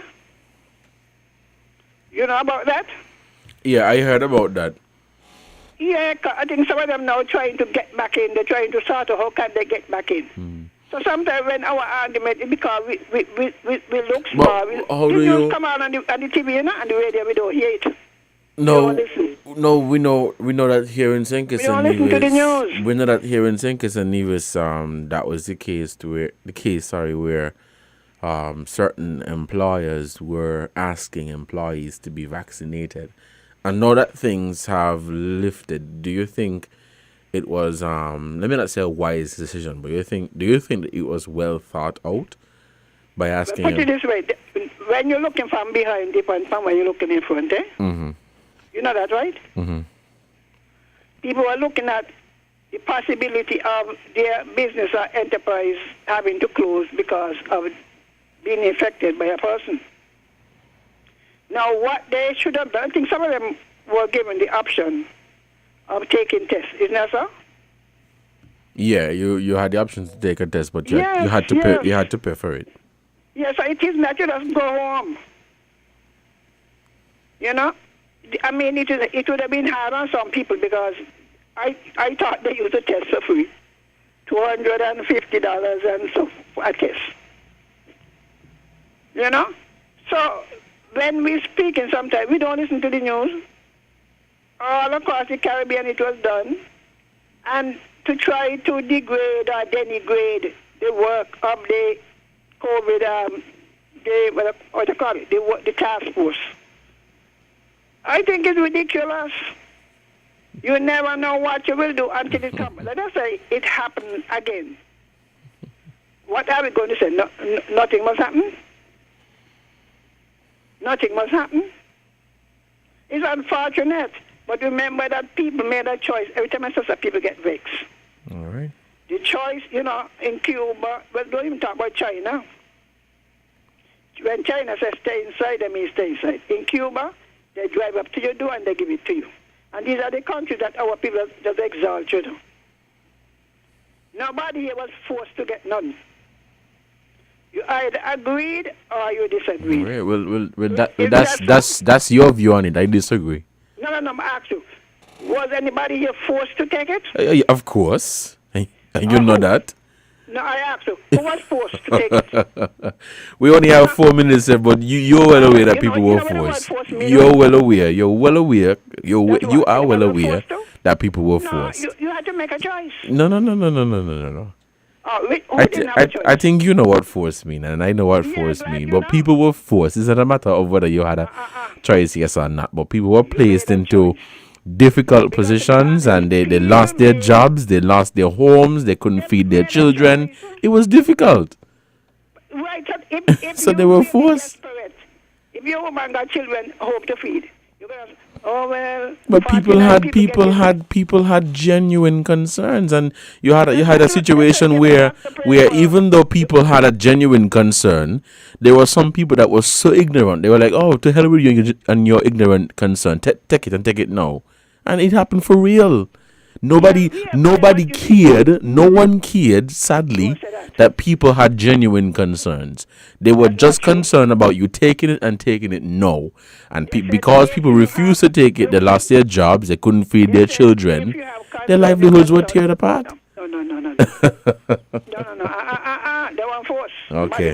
You know about that? Yeah, I heard about that. Yeah, I think some of them now trying to get back in. They're trying to sort out how can they get back in. So sometimes when our argument is because we look small, how the do news you- come on the TV, you know, and the radio, we don't hear it. No, we know that here in Cinco We don't and listen to the Nevis, news. we know that here in Cinco and Nevis, that was the case where certain employers were asking employees to be vaccinated, and now that things have lifted, do you think it was let me not say a wise decision, but do you think that it was well thought out by asking? Put it this way: when you're looking from behind, different from when you're looking in front, eh? Mm-hmm. You know that, right? Mm-hmm. People are looking at the possibility of their business or enterprise having to close because of being infected by a person. Now, what they should have done, I think some of them were given the option of taking tests, isn't that so? Yeah, you had the option to take a test, but you Yes, had to yes. pay. You had to pay for it. Yes, it is not. You just go home. You know, I mean, it would have been hard on some people because I thought they used to test for free, $250 and so for a test. You know, so when we speak and sometimes we don't listen to the news. All across the Caribbean it was done, and to try to degrade or denigrate the work of the COVID, what do you call it, the task force. I think it's ridiculous. You never know what you will do until it comes. Let us say it happened again. What are we going to say? Nothing must happen? Nothing must happen? It's unfortunate. But remember that people made a choice. Every time I say that, people get vexed. All right. The choice, you know, in Cuba, well, don't even talk about China. When China says stay inside, they mean stay inside. In Cuba, they drive up to your door and they give it to you. And these are the countries that our people just exalt, you know. Nobody here was forced to get none. You either agreed or you disagreed. All right. Well, that's your view on it. I disagree. No, I'm asking you. Was anybody here forced to take it? Of course. You know that. No, I asked you. Who was forced to take it? We only have 4 minutes left, but you're well aware that people were forced. You're well aware. You are well aware that people were forced. You had to make a choice. No. I think you know what force mean, and I know what force mean. But people were forced. It's not a matter of whether you had a choice, yes or not. But people were placed into difficult positions, and they lost their jobs, they lost their homes, they couldn't feed their children. It was difficult. Right. If So they were forced. if your woman got children, hope to feed. You're gonna, oh well. But people had genuine concerns, and you had a situation where even though people had a genuine concern, there were some people that were so ignorant. They were like, "Oh, to hell with you and your ignorant concern. Take it now," and it happened for real. Nobody cared. No one cared, sadly, that people had genuine concerns. They were just concerned about you taking it and taking it no. And because people refused to take it, they lost their jobs, they couldn't feed their children, their livelihoods were torn apart. No. They were forced. Okay.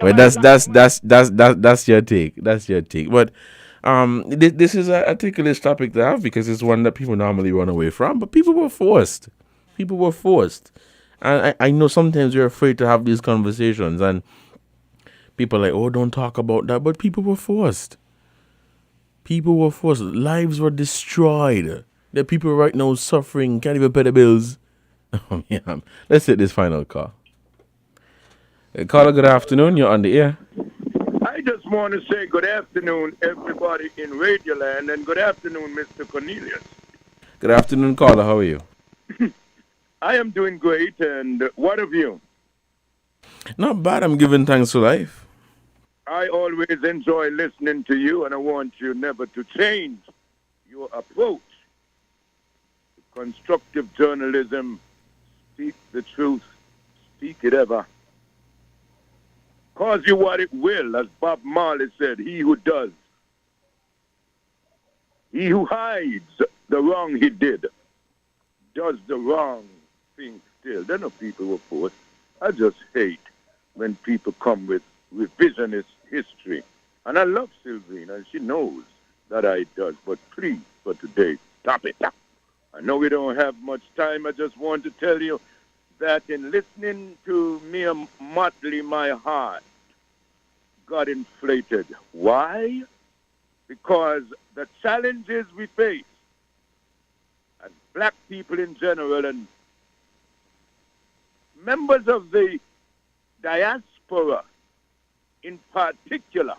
Well, that's your take. That's your take. But this is a ticklish topic to have because it's one that people normally run away from. But people were forced. And I know sometimes you're afraid to have these conversations, and people are like, "Oh, don't talk about that." But people were forced. Lives were destroyed. There are people right now suffering, can't even pay the bills. Oh, yeah. Let's take this final call. Caller, good afternoon. You're on the air. I just want to say good afternoon, everybody in Radio Land, and good afternoon, Mr. Cornelius. Good afternoon, caller. How are you? I am doing great, and what of you? Not bad. I'm giving thanks to life. I always enjoy listening to you, and I want you never to change your approach to constructive journalism. Speak the truth. Speak it ever. Cause you what it will, as Bob Marley said, he who does He who hides the wrong he did does the wrong thing still. There are no people who force. I just hate when people come with revisionist history. And I love Sylvine, and she knows that I does. But please, for today, stop it. I know we don't have much time. I just want to tell you that in listening to Mia Motley, my heart got inflated. Why? Because the challenges we face as black people in general and members of the diaspora in particular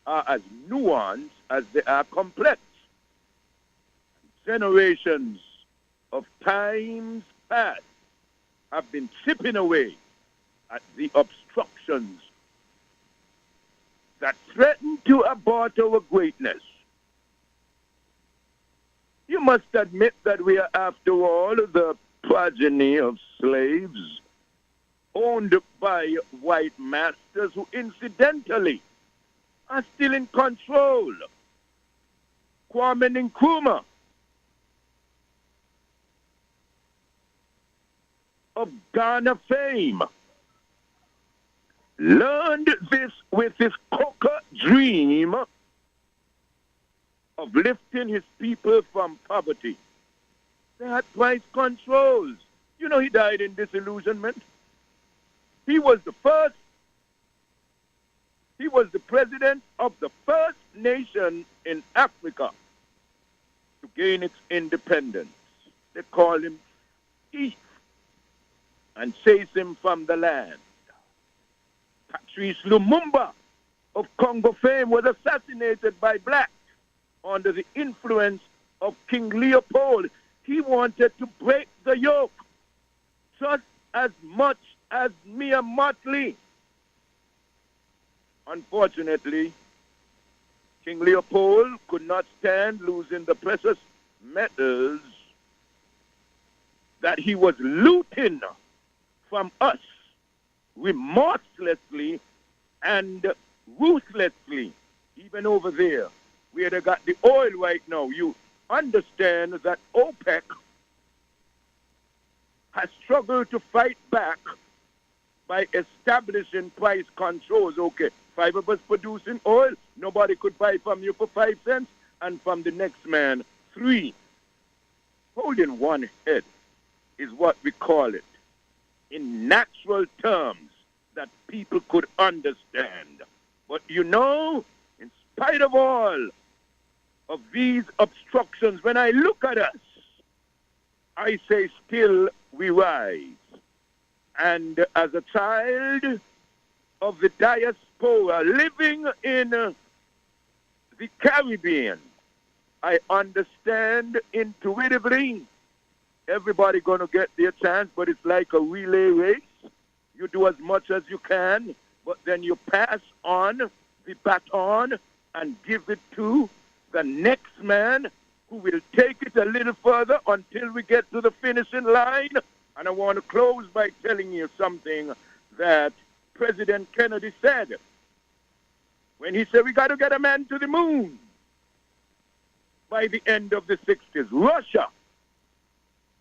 are as nuanced as they are complex. Generations of times past have been chipping away at the obstructions that threaten to abort our greatness. You must admit that we are, after all, the progeny of slaves owned by white masters who incidentally are still in control. Kwame Nkrumah of Ghana fame learned this with his coca dream of lifting his people from poverty. They had price controls. You know, he died in disillusionment. He was the president of the first nation in Africa to gain its independence. They call him thief and chase him from the land. Patrice Lumumba of Congo fame was assassinated by blacks under the influence of King Leopold. He wanted to break the yoke just as much as Mia Motley. Unfortunately, King Leopold could not stand losing the precious metals that he was looting from us remorselessly and ruthlessly, even over there, where they got the oil right now. You understand that OPEC has struggled to fight back by establishing price controls. Okay, 5 of us producing oil, nobody could buy from you for 5 cents, and from the next man, 3. Holding one head is what we call it, in natural terms that people could understand. But you know, in spite of all of these obstructions, when I look at us, I say still we rise. And as a child of the diaspora living in the Caribbean, I understand intuitively everybody gonna get their chance, but it's like a relay race. You do as much as you can, but then you pass on the baton and give it to the next man who will take it a little further until we get to the finishing line. And I want to close by telling you something that President Kennedy said when he said we got to get a man to the moon by the end of the 60s. Russia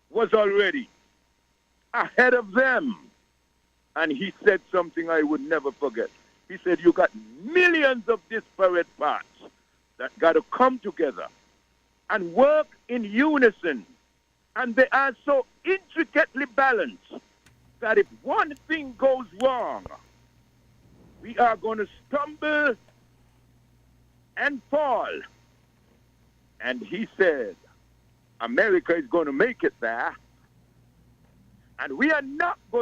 was already ahead of them. And he said something I would never forget. He said, you got millions of disparate parts that got to come together and work in unison. And they are so intricately balanced that if one thing goes wrong, we are going to stumble and fall. And he said, America is going to make it there. And we are not going